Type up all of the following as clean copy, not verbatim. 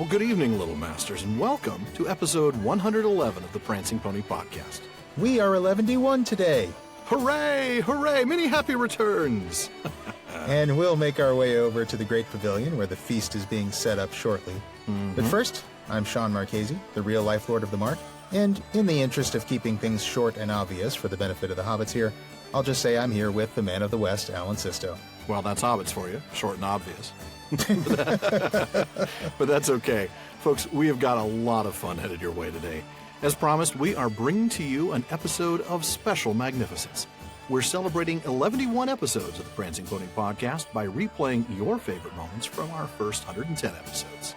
Well, good evening, Little Masters, and welcome to episode 111 of the Prancing Pony Podcast. We are 11D1 today. Hooray! Hooray! Many happy returns! And we'll make our way over to the Great Pavilion, where the feast is being set up shortly. But first, I'm Shawn Marchese, the real-life Lord of the Mark, and in the interest of keeping things short and obvious for the benefit of the hobbits here, I'll just say I'm here with the man of the West, Alan Sisto. Well, that's hobbits for you. Short and obvious. But that's okay. Folks, we have got a lot of fun headed your way today. As promised, we are bringing to you an episode of Special Magnificence. We're celebrating 11 episodes of the Prancing Pony Podcast by replaying your favorite moments from our first 110 episodes.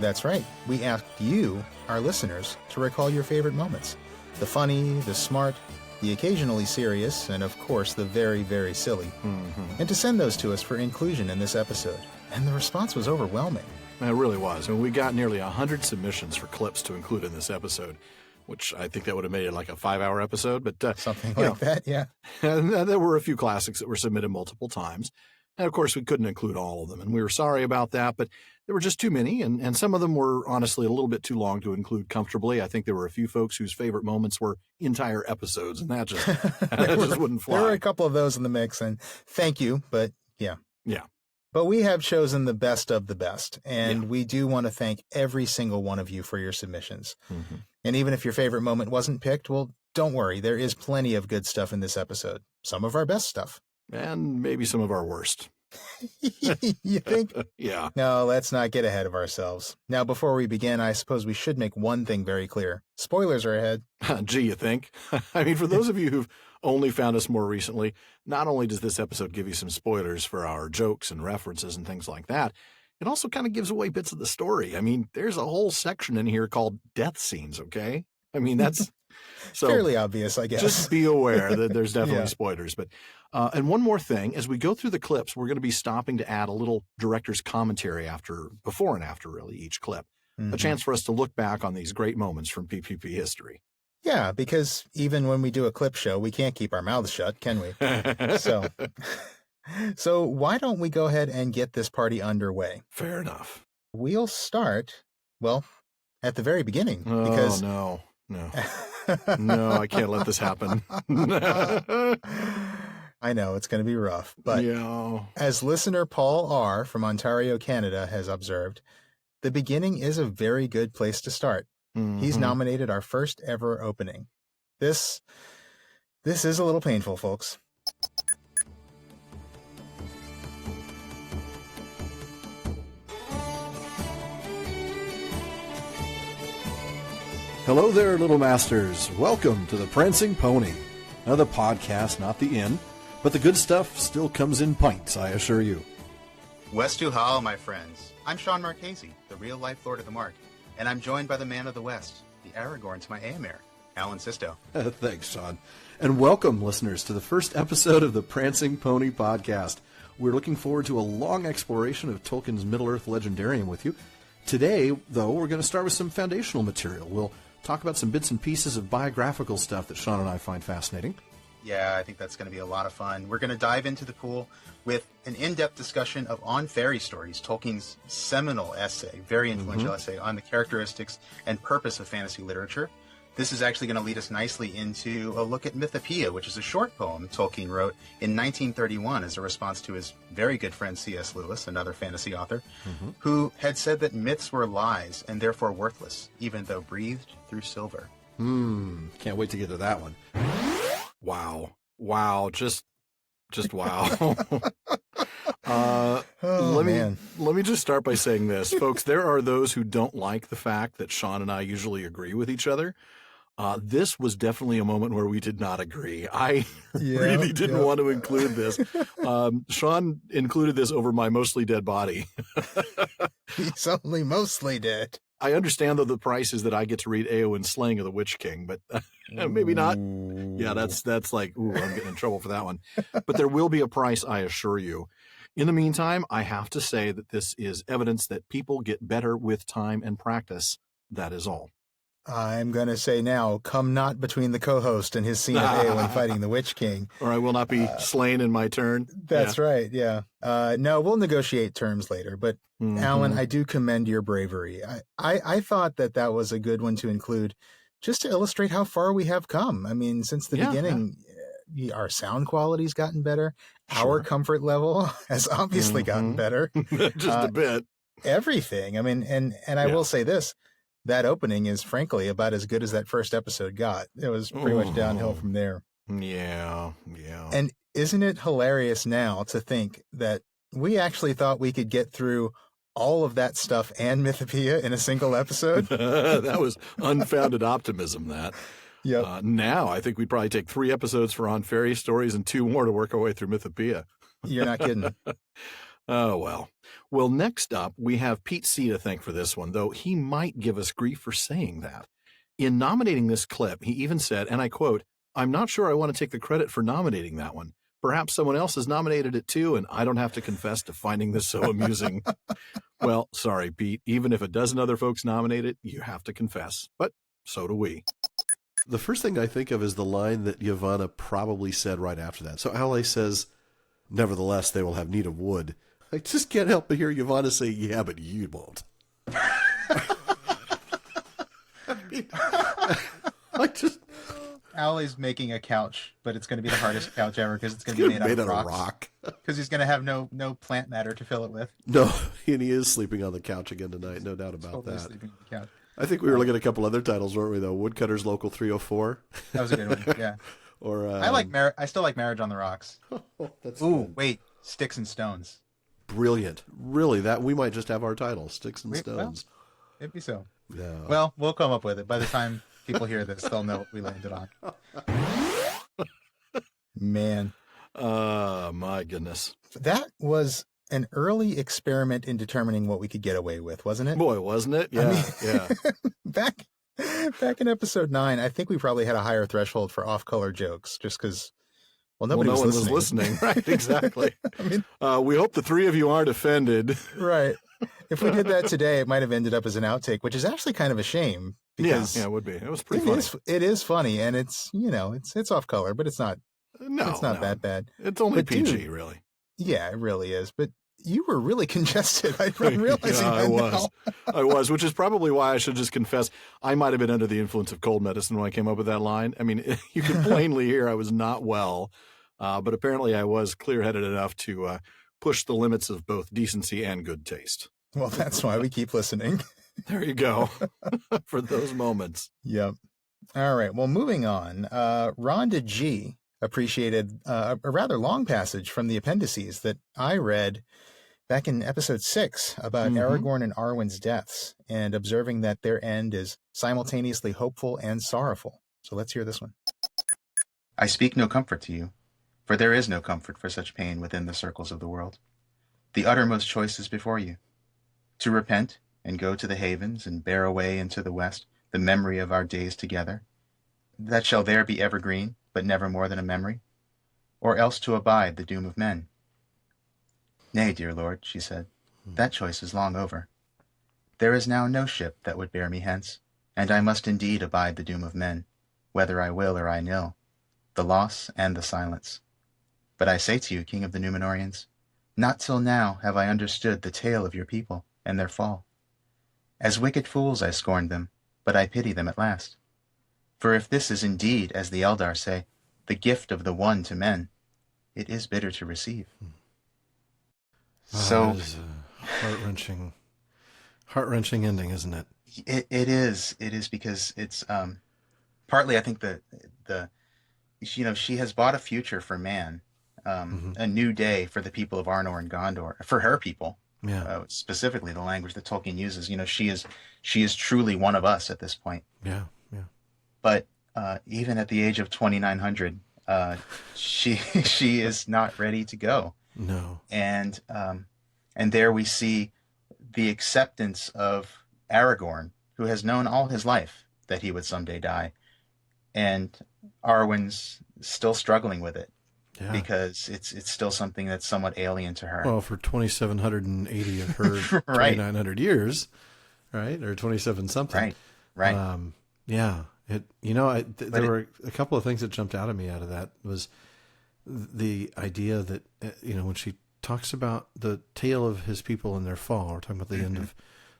That's right. We asked you, our listeners, to recall your favorite moments. The funny, the smart, the occasionally serious, and of course the very, very silly. And to send those to us for inclusion in this episode. And the response was overwhelming. It really was. And we got nearly 100 submissions for clips to include in this episode, which I think that would have made it like a 5-hour episode. But something like that, yeah. And there were a few classics that were submitted multiple times. And of course, we couldn't include all of them. And we were sorry about that, but there were just too many. And some of them were honestly a little bit too long to include comfortably. I think there were a few folks whose favorite moments were entire episodes, and that just, just wouldn't fly. There were a couple of those in the mix, and thank you, but yeah. Yeah. But we have chosen the best of the best, and we do want to thank every single one of you for your submissions. And even if your favorite moment wasn't picked, well, don't worry. There is plenty of good stuff in this episode. Some of our best stuff. And maybe some of our worst. You think? Yeah. No, let's not get ahead of ourselves. Now, before we begin, I suppose we should make one thing very clear. Spoilers are ahead. Gee, you think? I mean, for those of you who've only found us more recently, not only does this episode give you some spoilers for our jokes and references and things like that, it also kind of gives away bits of the story. I mean, there's a whole section in here called death scenes, okay? I mean, that's so fairly obvious, I guess. Just be aware that there's definitely spoilers. But and one more thing, as we go through the clips, we're going to be stopping to add a little director's commentary before and after really each clip. A chance for us to look back on these great moments from PPP history. Yeah, because even when we do a clip show, we can't keep our mouths shut, can we? So why don't we go ahead and get this party underway? Fair enough. We'll start, well, at the very beginning. Oh, because no. No, I can't let this happen. I know, it's going to be rough. But as listener Paul R. from Ontario, Canada has observed, the beginning is a very good place to start. He's nominated our first ever opening. This is a little painful, folks. Hello there, Little Masters. Welcome to the Prancing Pony. Now, the podcast, not the inn, but the good stuff still comes in pints, I assure you. West to Hall, my friends. I'm Shawn Marchese, the real-life Lord of the Mark, and I'm joined by the man of the West, the Aragorn to my Aemir, Alan Sisto. Thanks, Shawn. And welcome, listeners, to the first episode of the Prancing Pony Podcast. We're looking forward to a long exploration of Tolkien's Middle-earth legendarium with you. Today, though, we're going to start with some foundational material. We'll talk about some bits and pieces of biographical stuff that Shawn and I find fascinating. Yeah, I think that's going to be a lot of fun. We're going to dive into the pool with an in-depth discussion of On Fairy Stories, Tolkien's seminal essay, very influential essay on the characteristics and purpose of fantasy literature. This is actually going to lead us nicely into a look at Mythopoeia, which is a short poem Tolkien wrote in 1931 as a response to his very good friend C.S. Lewis, another fantasy author, who had said that myths were lies and therefore worthless, even though breathed through silver. Can't wait to get to that one. Wow. Just wow. Let me just start by saying this, folks. There are those who don't like the fact that Shawn and I usually agree with each other. This was definitely a moment where we did not agree. I really didn't want to include this. Shawn included this over my mostly dead body. He's only mostly dead. I understand, though, the price is that I get to read Eowyn's Slaying of the Witch King, but maybe not. Yeah, that's like, I'm getting in trouble for that one. But there will be a price, I assure you. In the meantime, I have to say that this is evidence that people get better with time and practice. That is all. I'm going to say now, come not between the co-host and his scene of Eowyn fighting the Witch King. Or I will not be slain in my turn. That's right, yeah. No, we'll negotiate terms later. But, Alan, I do commend your bravery. I thought that was a good one to include just to illustrate how far we have come. I mean, since the beginning, our sound quality's gotten better. Sure. Our comfort level has obviously gotten better. Just a bit. Everything. I mean, and I will say this. That opening is frankly about as good as that first episode got. It was pretty much downhill from there. Yeah. And isn't it hilarious now to think that we actually thought we could get through all of that stuff and Mythopoeia in a single episode? That was unfounded optimism, that. Yep. Now I think we'd probably take 3 episodes for On Fairy Stories and 2 more to work our way through Mythopoeia. You're not kidding. Oh, well. Well, next up, we have Pete C. to thank for this one, though he might give us grief for saying that. In nominating this clip, he even said, and I quote, "I'm not sure I want to take the credit for nominating that one. Perhaps someone else has nominated it too, and I don't have to confess to finding this so amusing." Well, sorry, Pete. Even if a dozen other folks nominate it, you have to confess. But so do we. The first thing I think of is the line that Yavanna probably said right after that. So Ally says, "Nevertheless, they will have need of wood." I just can't help but hear Yavanna say, "Yeah, but you won't." Allie's making a couch, but it's going to be the hardest couch ever because it's going to be made out of rock. Because he's going to have no plant matter to fill it with. No, and he is sleeping on the couch again tonight. No doubt about totally that. Sleeping on the couch. I think we were looking at a couple other titles, weren't we? Though Woodcutter's Local 304. That was a good one. Yeah. Or I still like Marriage on the Rocks. That's Ooh, good. wait, Sticks and Stones. Brilliant. Really, that we might just have our title, Sticks and Stones. Well, maybe so. No. Well, we'll come up with it. By the time people hear this, they'll know what we landed on. Man. My goodness. That was an early experiment in determining what we could get away with, wasn't it? Boy, wasn't it? Yeah, yeah. Back in episode 9, I think we probably had a higher threshold for off-color jokes just because, nobody no one was listening. Right, exactly. I mean, we hope the 3 of you aren't offended. Right. If we did that today, it might have ended up as an outtake, which is actually kind of a shame. Because yeah, it would be. It was pretty funny. It is funny, and it's off color, but it's not. No, it's not that bad. It's only but PG, dude, really. Yeah, it really is. But you were really congested. I'm realizing I that was. now. I was, which is probably why I should just confess I might have been under the influence of cold medicine when I came up with that line. I mean, you can plainly hear I was not well, but apparently I was clear-headed enough to push the limits of both decency and good taste. Well, that's why we keep listening. There you go. For those moments. Yep. All right. Well, moving on. Rhonda G appreciated a rather long passage from the appendices that I read back in episode 6 about Aragorn and Arwen's deaths and observing that their end is simultaneously hopeful and sorrowful. So let's hear this one. I speak no comfort to you, for there is no comfort for such pain within the circles of the world. The uttermost choice is before you. To repent and go to the havens and bear away into the west the memory of our days together, that shall there be evergreen, but never more than a memory, or else to abide the doom of men. Nay, dear Lord, she said, that choice is long over. There is now no ship that would bear me hence, and I must indeed abide the doom of men, whether I will or I nill, the loss and the silence. But I say to you, King of the Númenóreans, not till now have I understood the tale of your people and their fall. As wicked fools I scorned them, but I pity them at last. For if this is indeed, as the Eldar say, the gift of the one to men, it is bitter to receive. So it is a heart-wrenching ending, isn't it? It is because it's partly I think the she has bought a future for man, a new day for the people of Arnor and Gondor, for her people. Yeah. Specifically the language that Tolkien uses. She is truly one of us at this point. Yeah. But even at the age of 2900, she is not ready to go. No. And there we see the acceptance of Aragorn, who has known all his life that he would someday die, and Arwen's still struggling with it. Yeah. Because it's still something that's somewhat alien to her. Well, for 2,780 of her right. 2,900 years, right? Or 27 something. Right. Yeah. There were a couple of things that jumped out at me out of that was the idea that, when she talks about the tale of his people and their fall, we're talking about the end of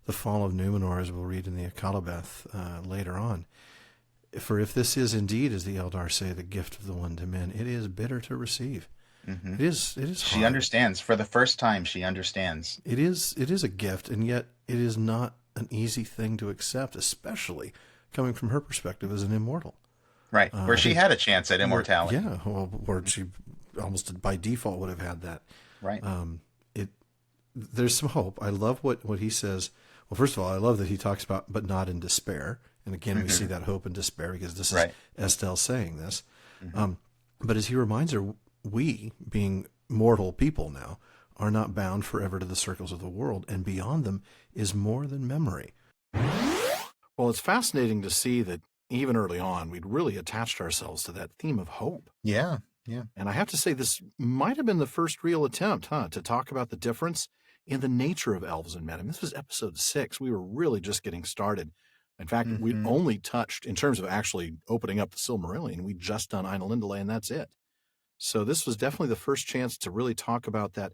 the fall of Numenor, as we'll read in the Akallabeth later on. For if this is indeed, as the Eldar say, the gift of the one to men, it is bitter to receive. Mm-hmm. It is She hard. understands. For the first time, she understands. It is a gift, and yet it is not an easy thing to accept, especially coming from her perspective as an immortal. Right, where she had a chance at immortality. Yeah, well, where she almost by default would have had that. Right. There's some hope. I love what he says. Well, first of all, I love that he talks about, but not in despair. And again, we see that hope and despair because this is Estelle saying this. But as he reminds her, we, being mortal people now, are not bound forever to the circles of the world, and beyond them is more than memory. Well, it's fascinating to see that even early on, we'd really attached ourselves to that theme of hope. Yeah, yeah. And I have to say, this might have been the first real attempt, to talk about the difference in the nature of elves and men. I mean, this was episode 6. We were really just getting started. In fact, we'd only touched, in terms of actually opening up the Silmarillion, we'd just done Ainulindale, and that's it. So this was definitely the first chance to really talk about that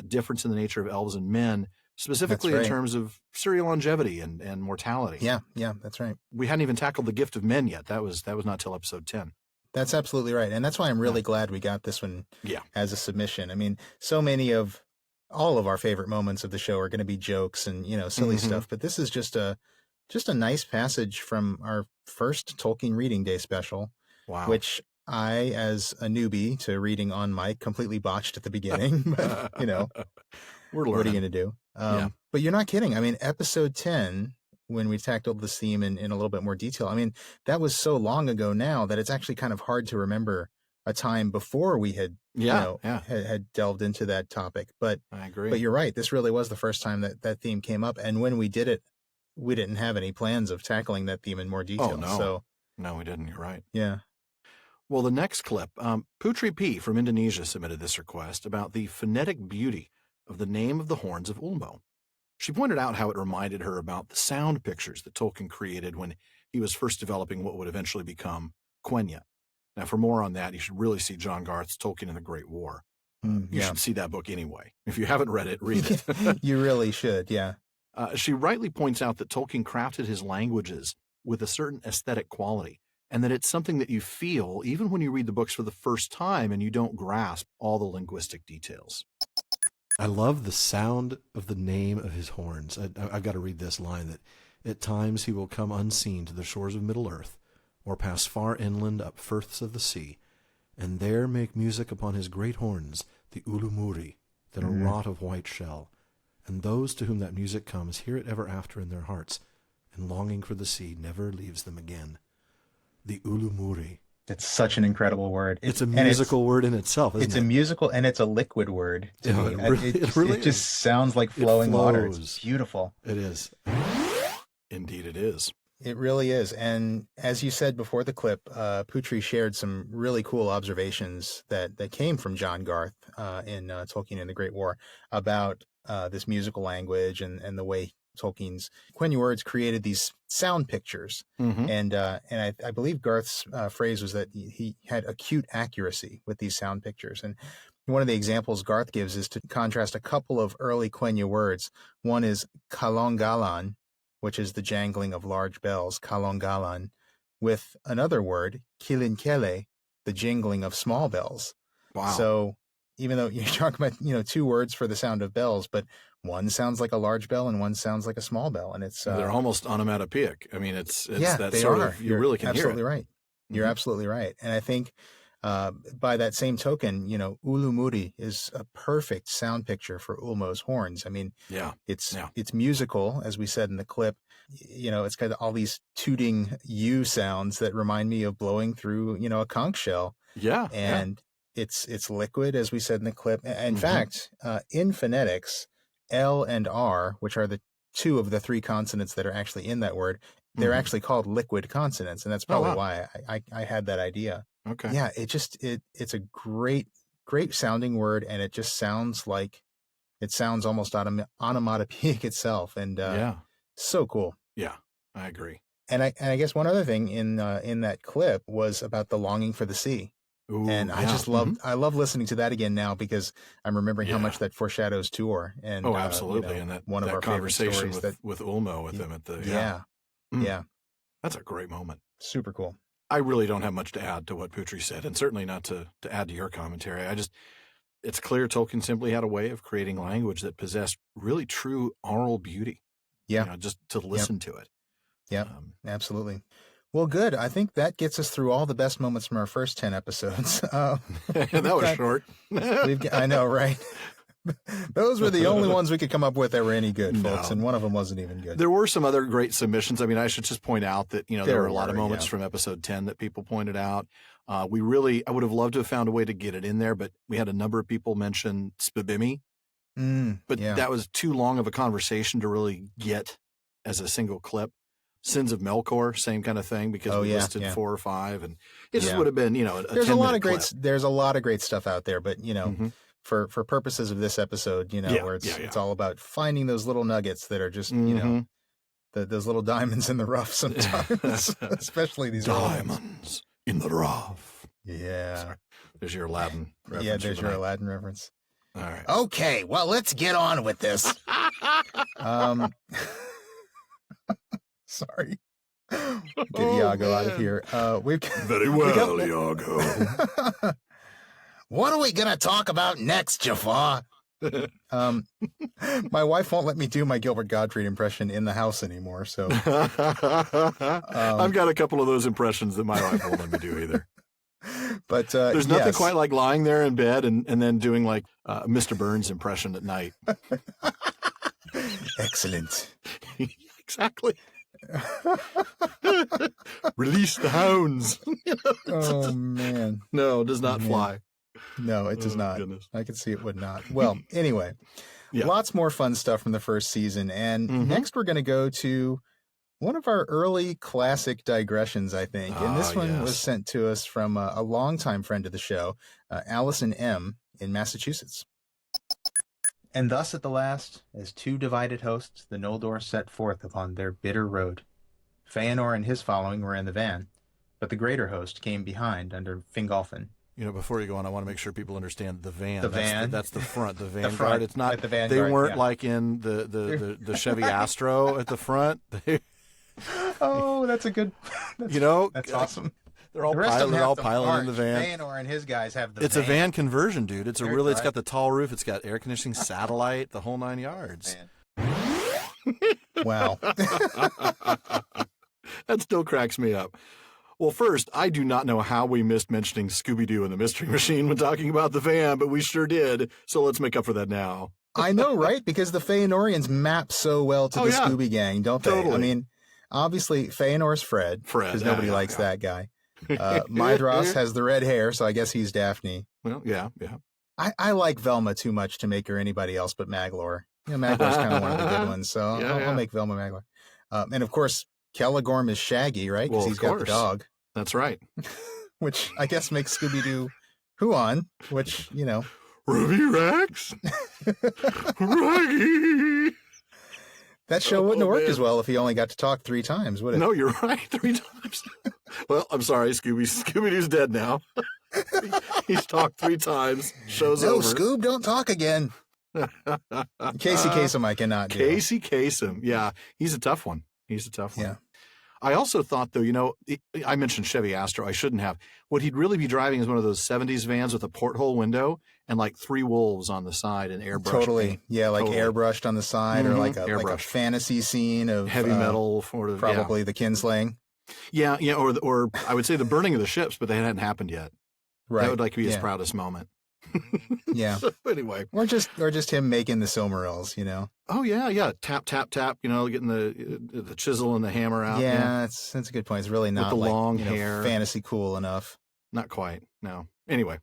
difference in the nature of elves and men, specifically in terms of serial longevity and mortality. Yeah, that's right. We hadn't even tackled the gift of men yet. That was not till episode 10. That's absolutely right. And that's why I'm really glad we got this one as a submission. I mean, so many of all of our favorite moments of the show are going to be jokes and, silly stuff, but this is just a nice passage from our first Tolkien Reading Day special, which I, as a newbie to reading on mic, completely botched at the beginning, but, We're learning. what are you going to do? But you're not kidding. I mean, episode 10, when we tackled this theme in a little bit more detail, I mean, that was so long ago now that it's actually kind of hard to remember a time before we had, had delved into that topic. But I agree. But you're right. This really was the first time that theme came up. And when we did it, we didn't have any plans of tackling that theme in more detail. Oh, no. So, no, we didn't. You're right. Yeah. Well, the next clip, Putri P. from Indonesia submitted this request about the phonetic beauty of the name of the horns of Ulmo. She pointed out how it reminded her about the sound pictures that Tolkien created when he was first developing what would eventually become Quenya. Now, for more on that, you should really see John Garth's Tolkien and the Great War. You should see that book anyway. If you haven't read it, read it. You really should, yeah. She rightly points out that Tolkien crafted his languages with a certain aesthetic quality, and that it's something that you feel even when you read the books for the first time and you don't grasp all the linguistic details. I love the sound of the name of his horns. I've got to read this line, that at times he will come unseen to the shores of Middle-earth, or pass far inland up firths of the sea, and there make music upon his great horns, the ulumuri, that are wrought of white shell. And those to whom that music comes hear it ever after in their hearts, and longing for the sea never leaves them again. The ulumuri. It's such an incredible word. It's a musical word in itself, isn't it? It's a musical, and it's a liquid word to me. It really it just sounds like flowing water. It's beautiful. It is. Indeed it is. It really is. And as you said before the clip, Putri shared some really cool observations that came from John Garth in Tolkien and the Great War about this musical language and the way Tolkien's Quenya words created these sound pictures. And I believe Garth's phrase was that he had acute accuracy with these sound pictures. And one of the examples Garth gives is to contrast a couple of early Quenya words. One is kalongalan, which is the jangling of large bells, kalongalan, with another word, kilinkele, the jingling of small bells. Wow. So even though you're talking about, two words for the sound of bells, but one sounds like a large bell and one sounds like a small bell. And it's they're almost onomatopoeic. I mean, it's that they sort are. of, you really can hear it. Absolutely right. You're absolutely right. And I think by that same token, ulumuri is a perfect sound picture for Ulmo's horns. I mean, it's musical, as we said in the clip. It's got all these tooting U sounds that remind me of blowing through, a conch shell. Yeah. And it's liquid, as we said in the clip. In fact, in phonetics, L and R, which are the two of the three consonants that are actually in that word, they're actually called liquid consonants. And that's probably why I had that idea. Okay. Yeah, it's a great sounding word, and it just sounds almost onomatopoeic itself, and so cool. Yeah, I agree. And I guess one other thing in that clip was about the longing for the sea. Ooh, and I just I love listening to that again now because I'm remembering how much that foreshadows Tour. And absolutely. And that one of our conversation favorite stories with Ulmo with him at the yeah. That's a great moment. Super cool. I really don't have much to add to what Putri said, and certainly not to add to your commentary. It's clear Tolkien simply had a way of creating language that possessed really true oral beauty. Yeah. Just to listen to it. Yeah, absolutely. Well, good. I think that gets us through all the best moments from our first 10 episodes. That was short. I know, right? Those were the only ones we could come up with that were any good, folks, and one of them wasn't even good. There were some other great submissions. I mean, I should just point out that, there were a lot of moments from episode 10 that people pointed out. I would have loved to have found a way to get it in there, but we had a number of people mention Spibimi. That was too long of a conversation to really get as a single clip. Sins of Melkor, same kind of thing, because we listed 4 or 5, and it just would have been, there's a lot of great stuff out there, but for purposes of this episode, where it's all about finding those little nuggets that are just those little diamonds in the rough sometimes, especially these diamonds in the rough. Yeah, sorry. There's your Aladdin reference. Yeah, there's your Aladdin reference. All right. Okay, well, let's get on with this. Sorry. Get Iago out of here. Very well, Iago. What are we going to talk about next, Jafar? My wife won't let me do my Gilbert Gottfried impression in the house anymore, so... I've got a couple of those impressions that my wife won't let me do either. But there's nothing quite like lying there in bed and then doing like Mr. Burns impression at night. Excellent. Exactly. Release the hounds. Oh man. No, it does not fly. No, it does not. Goodness. I could see it would not. Well, anyway, lots more fun stuff from the first season. And next we're going to go to one of our early classic digressions, I think. And this one was sent to us from a longtime friend of the show, Allison M. in Massachusetts. And thus at the last, as two divided hosts, the Noldor set forth upon their bitter road. Feanor and his following were in the van, but the greater host came behind under Fingolfin. Before you go on, I want to make sure people understand the van. That's the front, the Vanguard. The front, it's not. like the Vanguard, they weren't like in the Chevy Astro at the front. Oh, that's a good. That's awesome. They're all piling in the van. Feanor and his guys have the. It's a van conversion, dude. It's It's got the tall roof. It's got air conditioning, satellite, the whole 9 yards. Wow. That still cracks me up. Well, first, I do not know how we missed mentioning Scooby-Doo and the Mystery Machine when talking about the van, but we sure did. So let's make up for that now. I know, right? Because the Feanorians map so well to the Scooby Gang, don't they? Totally. I mean, obviously, Feanor's Fred, because nobody likes that guy. Mydros has the red hair, so I guess he's Daphne. Well, yeah. I like Velma too much to make her anybody else but Maglor. Maglor's kind of one of the good ones, so I'll make Velma Maglor. And of course, Celegorm is Shaggy, right? Because he's got the dog. That's right. Which I guess makes Scooby-Doo Huon, which, Ruby Rex? Raggy! That show wouldn't have worked as well if he only got to talk 3 times, would it? No, you're right. 3 times. Well, I'm sorry, Scooby-Doo's dead now. He's talked 3 times. Show's over. No, Scoob, don't talk again. Casey Kasem I cannot do. Casey Kasem. Yeah, he's a tough one. Yeah. I also thought, though, I mentioned Chevy Astro. I shouldn't have. What he'd really be driving is one of those 70s vans with a porthole window and like 3 wolves on the side and airbrushed. Totally. Yeah, like airbrushed on the side or like a fantasy scene of heavy metal. Probably the kinslaying. Yeah, or I would say the burning of the ships, but that hadn't happened yet. Right. That would be his proudest moment. Yeah. So anyway. Or just him making the Silmarils, Oh yeah. Tap, tap, tap, getting the chisel and the hammer out. Yeah, that's a good point. It's really not with the long hair. Fantasy cool enough. Not quite. No. Anyway.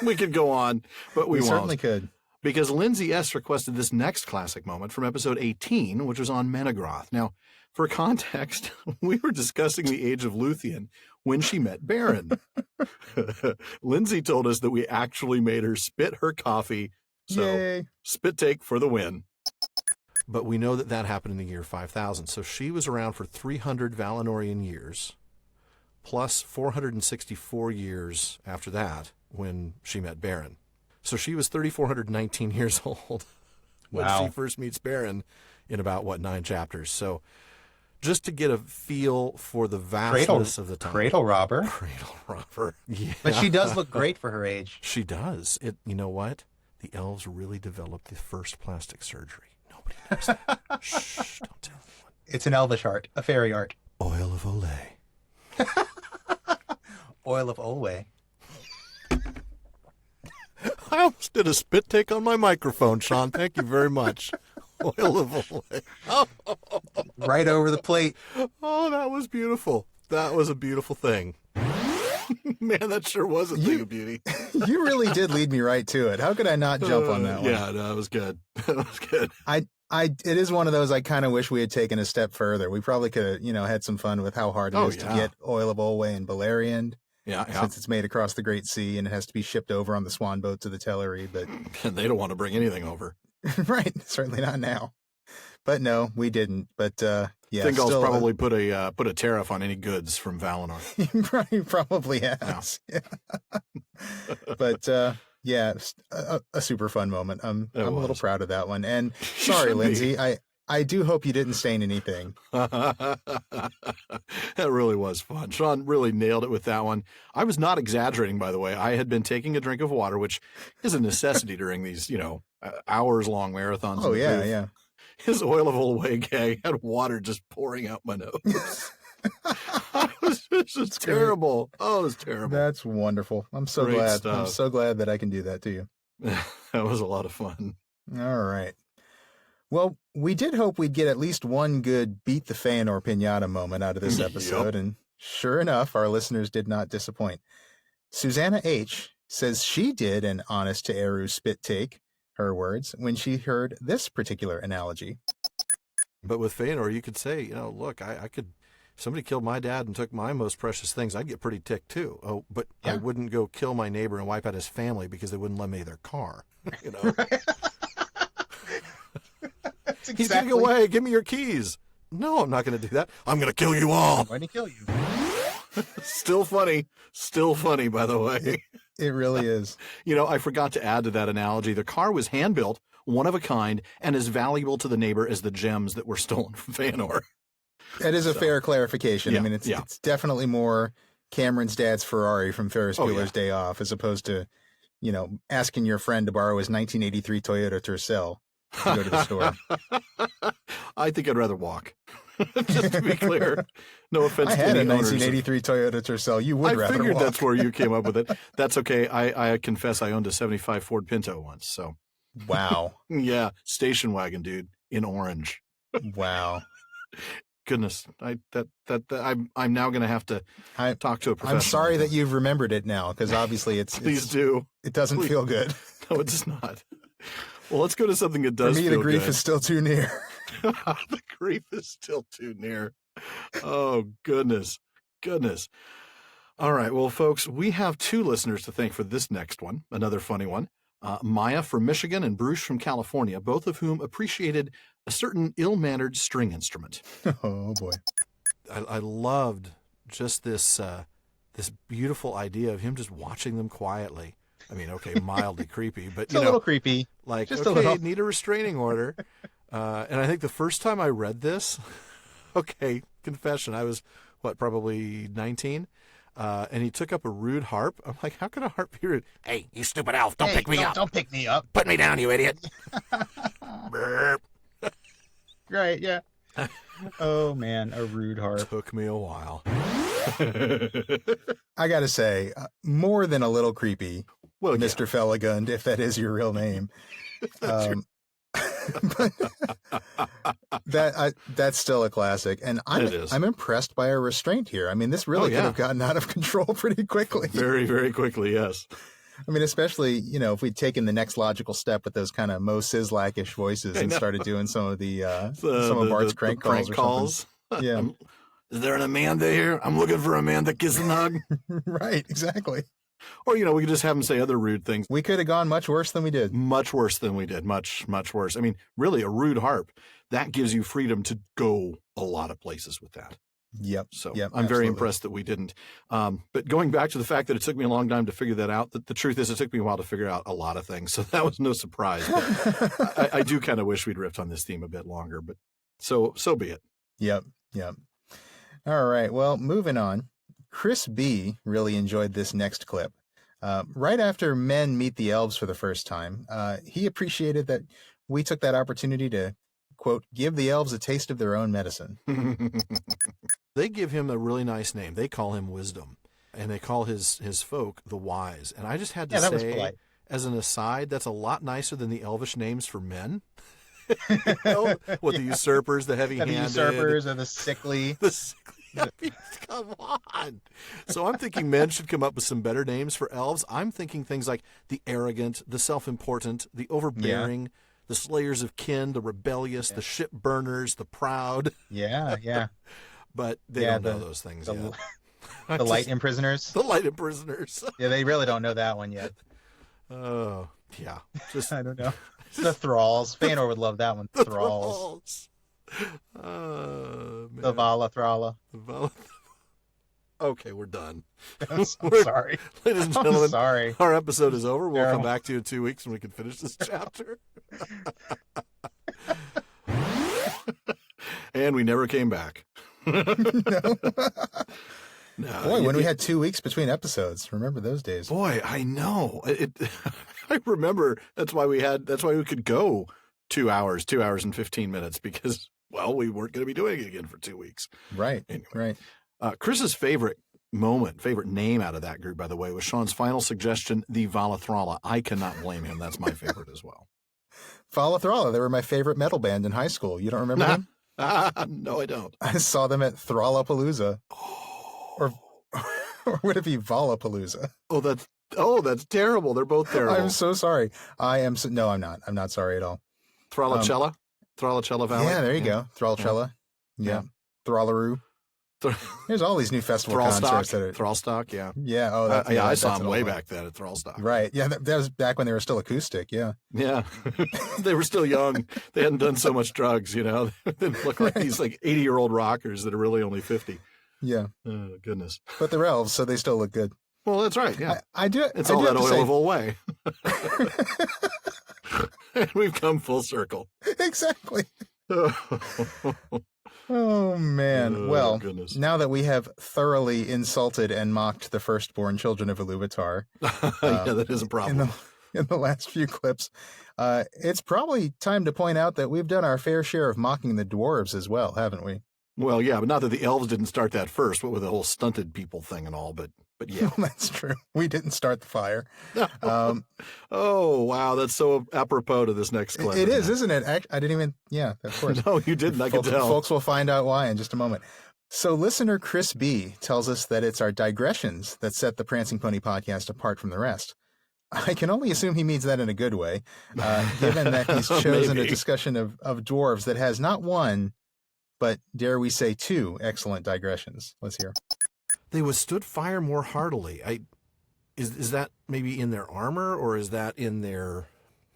We could go on, but we won't. Certainly could. Because Lindsay S. requested this next classic moment from episode 18, which was on Menegroth. Now, for context, we were discussing the age of Luthien when she met Baron. Lindsay told us that we actually made her spit her coffee. So, Yay. Spit take for the win. But we know that that happened in the year 5000. So she was around for 300 Valinorian years, plus 464 years after that when she met Beren. So she was 3,419 years old when she first meets Beren in about, 9 chapters. So just to get a feel for the vastness of the time. Cradle robber. Cradle robber. Yeah. But she does look great for her age. She does. You know what? The elves really developed the first plastic surgery. Nobody knows that. Shh, don't tell anyone. It's an elvish art, a fairy art. Oil of Olay. Oil of Olway. I almost did a spit take on my microphone, Shawn. Thank you very much. Oil of Olay. Oh. Right over the plate. Oh, that was beautiful. That was a beautiful thing. Man, that sure was a thing of beauty. You really did lead me right to it. How could I not jump on that one? Yeah, no, that was good. That was good. It is one of those I kind of wish we had taken a step further. We probably could have, had some fun with how hard it is to get Oil of Olway and Beleriand. Yeah, since it's made across the Great Sea and it has to be shipped over on the swan boat to the Tellery, but and they don't want to bring anything over. Right, certainly not now. But no, we didn't. But Thingol's probably put a tariff on any goods from Valinor. He probably has. Yeah. But a super fun moment. I'm a little proud of that one. And sorry, Lindsay, I do hope you didn't stain anything. That really was fun. Shawn really nailed it with that one. I was not exaggerating, by the way. I had been taking a drink of water, which is a necessity during these, hours-long marathons. Oh, yeah. His Oil of Olway gag had water just pouring out my nose. It was just terrible. Oh, it was terrible. That's wonderful. I'm so Great glad. stuff. I'm so glad that I can do that to you. That was a lot of fun. All right. Well, we did hope we'd get at least one good beat the Feanor pinata moment out of this episode, and sure enough, our listeners did not disappoint. Susanna H. says she did an honest to Eru spit take, her words, when she heard this particular analogy. But with Feanor, you could say, look, I could, if somebody killed my dad and took my most precious things, I'd get pretty ticked too. Oh, but I wouldn't go kill my neighbor and wipe out his family because they wouldn't let me their car. He's getting away. Give me your keys. No, I'm not going to do that. I'm going to kill you all. I'm going to kill you. Still funny. Still funny, by the way. It really is. I forgot to add to that analogy. The car was hand-built, one of a kind, and as valuable to the neighbor as the gems that were stolen from Feanor. That is a fair clarification. Yeah, I mean, it's definitely more Cameron's dad's Ferrari from Ferris Bueller's Day Off as opposed to, asking your friend to borrow his 1983 Toyota Tercel to go to the store. I think I'd rather walk. Just to be clear. No offense to any owners. I had a 1983 Toyota Tercel. You would rather walk. I figured that's where you came up with it. That's okay. I confess I owned a 75 Ford Pinto once. So. Wow. Yeah. Station wagon, dude. In orange. Wow. Goodness. I'm now going to have to talk to a professional. I'm sorry that you've remembered it now, because obviously Please do. It doesn't feel good. No, it does not. Well, let's go to something that does feel good. For me, the grief is still too near. The grief is still too near. Oh, goodness. All right. Well, folks, we have 2 listeners to thank for this next one, another funny one. Maya from Michigan and Bruce from California, both of whom appreciated a certain ill-mannered string instrument. Oh, boy. I loved just this beautiful idea of him just watching them quietly. I mean, okay, mildly creepy, but it's a little creepy. Like, just okay, a little. Need a restraining order. And I think the first time I read this, okay, confession, I was probably 19, and he took up a rude harp. I'm like, how can a harp be rude? Hey, you stupid elf! Don't pick me up! Don't pick me up! Put me down, you idiot! Right? Yeah. Oh man, a rude harp. Took me a while. I gotta say, more than a little creepy. Well, Mr. Felagund, if that is your real name. That's still a classic, and I'm impressed by our restraint here. I mean, this really could have gotten out of control pretty quickly. Very, very quickly, yes. I mean, especially if we'd taken the next logical step with those kind of Mo Sizlak-ish voices and started doing some of some of Bart's crank calls. Yeah. Is there an Amanda here? I'm looking for Amanda Kiss and Hug. Right, exactly. Or, we could just have him say other rude things. We could have gone much worse than we did. Much worse than we did. Much, much worse. I mean, really, a rude harp, that gives you freedom to go a lot of places with that. Yep. So yep, I'm very impressed that we didn't. But going back to the fact that it took me a long time to figure that out, the truth is it took me a while to figure out a lot of things. So that was no surprise. But I do kind of wish we'd riffed on this theme a bit longer, but so be it. Yep. All right. Well, moving on. Chris B. really enjoyed this next clip. Right after men meet the elves for the first time, he appreciated that we took that opportunity to, quote, give the elves a taste of their own medicine. They give him a really nice name. They call him Wisdom, and they call his folk the Wise. And I just had to say, as an aside, that's a lot nicer than the elvish names for men. What, the usurpers, the heavy-handed. The usurpers or the sickly. I mean, come on. So I'm thinking men should come up with some better names for elves. I'm thinking things like the arrogant, the self-important, the overbearing, the slayers of kin, the rebellious, the ship burners, the proud. Yeah. But they don't know those things yet. The light imprisoners. The light imprisoners. Yeah, they really don't know that one yet. Oh, yeah. I don't know. The thralls. Feanor would love that one. The Thralls. Man. The Vala Thrala. Okay, we're done. I'm sorry. Ladies and gentlemen, sorry. Our episode is over. We'll come back to you in 2 weeks when we can finish this chapter. And we never came back. No, boy, when we had 2 weeks between episodes. Remember those days? Boy, I know. I remember that's why we could go 2 hours and 15 minutes because, well, we weren't going to be doing it again for 2 weeks. Right. Anyway. Right. Chris's favorite name out of that group, by the way, was Shawn's final suggestion, the Valathrala. I cannot blame him. That's my favorite as well. Valathrala, they were my favorite metal band in high school. You don't remember them? No, I don't. I saw them at Thrallapalooza. Or would it be Valapalooza? Oh, that's terrible. They're both terrible. I'm so sorry. No, I'm not. I'm not sorry at all. Thrallacella Valley. Yeah, there you go. Thrallacella. Yeah. Thrallaroo. There's all these new festival concerts that are Thrallstock, yeah. Yeah. Oh, I saw them way back then at Thrallstock. Right. Yeah, that was back when they were still acoustic. Yeah. Yeah. They were still young. They hadn't done so much drugs, They didn't look like these 80-year-old rockers that are really only 50. Yeah. Oh, goodness. But they're elves, so they still look good. Well, that's right. Yeah. I do. It's all that oil of Olway. And we've come full circle. Exactly. Oh, man. Oh, well, goodness. Now that we have thoroughly insulted and mocked the firstborn children of Iluvatar. Yeah, that is a problem. In the last few clips, it's probably time to point out that we've done our fair share of mocking the dwarves as well, haven't we? Well, yeah, but not that the elves didn't start that first, what with the whole stunted people thing and all, but yeah. That's true. We didn't start the fire. Oh, wow. That's so apropos to this next clip. It is, isn't it? I didn't even, yeah, of course. No, you didn't. I can tell. Folks will find out why in just a moment. So listener Chris B. tells us that it's our digressions that set the Prancing Pony podcast apart from the rest. I can only assume he means that in a good way, given that he's chosen a discussion of dwarves that has not one, but dare we say two excellent digressions. Let's hear. They withstood fire more heartily. Is that maybe in their armor, or is that in their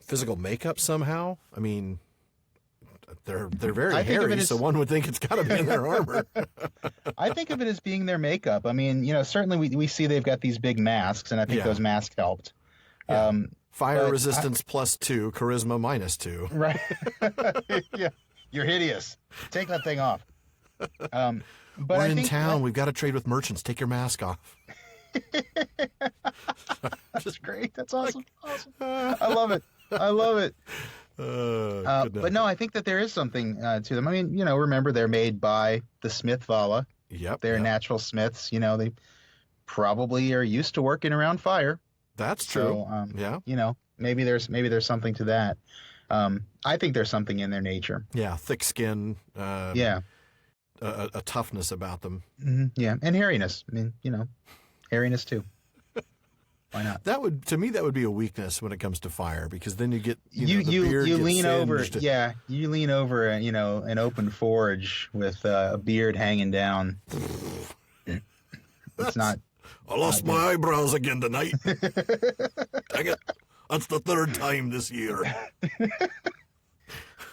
physical makeup somehow? I mean, they're very hairy, so one would think it's got to be in their armor. I think of it as being their makeup. I mean, certainly we see they've got these big masks, and I think those masks helped. Yeah. Fire resistance +2, charisma -2. Right. Yeah. You're hideous. Take that thing off. But We're in town. We've got to trade with merchants. Take your mask off. That's great. That's awesome. Awesome. I love it. I love it. But no, I think that there is something to them. I mean, remember they're made by the Smith Vala. Yep. They're natural smiths. They probably are used to working around fire. That's true. So, yeah. Maybe there's something to that. I think there's something in their nature. Yeah, thick skin. Yeah. A toughness about them. Mm-hmm. Yeah, and hairiness. I mean, hairiness too. Why not? That would be a weakness when it comes to fire, because then you get you lean over. Yeah, you lean over an open forge with a beard hanging down. It's not. I lost my eyebrows again tonight. Dang it. That's the third time this year.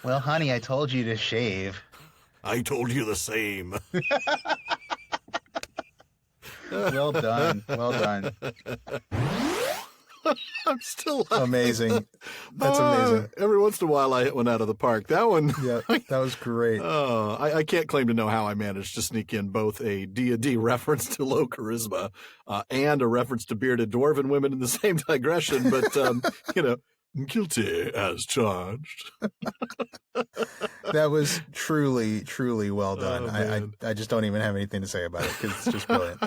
Well, honey, I told you to shave. I told you the same. Well done. Well done. I'm still laughing. Amazing. That's amazing. Every once in a while I hit one out of the park. That one. Yeah, that was great. I can't claim to know how I managed to sneak in both a D&D reference to low charisma and a reference to bearded dwarven women in the same digression, but, guilty as charged. That was truly, truly well done. Oh, I just don't even have anything to say about it because it's just brilliant.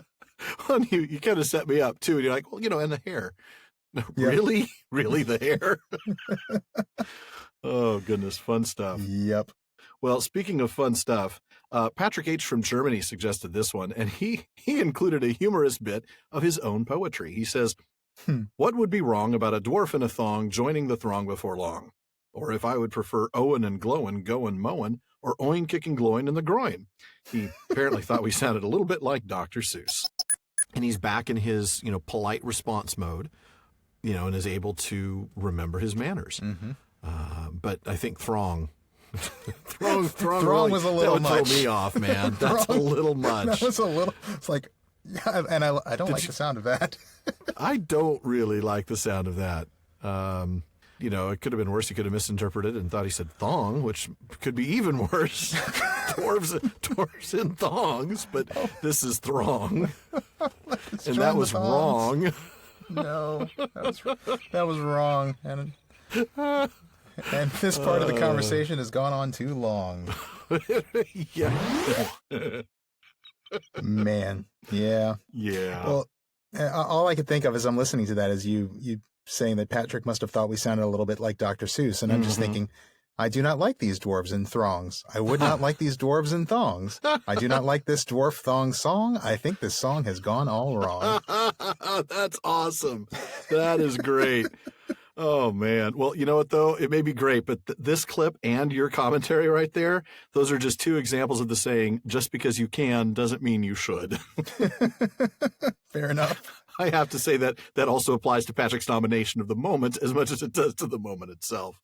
Well, you kind of set me up, too. And you're like, well, and the hair. No, Yeah. Really? Really, the hair? Oh, goodness. Fun stuff. Yep. Well, speaking of fun stuff, Patrick H. from Germany suggested this one, and he included a humorous bit of his own poetry. He says, What would be wrong about a dwarf in a thong joining the throng before long? Or if I would prefer Owen and Glowin, goin' mowin', or Oin kicking Gloin in the groin. He apparently thought we sounded a little bit like Dr. Seuss. And he's back in his, polite response mode, and is able to remember his manners. Mm-hmm. But I think throng Throng really, was a little that would much. throw me off, man. That's a little much. That was a little. It's like, yeah, and I don't like the sound of that. I don't really like the sound of that. It could have been worse. He could have misinterpreted and thought he said thong, which could be even worse. Dwarves in thongs, but this is throng. And that was wrong. No, that was wrong, and this part of the conversation has gone on too long. Yeah. Man, yeah. Well, all I could think of as I'm listening to that is you saying that Patrick must have thought we sounded a little bit like Dr. Seuss, and I'm just thinking, I do not like these dwarves in throngs. I would not like these dwarves in thongs. I do not like this dwarf thong song. I think this song has gone all wrong. That's awesome. That is great. Oh, man. Well, you know what, though? It may be great, but this clip and your commentary right there, those are just two examples of the saying, just because you can doesn't mean you should. Fair enough. I have to say that also applies to Patrick's nomination of the moment as much as it does to the moment itself.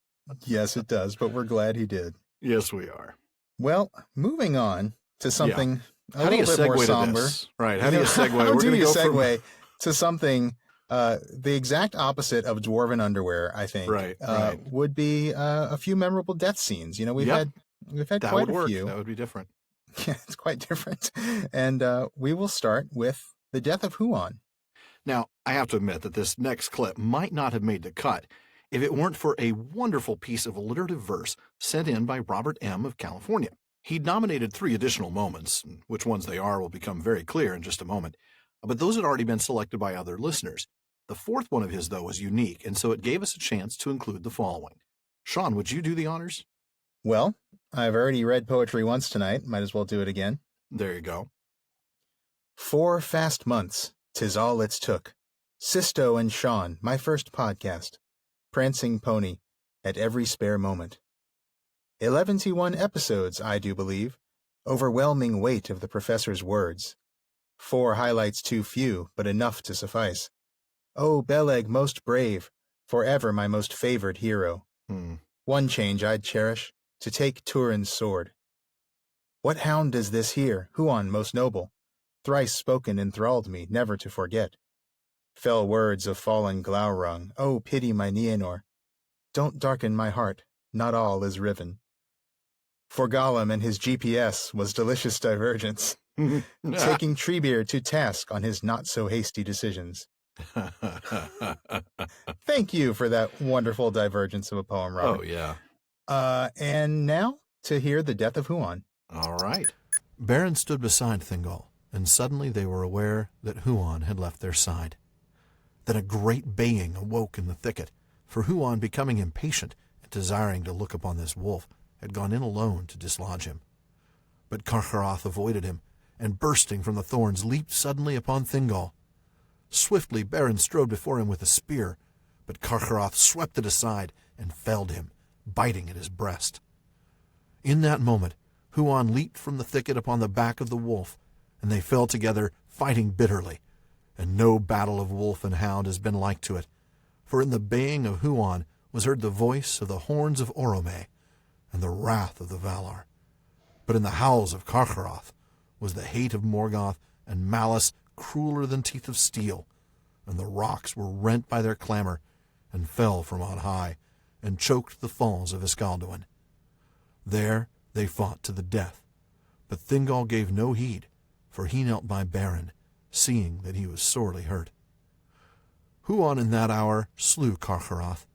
Yes, it does, but we're glad he did. Yes, we are. Well, moving on to something How do you little bit more segue to somber. this? Right. How do you segue? How We're do going to you go segue to something the exact opposite of dwarven underwear, I think. Right. Would be a few memorable death scenes. We've had that quite would work. a few. That would be different. Yeah, it's quite different. And we will start with the death of Huon. Now, I have to admit that this next clip might not have made the cut if it weren't for a wonderful piece of alliterative verse sent in by Robert M. of California. He'd nominated 3 additional moments. Which ones they are will become very clear in just a moment. But those had already been selected by other listeners. The 4th one of his, though, was unique, and so it gave us a chance to include the following. Shawn, would you do the honors? Well, I've already read poetry once tonight. Might as well do it again. There you go. 4 fast months, 'tis all it's took. Sisto and Shawn, my first podcast. Prancing pony, at every spare moment. 11 episodes, I do believe. Overwhelming weight of the professor's words. 4 highlights too few, but enough to suffice. Oh, Beleg most brave, forever my most favored hero. One change I'd cherish, to take Turin's sword. What hound is this here, Huon most noble? Thrice spoken enthralled me, never to forget. Fell words of fallen Glaurung, oh, pity my Nienor. Don't darken my heart, not all is riven. For Gollum and his GPS was delicious divergence, taking Treebeard to task on his not-so-hasty decisions. Thank you for that wonderful divergence of a poem, Robert. Oh, yeah. And now, to hear the death of Huon. All right. Beren stood beside Thingol, and suddenly they were aware that Huon had left their side. Then a great baying awoke in the thicket, for Huon, becoming impatient and desiring to look upon this wolf, had gone in alone to dislodge him. But Carcharoth avoided him, and bursting from the thorns, leaped suddenly upon Thingol. Swiftly Beren strode before him with a spear, but Carcharoth swept it aside and felled him, biting at his breast. In that moment, Huon leaped from the thicket upon the back of the wolf, and they fell together, fighting bitterly. and no battle of wolf and hound has been like to it. For in the baying of Huon was heard the voice of the horns of Orome, and the wrath of the Valar. But in the howls of Carcharoth was the hate of Morgoth, and malice crueler than teeth of steel, and the rocks were rent by their clamor, and fell from on high, and choked the falls of Escalduin. There they fought to the death, but Thingol gave no heed, for he knelt by Beren, seeing that he was sorely hurt. Huon in that hour slew Carcharoth,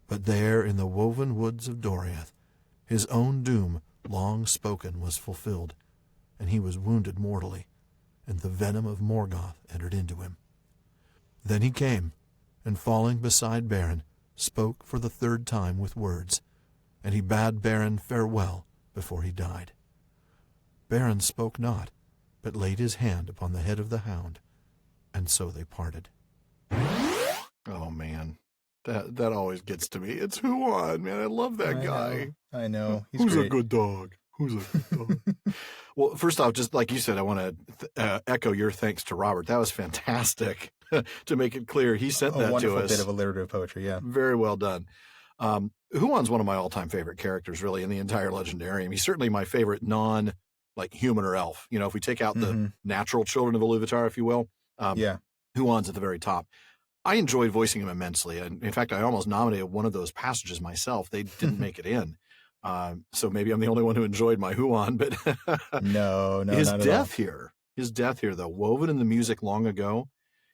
but there in the woven woods of Doriath his own doom long spoken was fulfilled, and he was wounded mortally, and the venom of Morgoth entered into him. Then he came, and falling beside Beren, spoke for the third time with words, and he bade Beren farewell before he died. Beren spoke not, but laid his hand upon the head of the hound, and so they parted. Oh, man. That always gets to me. It's Huon, man. I love that guy. I know. He's Who's great. a good dog? Who's a good dog? Well, first off, just like you said, I want to echo your thanks to Robert. That was fantastic. To make it clear, he sent that to us. A wonderful bit of alliterative poetry, yeah. Very well done. Huon's one of my all-time favorite characters, really, in the entire Legendarium. He's certainly my favorite human or elf. You know, if we take out the natural children of Iluvatar, if you will, Huon's at the very top. I enjoyed voicing him immensely. And in fact, I almost nominated one of those passages myself. They didn't make it in. So maybe I'm the only one who enjoyed my Huon, but no, his not death here, though, woven in the music long ago,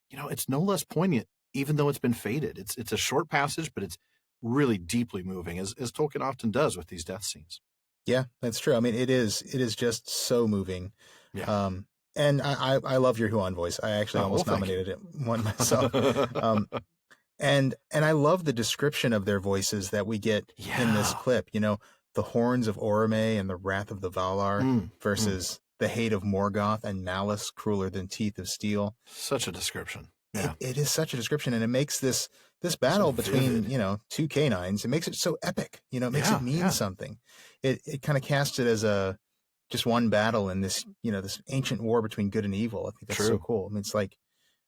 you know, it's no less poignant, even though it's been faded. It's a short passage, but it's really deeply moving, as Tolkien often does with these death scenes. Yeah, that's true. I mean, it is just so moving. Yeah. And I love your Huon voice. I actually almost nominated one myself. And I love the description of their voices that we get in this clip. You know, the horns of Orome and the wrath of the Valar versus the hate of Morgoth and malice crueler than teeth of steel. Such a description. Yeah. It is such a description, and it makes this battle between, two canines, it makes it so epic. You know, it makes it mean something. It kind of casts it as just one battle in this, this ancient war between good and evil. I think that's so cool. I mean, it's like,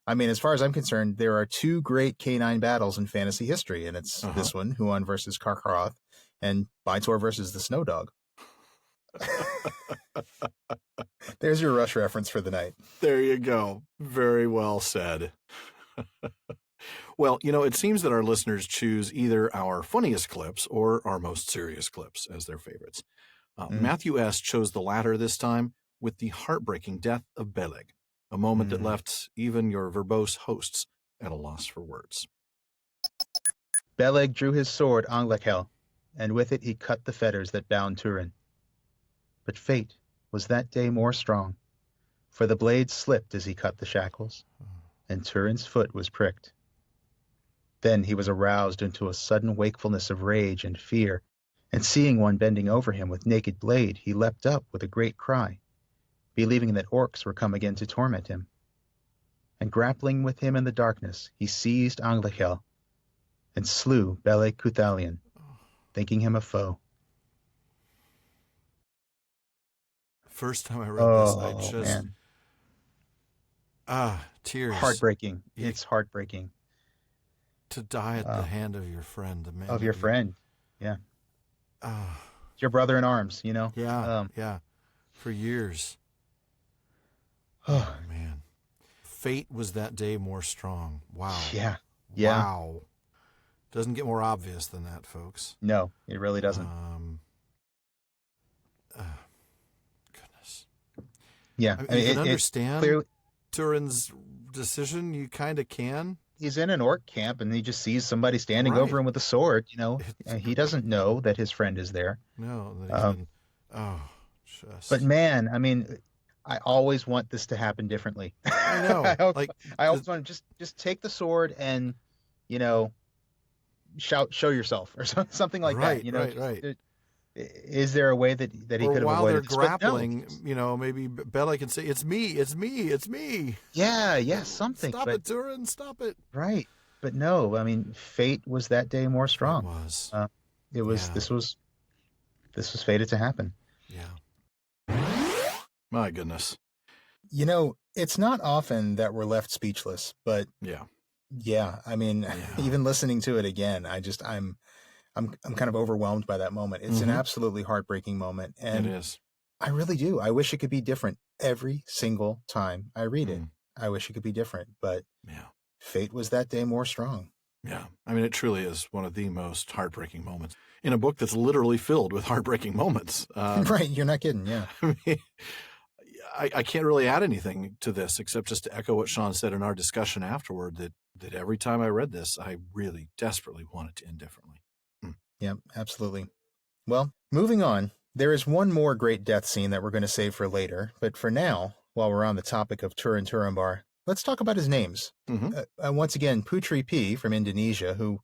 as far as I'm concerned, there are two great canine battles in fantasy history, and it's this one, Huon versus Carcharoth, and Baitor versus the Snow Dog. There's your Rush reference for the night. There you go. Very well said. Well, it seems that our listeners choose either our funniest clips or our most serious clips as their favorites. Matthew S. chose the latter this time with the heartbreaking death of Beleg, a moment that left even your verbose hosts at a loss for words. Beleg drew his sword Anglachel, and with it he cut the fetters that bound Turin. But fate was that day more strong, for the blade slipped as he cut the shackles, and Turin's foot was pricked. Then he was aroused into a sudden wakefulness of rage and fear, and seeing one bending over him with naked blade, he leapt up with a great cry, believing that orcs were come again to torment him. And grappling with him in the darkness, he seized Anglachel and slew Beleg Cuthalion, thinking him a foe. First time I read this, I just... Man. Tears. Heartbreaking. It's heartbreaking. To die at the hand of your friend. The man of your friend, yeah. Your brother in arms, Yeah. Yeah. For years. Oh, man. Fate was that day more strong. Wow. Yeah. Wow. Doesn't get more obvious than that, folks. No, it really doesn't. Goodness. Yeah. I mean, you can understand Turin's decision. You kind of can. He's in an orc camp and he just sees somebody standing over him with a sword, He doesn't know that his friend is there. No. But man, I always want this to happen differently. I know. I always want to just take the sword and, show yourself or something like that. Right. Is there a way that he could have avoided while they're this? grappling, maybe Bella can say, "It's me, it's me, it's me." Yeah, something. Stop it, Turin, stop it. Right, but no. Fate was that day more strong. It was. This was fated to happen. Yeah. My goodness. You know, it's not often that we're left speechless, but Yeah. yeah, I mean, even listening to it again, I'm kind of overwhelmed by that moment. It's an absolutely heartbreaking moment, and It is. I really do. I wish it could be different every single time I read it. Mm. I wish it could be different, but Yeah. fate was that day more strong. Yeah. I mean, it truly is one of the most heartbreaking moments in a book that's literally filled with heartbreaking moments. Right. You're not kidding. Yeah. I mean, I can't really add anything to this except just to echo what Shawn said in our discussion afterward, that every time I read this, I really desperately wanted to end differently. Yeah, absolutely. Well, moving on, there is one more great death scene that we're going to save for later, but for now, while we're on the topic of Turin Turambar, let's talk about his names. Once again, Putri P from Indonesia, who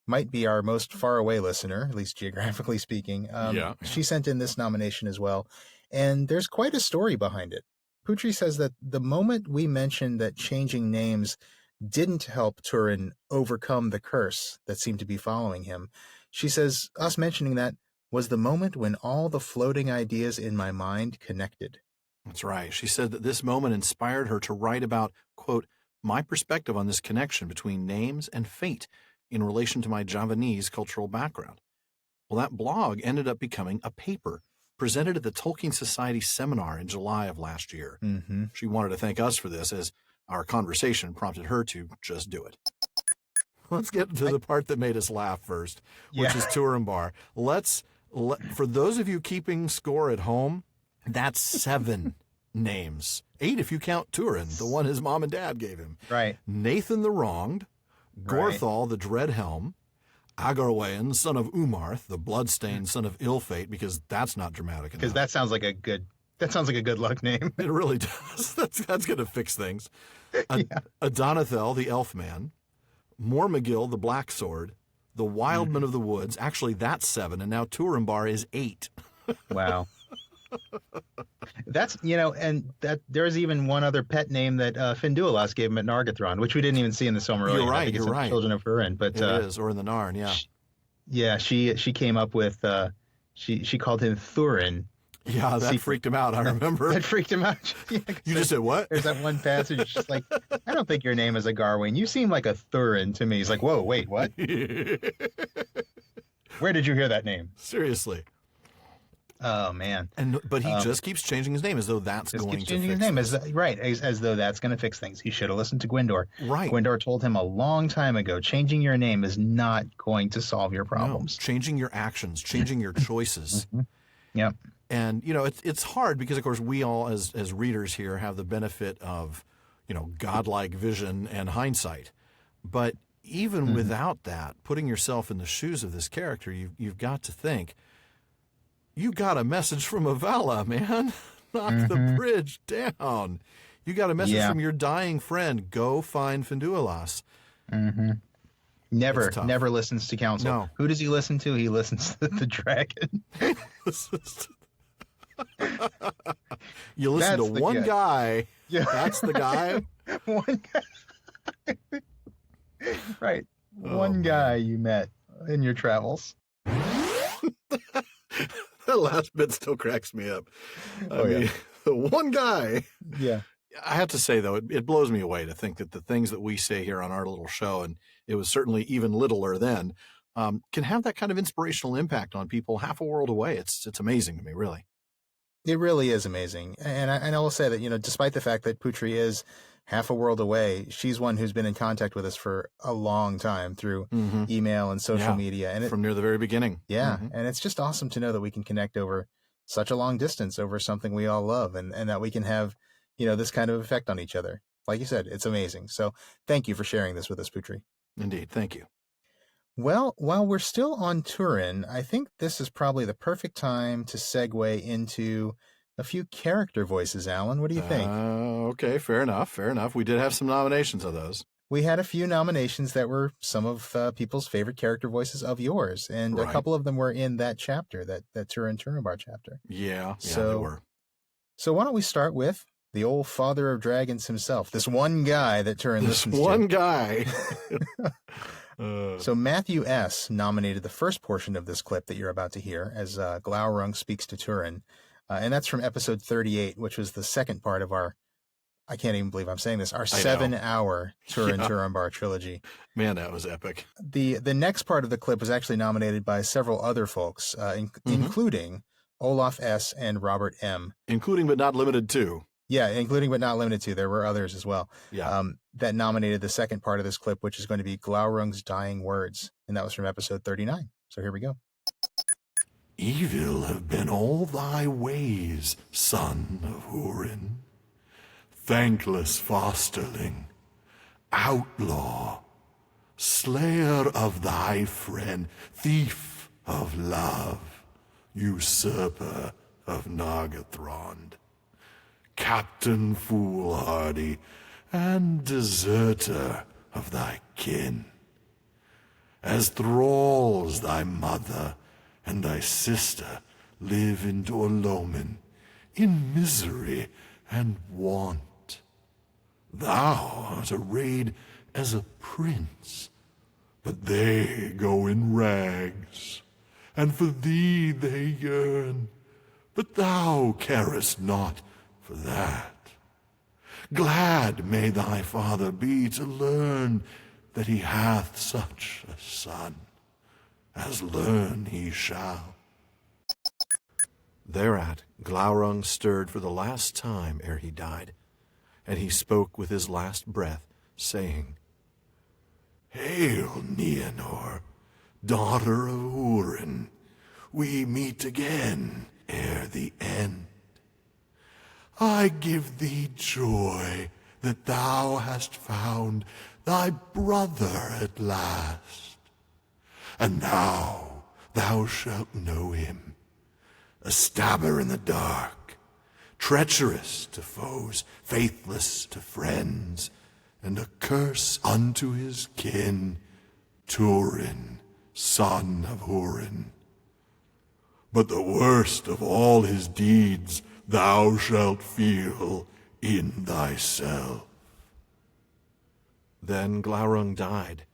might be our most far-away listener, at least geographically speaking. She sent in this nomination as well, and there's quite a story behind it. Putri says that the moment we mentioned that changing names didn't help Turin overcome the curse that seemed to be following him, she says us mentioning that was the moment when all the floating ideas in my mind connected. That's right. She said that this moment inspired her to write about, quote, my perspective on this connection between names and fate in relation to my Javanese cultural background. Well, that blog ended up becoming a paper presented at the Tolkien Society seminar in July of last year. She wanted to thank us for this, as our conversation prompted her to just do it. Let's get to the part that made us laugh first, which is Turambar. For those of you keeping score at home, that's 7 names. 8 if you count Turin, the one his mom and dad gave him. Right. Nathan the Wronged, Gorthal the Dreadhelm, Agarwain, son of Umarth, the Bloodstained son of Ill-Fate, because that's not dramatic enough. Because that sounds like a good luck name. It really does. That's going to fix things. Adonithel, the Elfman, Mormagil, the Black Sword, the Wildman of the Woods. Actually, that's 7, and now Turambar is 8. Wow. That's, and that there's even one other pet name that Finduilas gave him at Nargothrond, which we didn't even see in the Silmarillion. You're right. I think it's in Children of Hurin, but it is, or in the Narn, yeah. She came up with she called him Thurin. Yeah, that freaked him out. I remember. That freaked him out. You just said what? There's that one passage. It's just like, I don't think your name is a Garwain. You seem like a Thurin to me. He's like, whoa, wait, what? Where did you hear that name? Seriously. Oh man! But he just keeps changing his name as though that's going to fix his name as though that's going to fix things. He should have listened to Gwyndor. Right. Gwyndor told him a long time ago, changing your name is not going to solve your problems. No, changing your actions, changing your choices. Yep. And it's hard because of course we all as readers here have the benefit of godlike vision and hindsight. But even without that, putting yourself in the shoes of this character, you've got to think, you got a message from Avala, man. Knock the bridge down. You got a message from your dying friend. Go find Finduilas. Never listens to counsel. No. Who does he listen to? He listens to the dragon. You listen to one guy. Yeah. That's the guy. One guy. Right. One guy you met in your travels. That last bit still cracks me up. I mean, the one guy. Yeah. I have to say, though, it blows me away to think that the things that we say here on our little show, and it was certainly even littler then, can have that kind of inspirational impact on people half a world away. It's amazing to me, really. It really is amazing. And I will say that, despite the fact that Putri is half a world away, she's one who's been in contact with us for a long time through email and social media. And from near the very beginning. Yeah. And it's just awesome to know that we can connect over such a long distance over something we all love, and that we can have, this kind of effect on each other. Like you said, it's amazing. So thank you for sharing this with us, Putri. Indeed. Thank you. Well, while we're still on Turin, I think this is probably the perfect time to segue into a few character voices, Alan. What do you think? Okay, fair enough. We did have some nominations of those. We had a few nominations that were some of people's favorite character voices of yours, and a couple of them were in that chapter, that Turin Turambar chapter. Yeah, they were. So why don't we start with the old father of dragons himself, this one guy that Turin listens to. This one guy. So Matthew S. nominated the first portion of this clip that you're about to hear as Glaurung speaks to Turin. And that's from episode 38, which was the second part of our I can't even believe I'm saying this, our I know. 7-hour Turin Turambar trilogy. Man, that was epic. The next part of the clip was actually nominated by several other folks, including Olaf S. and Robert M. Including but not limited to. Yeah, including but not limited to. There were others as well. Yeah. That nominated the second part of this clip, which is going to be Glaurung's dying words. And that was from episode 39. So here we go. Evil have been all thy ways, son of Hurin. Thankless fosterling, outlaw, slayer of thy friend, thief of love, usurper of Nargothrond, captain foolhardy, and deserter of thy kin. As thralls thy mother and thy sister live in Dorlomen, in misery and want. Thou art arrayed as a prince, but they go in rags, and for thee they yearn, but thou carest not for that. Glad may thy father be to learn that he hath such a son, as learn he shall. Thereat Glaurung stirred for the last time ere he died, and he spoke with his last breath, saying, Hail, Nienor, daughter of Hurin, we meet again ere the end. I give thee joy that thou hast found thy brother at last. And now thou shalt know him, a stabber in the dark, treacherous to foes, faithless to friends, and a curse unto his kin, Turin, son of Hurin. But the worst of all his deeds thou shalt feel in thyself. Then Glaurung died,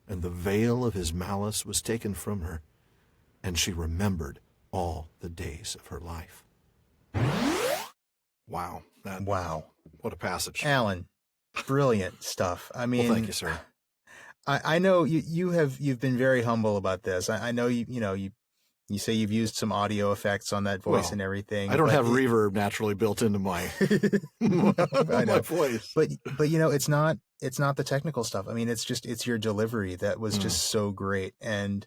and the veil of his malice was taken from her, and she remembered all the days of her life. Wow. Wow. What a passage. Alan, brilliant stuff. I mean, Well, thank you, sir. I know you've been very humble about this. I know you say you've used some audio effects on that voice and everything. I don't have reverb naturally built into my, I know. my voice. But it's not the technical stuff. I mean, it's your delivery that was just so great. And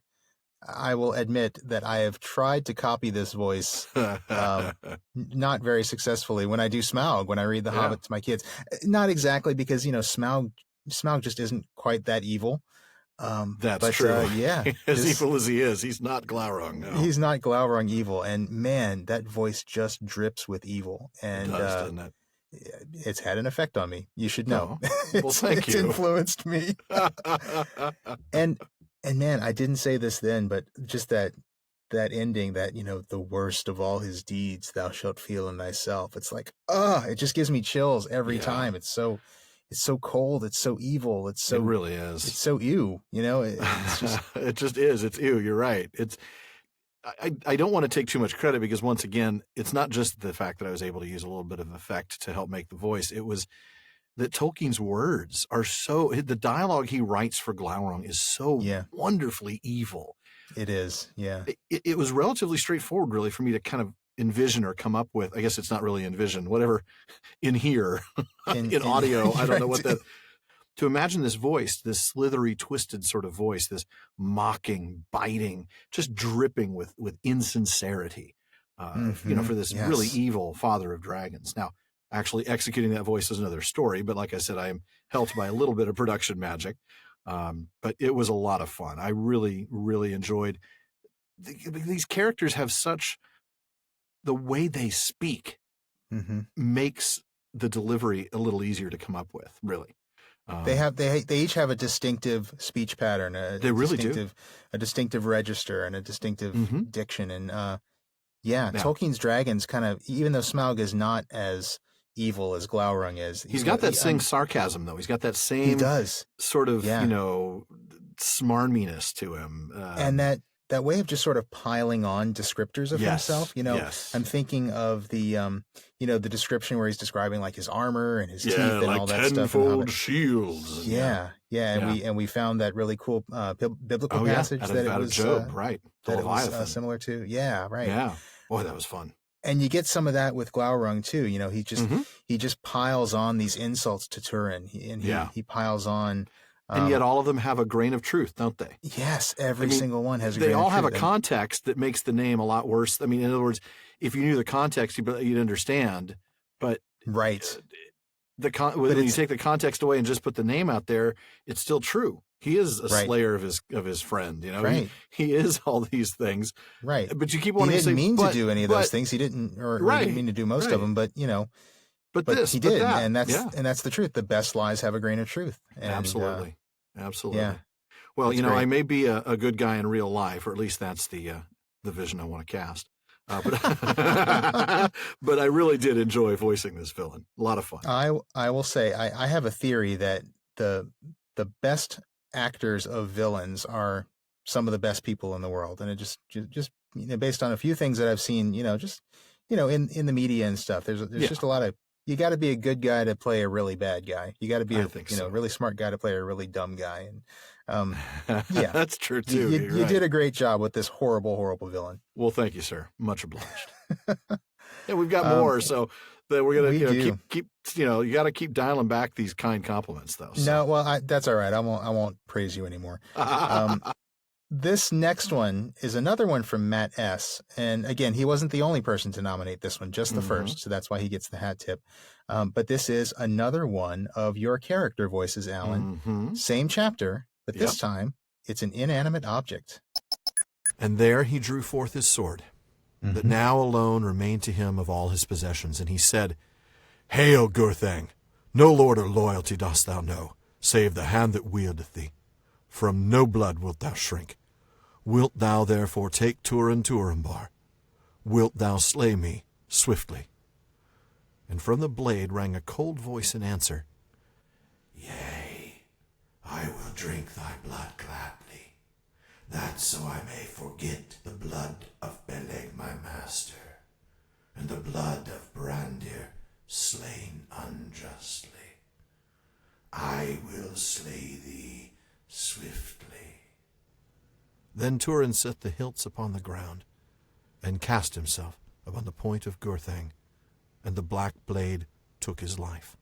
I will admit that I have tried to copy this voice, not very successfully when I do Smaug, when I read The Hobbit to my kids. Not exactly because, Smaug just isn't quite that evil. That's true. Yeah. Evil as he is, he's not Glaurung. No. He's not Glaurung evil. And man, that voice just drips with evil. And It does, doesn't it? It's had an effect on me. You should know. Oh, well, thank you. It's influenced me. And man, I didn't say this then, but just that ending, that, the worst of all his deeds thou shalt feel in thyself. It's like, it just gives me chills every time. It's so cold. It's so evil. It really is. It's so ew, it's just, it just is. It's ew. You're right. I don't want to take too much credit because once again, it's not just the fact that I was able to use a little bit of effect to help make the voice. It was that Tolkien's words are the dialogue he writes for Glaurung is so wonderfully evil. It is. Yeah. It was relatively straightforward really for me to kind of envision or come up with. I guess it's not really envision, whatever in here in audio. I don't know what that, to imagine this voice, this slithery, twisted sort of voice, this mocking, biting, just dripping with insincerity, for this really evil father of dragons. Now, actually executing that voice is another story, but like I said, I am helped by a little bit of production magic. But it was a lot of fun. I really, really enjoyed these characters have such, the way they speak makes the delivery a little easier to come up with, really. They each have a distinctive speech pattern. They really do. A distinctive register and a distinctive diction. And Tolkien's dragons kind of, even though Smaug is not as evil as Glaurung is, he's got that same sarcasm though. He's got that same he does. Sort of smarminess to him, and that that way of just sort of piling on descriptors of himself. I'm thinking of the the description where he's describing like his armor and his teeth and like all that stuff. tenfold shields. And we found that really cool biblical passage that it was Job, right? That it was similar to. Yeah, right. Yeah. Boy, that was fun. And you get some of that with Glaurung too. He just piles on these insults to Turin, he piles on. And yet all of them have a grain of truth, don't they? Yes, every single one has a grain of truth. They all have a context that makes the name a lot worse. I mean, in other words, if you knew the context, you'd understand. But right, when you take the context away and just put the name out there, it's still true. He is a slayer of his friend. Right. He is all these things. Right. But you keep wanting to say, he didn't mean to do any of those things. He didn't, he didn't mean to do most of them. But But he did, and that's the truth. The best lies have a grain of truth. And, absolutely. Yeah. Well, great. I may be a good guy in real life, or at least that's the vision I want to cast. But I really did enjoy voicing this villain. A lot of fun. I will say I have a theory that the best actors of villains are some of the best people in the world, and it just based on a few things that I've seen, in the media and stuff. There's just a lot of. You got to be a good guy to play a really bad guy. You got to be a really smart guy to play a really dumb guy. And yeah, that's true too. You did a great job with this horrible, horrible villain. Well, thank you, sir. Much obliged. Yeah, we've got more, so that we're gonna keep. You got to keep dialing back these kind compliments, though. So. No, well, that's all right. I won't praise you anymore. This next one is another one from Matt S. And again, he wasn't the only person to nominate this one, just the first. So that's why he gets the hat tip. But this is another one of your character voices, Alan. Same chapter, but this time it's an inanimate object. And there he drew forth his sword, that now alone remained to him of all his possessions. And he said, Hail, Gurthang! No lord or loyalty dost thou know, save the hand that wieldeth thee. From no blood wilt thou shrink. Wilt thou therefore take Turin Turambar? Wilt thou slay me swiftly? And from the blade rang a cold voice in answer. Yea, I will drink thy blood gladly, that so I may forget the blood of Beleg my master, and the blood of Brandir slain unjustly. I will slay thee swiftly. Then Turin set the hilts upon the ground, and cast himself upon the point of Gurthang, and the black blade took his life.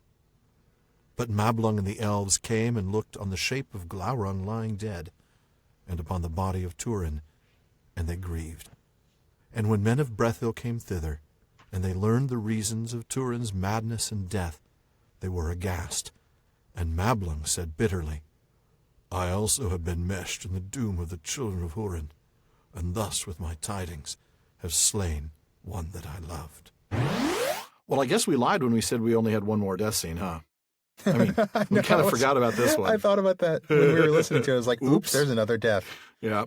But Mablung and the elves came and looked on the shape of Glaurung lying dead, and upon the body of Turin, and they grieved. And when men of Brethil came thither, and they learned the reasons of Turin's madness and death, they were aghast. And Mablung said bitterly, I also have been meshed in the doom of the children of Hurin, and thus with my tidings have slain one that I loved. Well, I guess we lied when we said we only had one more death scene, huh? I mean, we kind of forgot about this one. I thought about that when we were listening to it. I was like, oops, there's another death. Yeah.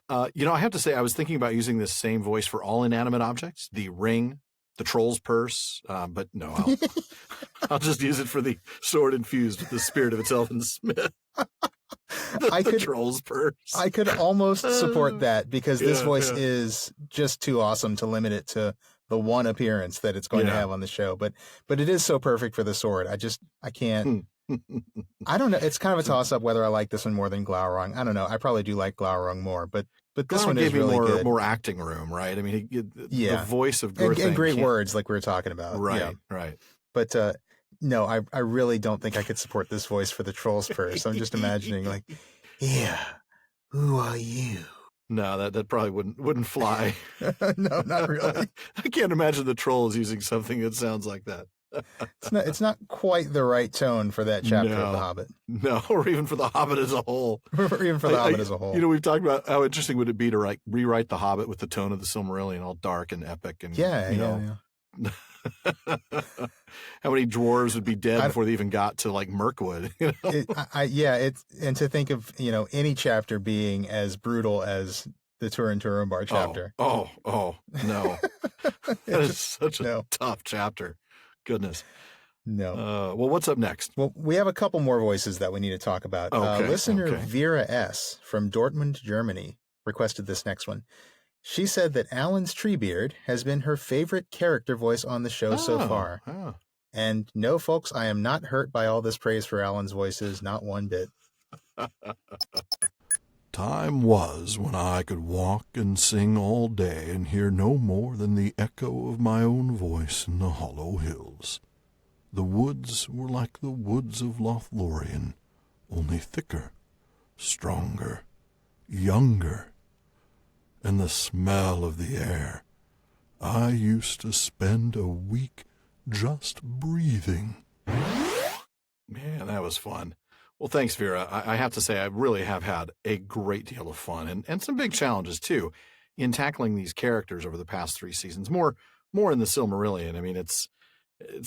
I have to say, I was thinking about using this same voice for all inanimate objects, the ring, the troll's purse, but no, I'll just use it for the sword infused with the spirit of its elven smith. The troll's purse. I could almost support that because this voice is just too awesome to limit it to the one appearance that it's going to have on the show. But it is so perfect for the sword. I can't. I don't know. It's kind of a toss up whether I like this one more than Glaurung. I don't know. I probably do like Glaurung more, but this one is really good. More acting room, right? I mean, the voice of Gurthang and great words like we were talking about. Right. But no, I really don't think I could support this voice for the troll's purse. I'm just imagining like, yeah, who are you? No, that probably wouldn't fly. No, not really. I can't imagine the troll is using something that sounds like that. It's not quite the right tone for that chapter of The Hobbit. No, or even for The Hobbit as a whole. As a whole. We've talked about how interesting would it be to rewrite The Hobbit with the tone of the Silmarillion, all dark and epic, and yeah. How many dwarves would be dead before they even got to like Mirkwood? And to think of any chapter being as brutal as the Turin Turambar chapter. Oh no, that is such a tough chapter. Goodness. No. Well, what's up next? Well, we have a couple more voices that we need to talk about. Listener Vera S. from Dortmund, Germany requested this next one. She said that Alan's Treebeard has been her favorite character voice on the show so far. Oh. And no, folks, I am not hurt by all this praise for Alan's voices, not one bit. Time was when I could walk and sing all day and hear no more than the echo of my own voice in the hollow hills. The woods were like the woods of Lothlorien, only thicker, stronger, younger. And the smell of the air. I used to spend a week just breathing. Man, that was fun. Well, thanks, Vera. I have to say, I really have had a great deal of fun and some big challenges, too, in tackling these characters over the past 3 seasons. More in the Silmarillion. I mean, it's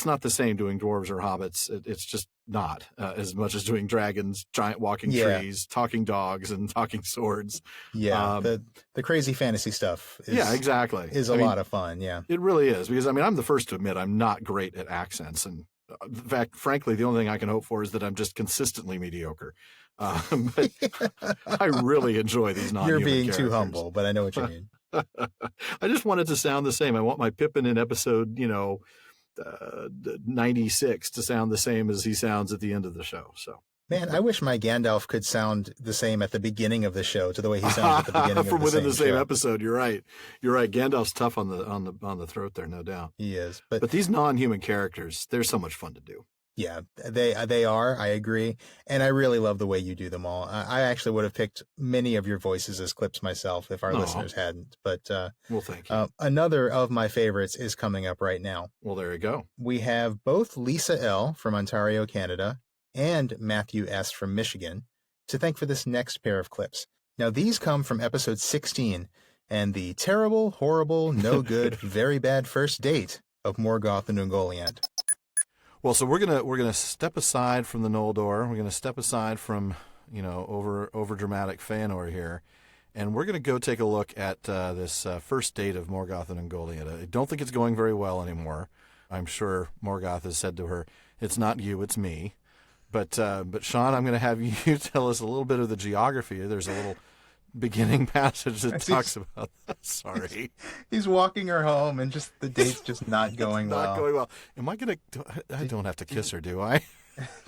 not the same doing dwarves or hobbits. It's just not as much as doing dragons, giant walking trees, talking dogs, and talking swords. Yeah, the crazy fantasy stuff exactly. is a lot of fun, yeah. It really is, because, I mean, I'm the first to admit I'm not great at accents, and in fact, frankly, the only thing I can hope for is that I'm just consistently mediocre. But I really enjoy these non-human You're being characters. too humble, but I know what you mean. I just want it to sound the same. I want my Pippin in episode, 96 to sound the same as he sounds at the end of the show. So, man, I wish my Gandalf could sound the same at the beginning of the show to the way he sounds at the beginning from within the same show. episode. You're right. Gandalf's tough on the throat there, no doubt. He is, but these non-human characters, they're so much fun to do. Yeah, they are. I agree, and I really love the way you do them all. I actually would have picked many of your voices as clips myself if our listeners hadn't. But well, thank you. Another of my favorites is coming up right now. Well, there you go. We have both Lisa L. from Ontario, Canada, and Matthew S. from Michigan to thank for this next pair of clips. Now, these come from episode 16 and the terrible, horrible, no good, very bad first date of Morgoth and Ungoliant. Well, so we're gonna step aside from the Noldor. We're gonna step aside from over dramatic Fëanor here, and we're gonna go take a look at this first date of Morgoth and Ungoliant. I don't think it's going very well anymore. I'm sure Morgoth has said to her, "It's not you, it's me." But Shawn, I'm gonna have you tell us a little bit of the geography. There's a little beginning passage that talks about that. Sorry. He's walking her home and just the date's just not going well. Not going well. Am I going to I don't have to kiss her, do I?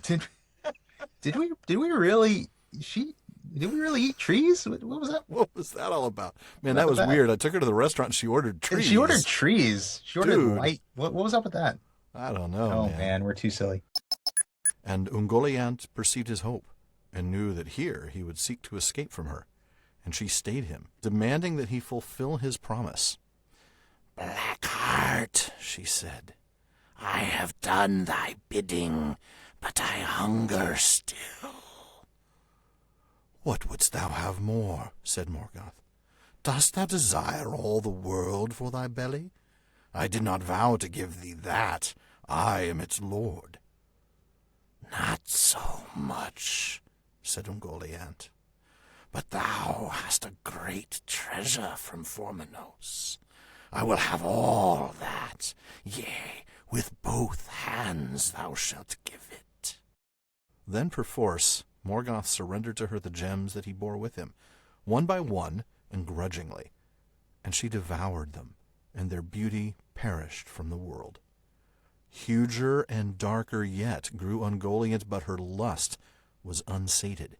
Did we really eat trees? What was that? What was that all about? Man, that was weird. I took her to the restaurant and she ordered trees. She ordered trees. She ordered light. What was up with that? I don't know. Oh man, we're too silly. And Ungoliant perceived his hope and knew that here he would seek to escape from her. And she stayed him, demanding that he fulfill his promise. "Blackheart," she said, "I have done thy bidding, but I hunger still." "What wouldst thou have more?" said Morgoth. "Dost thou desire all the world for thy belly? I did not vow to give thee that. I am its lord." "Not so much," said Ungoliant. "But thou hast a great treasure from Formenos. I will have all that. Yea, with both hands thou shalt give it." Then perforce Morgoth surrendered to her the gems that he bore with him, one by one and grudgingly, and she devoured them, and their beauty perished from the world. Huger and darker yet grew Ungoliant, but her lust was unsated.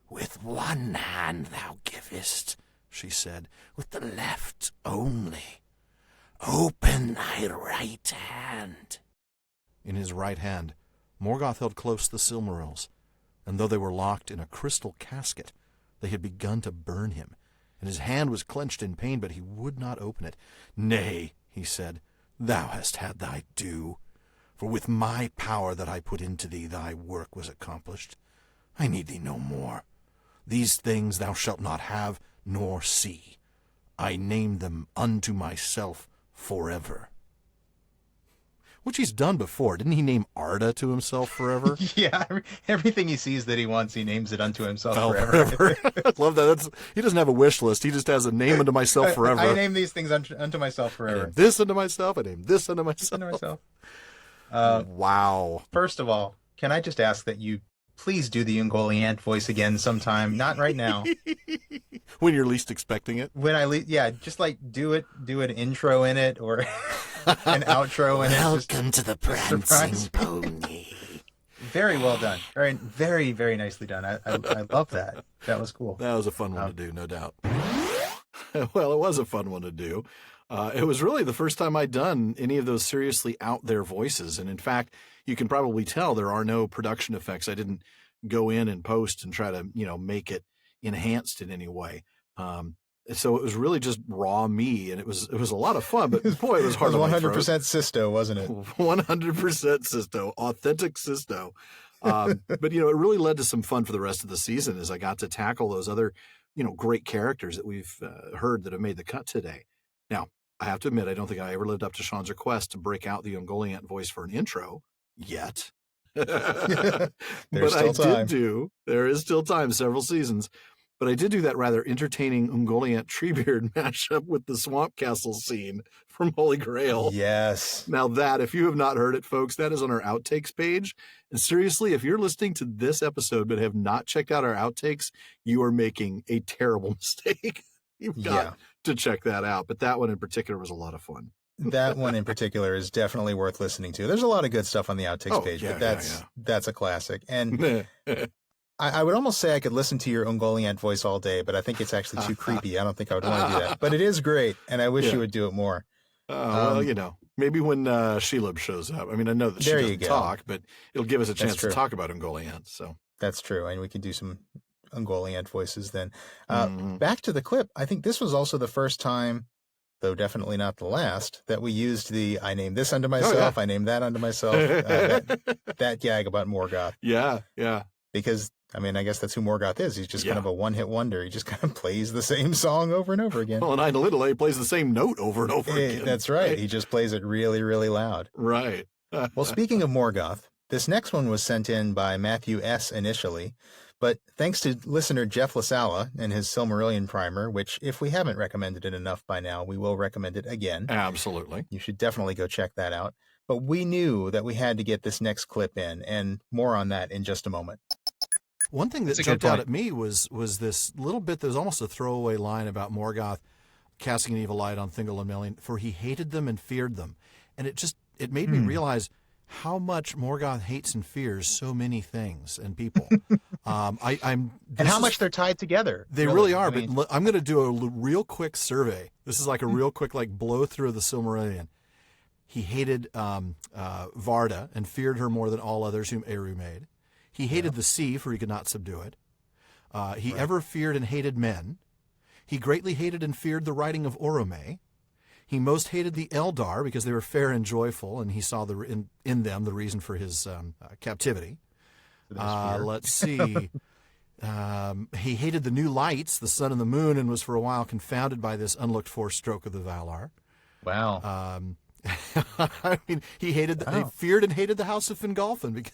"With one hand thou givest," she said, "with the left only. Open thy right hand." In his right hand, Morgoth held close the Silmarils, and though they were locked in a crystal casket, they had begun to burn him, and his hand was clenched in pain, but he would not open it. "Nay," he said, "thou hast had thy due, for with my power that I put into thee thy work was accomplished. I need thee no more. These things thou shalt not have nor see. I name them unto myself forever." Which he's done before. Didn't he name Arda to himself forever? Yeah, everything he sees that he wants, he names it unto himself forever. I love that. He doesn't have a wish list. He just has a name unto myself forever. I name these things unto myself forever. I name this unto myself. I name this unto myself. Unto myself. Wow. First of all, can I just ask that you please do the Ungoliant voice again sometime. Not right now. When you're least expecting it. When just like do an intro in it or an outro in it. Welcome to the Prancing Pony. Very well done. Very, very, very nicely done. I love that. That was cool. That was a fun one to do, no doubt. Well, it was a fun one to do. It was really the first time I'd done any of those seriously out there voices. And in fact, you can probably tell there are no production effects. I didn't go in and post and try to, make it enhanced in any way. So it was really just raw me, and it was a lot of fun, but boy, it was hard. It was 100% Sisto, wasn't it? 100% Sisto, authentic Sisto. But it really led to some fun for the rest of the season as I got to tackle those other, great characters that we've heard that have made the cut today. Now, I have to admit, I don't think I ever lived up to Shawn's request to break out the Ungoliant voice for an intro yet. There's but still time. There is still time, several seasons. But I did do that rather entertaining Ungoliant Treebeard mashup with the Swamp Castle scene from Holy Grail. Yes. Now that, if you have not heard it, folks, that is on our outtakes page. And seriously, if you're listening to this episode but have not checked out our outtakes, you are making a terrible mistake. You've got to check that out. But that one in particular was a lot of fun. That one in particular is definitely worth listening to. There's a lot of good stuff on the outtakes page, but that's a classic. And I would almost say I could listen to your Ungoliant voice all day, but I think it's actually too creepy. I don't think I would want to do that. But it is great, and I wish you would do it more. Maybe when Shelob shows up. I mean, I know that she doesn't talk, but it'll give us a chance to talk about Ungoliant. So that's true, and we can do some Ungoliant voices then. Back to the clip. I think this was also the first time, though definitely not the last, that we used the "I named this unto myself, I named that unto myself" that gag about Morgoth. Yeah. Because I guess that's who Morgoth is. He's just kind of a one-hit wonder. He just kind of plays the same song over and over again. Well, and Idle he plays the same note over and over again. That's right. He just plays it really, really loud. Right. Well, speaking of Morgoth, this next one was sent in by Matthew S. initially, but thanks to listener Jeff LaSala and his Silmarillion primer, which if we haven't recommended it enough by now, we will recommend it again. Absolutely. You should definitely go check that out. But we knew that we had to get this next clip in, and more on that in just a moment. One thing that jumped out at me was this little bit that was almost a throwaway line about Morgoth casting an evil light on Thingol and Melian, for he hated them and feared them. And it made me realize how much Morgoth hates and fears so many things and people. And how much they're tied together. They really are. But I'm going to do a real quick survey. This is like a real quick blow through of the Silmarillion. He hated Varda and feared her more than all others whom Eru made. He hated the sea, for he could not subdue it. He ever feared and hated men. He greatly hated and feared the writing of Orome. He most hated the Eldar because they were fair and joyful, and he saw in them the reason for his captivity. Let's see. He hated the new lights, the sun and the moon, and was for a while confounded by this unlooked-for stroke of the Valar. Wow. He feared and hated the House of Fingolfin because.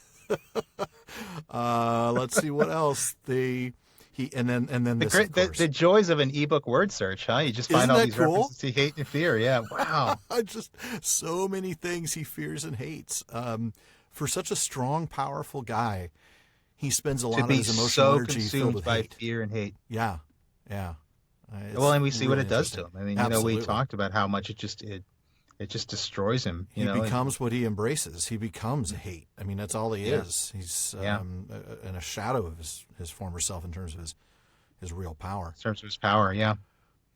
Let's see what else. The joys of an ebook word search, huh? You just find all these references to hate and fear. Yeah, wow. Just so many things he fears and hates. For such a strong, powerful guy, he spends a lot of his emotional energy filled with by fear and hate. Yeah. Well, and we see what it does to him. I mean, we talked about how much it just destroys him. He becomes what he embraces. He becomes hate. I mean, that's all he is. He's in a shadow of his former self in terms of his real power. In terms of his power, yeah.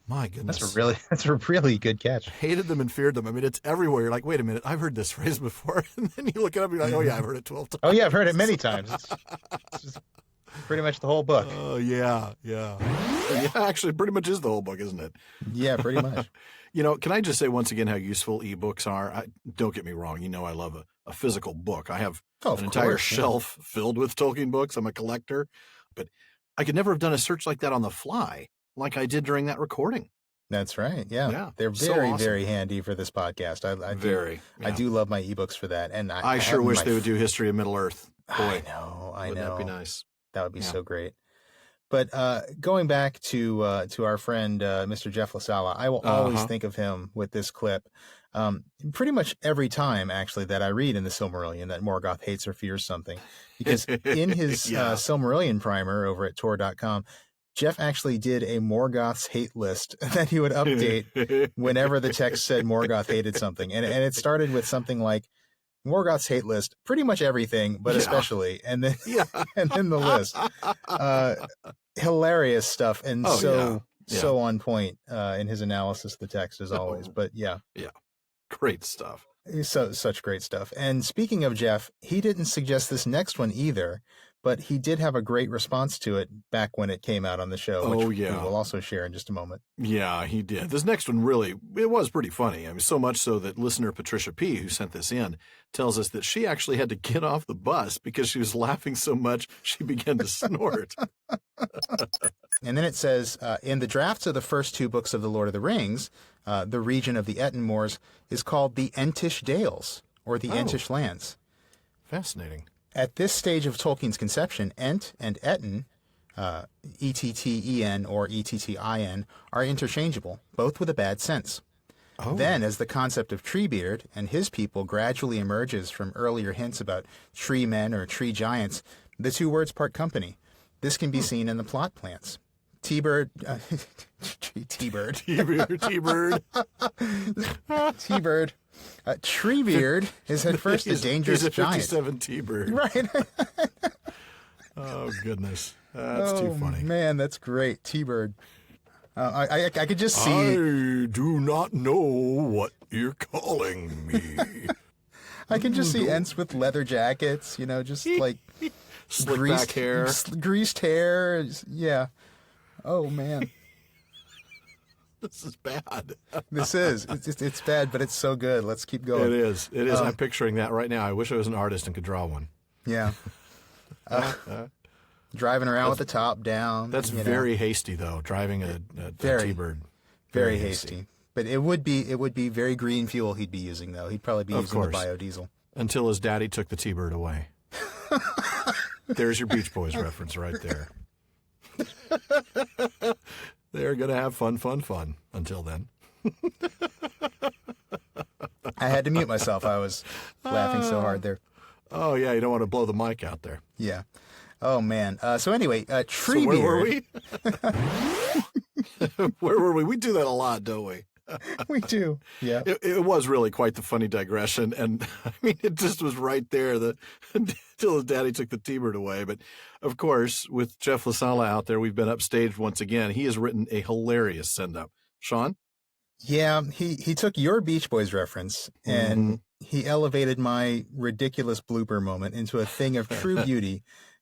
My goodness. That's a really good catch. Hated them and feared them. I mean, it's everywhere. You're like, wait a minute, I've heard this phrase before. And then you look it up and you're like, oh yeah, I've heard it 12 times. Oh yeah, I've heard it many times. It's just pretty much the whole book. Oh, yeah. Actually, pretty much is the whole book, isn't it? Yeah, pretty much. Can I just say once again how useful ebooks are? Don't get me wrong. I love a physical book. I have an entire shelf filled with Tolkien books. I'm a collector. But I could never have done a search like that on the fly like I did during that recording. That's right. Yeah. They're very, very handy for this podcast. I do love my ebooks for that. And I sure wish they would do History of Middle-earth. Boy, I know. Wouldn't that be nice? That would be so great. But going back to our friend Mr. Jeff LaSala, I will always think of him with this clip. Pretty much every time, actually, that I read in the Silmarillion that Morgoth hates or fears something. Because in his Silmarillion primer over at Tor.com, Jeff actually did a Morgoth's hate list that he would update whenever the text said Morgoth hated something. And it started with something like, Morgoth's hate list, pretty much everything, but especially, and then and then the list. Hilarious stuff, and so on point in his analysis of the text as always. But yeah, great stuff. Such great stuff. And speaking of Jeff, he didn't suggest this next one either, but he did have a great response to it back when it came out on the show, which we will also share in just a moment. Yeah, he did. This next one it was pretty funny. I mean, so much so that listener Patricia P., who sent this in, tells us that she actually had to get off the bus because she was laughing so much she began to snort. And then it says, in the drafts of the first 2 books of The Lord of the Rings, the region of the Etten Moors is called the Entish Dales, or the Entish Lands. Fascinating. At this stage of Tolkien's conception, Ent and Etten, E-T-T-E-N or E-T-T-I-N, are interchangeable, both with a bad sense. Then, as the concept of Treebeard and his people gradually emerges from earlier hints about tree men or tree giants, the 2 words part company. This can be seen in the plot plants. T-Bird. T-Bird. Treebeard is at first a dangerous he's a giant. 57 T-Bird. Right. Oh, goodness. That's too funny. Man, that's great. T-Bird. I could just see... I do not know what you're calling me. I can just see Ents with leather jackets, just like... Slick back hair. Greased hair. Yeah. Oh, man. This is bad. This is. It's bad, but it's so good. Let's keep going. It is. I'm picturing that right now. I wish I was an artist and could draw one. Yeah. Driving around with the top down. That's very hasty, though, driving a T-Bird. Very hasty. But it would be very green fuel he'd be using, though. He'd probably be using the biodiesel. Until his daddy took the T-Bird away. There's your Beach Boys reference right there. They're going to have fun until then. I had to mute myself. I was laughing so hard there. Oh, yeah, you don't want to blow the mic out there. Yeah. Oh, man. So anyway, Treebeard. So where were we? Where were we? We do that a lot, don't we? We do. Yeah. It was really quite the funny digression. And I mean, it just was right there until his daddy took the T-Bird away. But of course, with Jeff LaSala out there, we've been upstaged once again. He has written a hilarious send-up. Shawn? Yeah, he took your Beach Boys reference and he elevated my ridiculous blooper moment into a thing of true beauty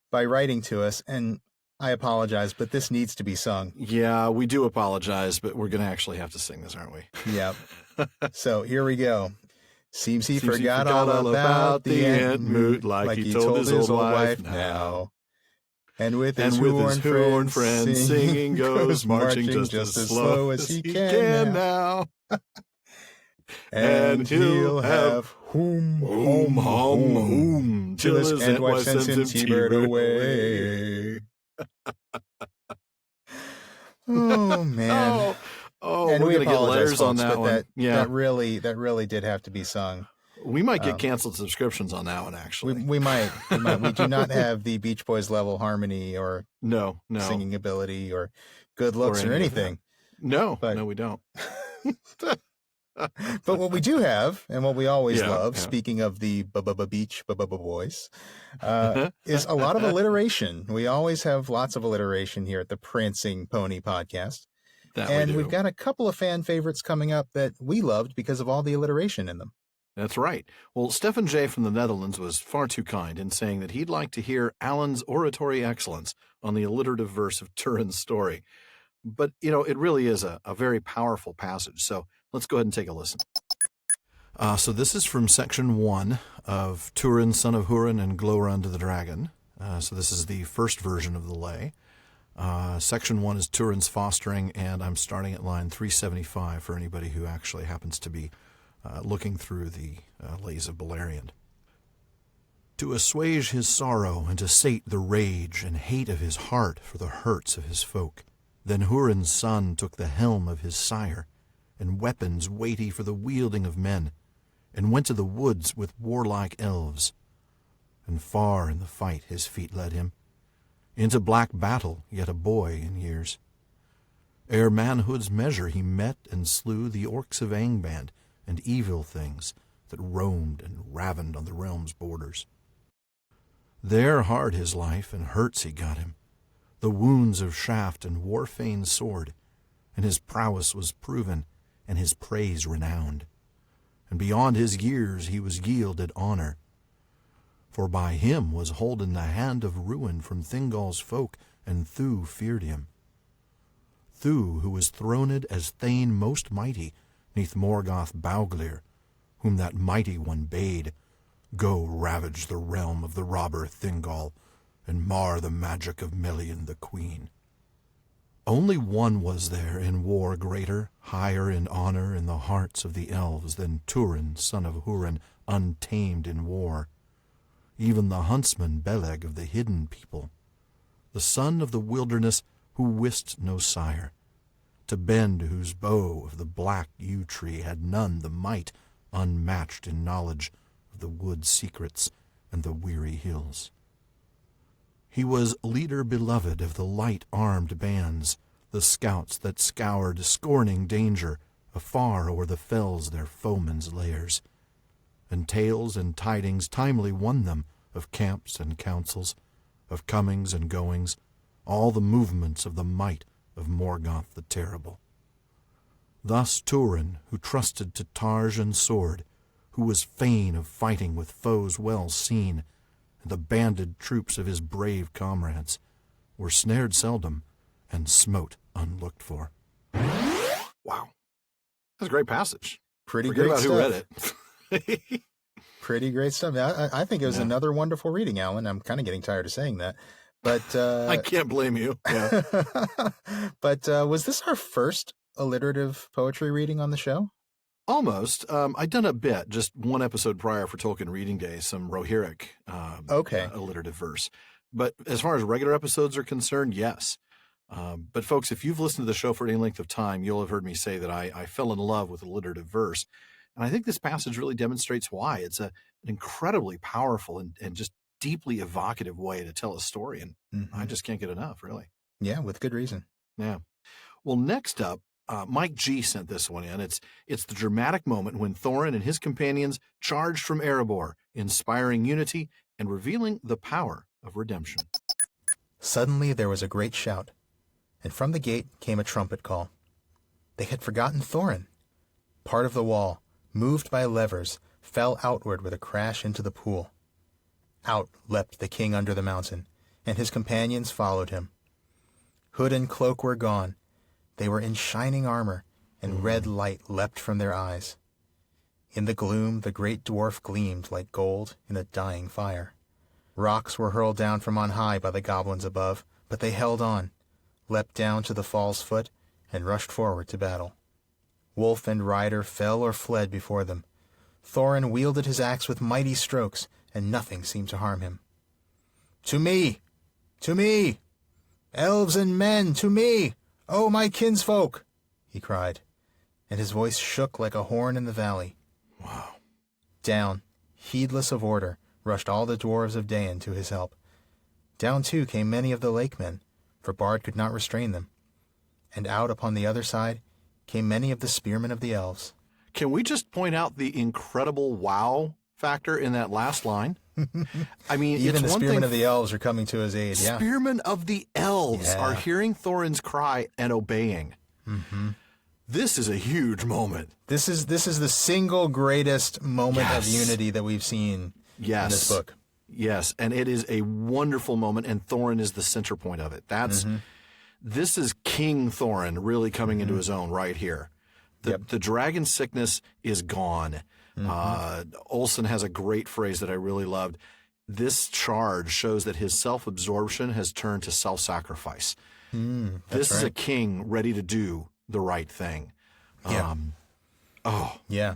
by writing to us. And I apologize, but this needs to be sung. Yeah, we do apologize, but we're going to actually have to sing this, aren't we? Yep. So here we go. Seems he forgot all about the Entmoot like he told his old wife now. And with his horn friend singing goes, marching just as slow as he can now. And he'll have hum, till his Entwife sends him T-Bird away. Oh, man. Oh, and we're going to get letters on that one. That really did have to be sung. We might get canceled subscriptions on that one, actually. We might. We do not have the Beach Boys level harmony or no singing ability or good looks or anything. No, we don't. But what we do have, and what we always love, speaking of the Beach Boys, is a lot of alliteration. We always have lots of alliteration here at the Prancing Pony podcast. We've got a couple of fan favorites coming up that we loved because of all the alliteration in them. That's right. Well, Stefan J. from the Netherlands was far too kind in saying that he'd like to hear Alan's oratory excellence on the alliterative verse of Turin's story. But, it really is a very powerful passage. So let's go ahead and take a listen. So this is from section 1 of Turin, son of Hurin, and Glorund the dragon. So this is the first version of the lay. Section 1 is Turin's fostering, and I'm starting at line 375 for anybody who actually happens to be looking through the lays of Beleriand. To assuage his sorrow and to sate the rage and hate of his heart for the hurts of his folk, then Hurin's son took the helm of his sire, and weapons weighty for the wielding of men, and went to the woods with warlike elves. And far in the fight his feet led him, into black battle, yet a boy in years. Ere manhood's measure he met and slew the orcs of Angband and evil things that roamed and ravened on the realm's borders. There hard his life and hurts he got him, the wounds of shaft and Warfane's sword, and his prowess was proven and his praise renowned. And beyond his years he was yielded honor, for by him was holden the hand of ruin from Thingol's folk, and Thu feared him. Thu, who was throned as Thane most mighty, neath Morgoth Bauglir, whom that mighty one bade, go ravage the realm of the robber Thingol, and mar the magic of Melian the queen. Only one was there in war greater, higher in honor in the hearts of the elves than Turin, son of Hurin, untamed in war. Even the huntsman Beleg of the hidden people, the son of the wilderness who wist no sire, to bend whose bow of the black yew tree had none the might, unmatched in knowledge of the wood's secrets and the weary hills. He was leader beloved of the light-armed bands, the scouts that scoured, scorning danger, afar o'er the fells their foemen's lairs. And tales and tidings timely won them of camps and councils, of comings and goings, all the movements of the might of Morgoth the Terrible. Thus Turin, who trusted to targe and sword, who was fain of fighting with foes well seen, and the banded troops of his brave comrades, were snared seldom and smote unlooked for. Wow. That's a great passage. Pretty Forget great about stuff. who read it. Pretty great stuff. I think it was another wonderful reading, Alan. I'm kind of getting tired of saying that. But I can't blame you. Yeah. But was this our first alliterative poetry reading on the show? Almost. I'd done a bit, just one episode prior for Tolkien Reading Day, some Rohirric alliterative verse. But as far as regular episodes are concerned, yes. But folks, if you've listened to the show for any length of time, you'll have heard me say that I fell in love with alliterative verse. And I think this passage really demonstrates why. It's an incredibly powerful and just deeply evocative way to tell a story. And I just can't get enough, really. Yeah, with good reason. Yeah. Well, next up, Mike G sent this one in. It's the dramatic moment when Thorin and his companions charged from Erebor, inspiring unity and revealing the power of redemption. Suddenly there was a great shout, and from the gate came a trumpet call. They had forgotten Thorin. Part of the wall, moved by levers, fell outward with a crash into the pool. Out leapt the king under the mountain, and his companions followed him. Hood and cloak were gone. They were in shining armor, and red light leapt from their eyes. In the gloom the great dwarf gleamed like gold in a dying fire. Rocks were hurled down from on high by the goblins above, but they held on, leapt down to the fall's foot, and rushed forward to battle. Wolf and rider fell or fled before them. Thorin wielded his axe with mighty strokes, and nothing seemed to harm him. "To me! To me! Elves and men, to me! Oh, my kinsfolk!" he cried, and his voice shook like a horn in the valley. Wow. Down, heedless of order, rushed all the dwarves of Dain to his help. Down, too, came many of the lakemen, for Bard could not restrain them. And out upon the other side came many of the spearmen of the elves. Can we just point out the incredible wow factor in that last line? I mean, Even it's the one spearmen thing, of the elves are coming to his aid, yeah. Spearmen of the elves Yeah. are hearing Thorin's cry and obeying. Mm-hmm. This is a huge moment. This is the single greatest moment of Yes. unity that we've seen in this book. Yes, and it is a wonderful moment, and Thorin is the center point of it. This is King Thorin really coming into his own right here. The dragon sickness is gone. Olsen has a great phrase that I really loved. This charge shows that his self-absorption has turned to self-sacrifice. This is a king ready to do the right thing.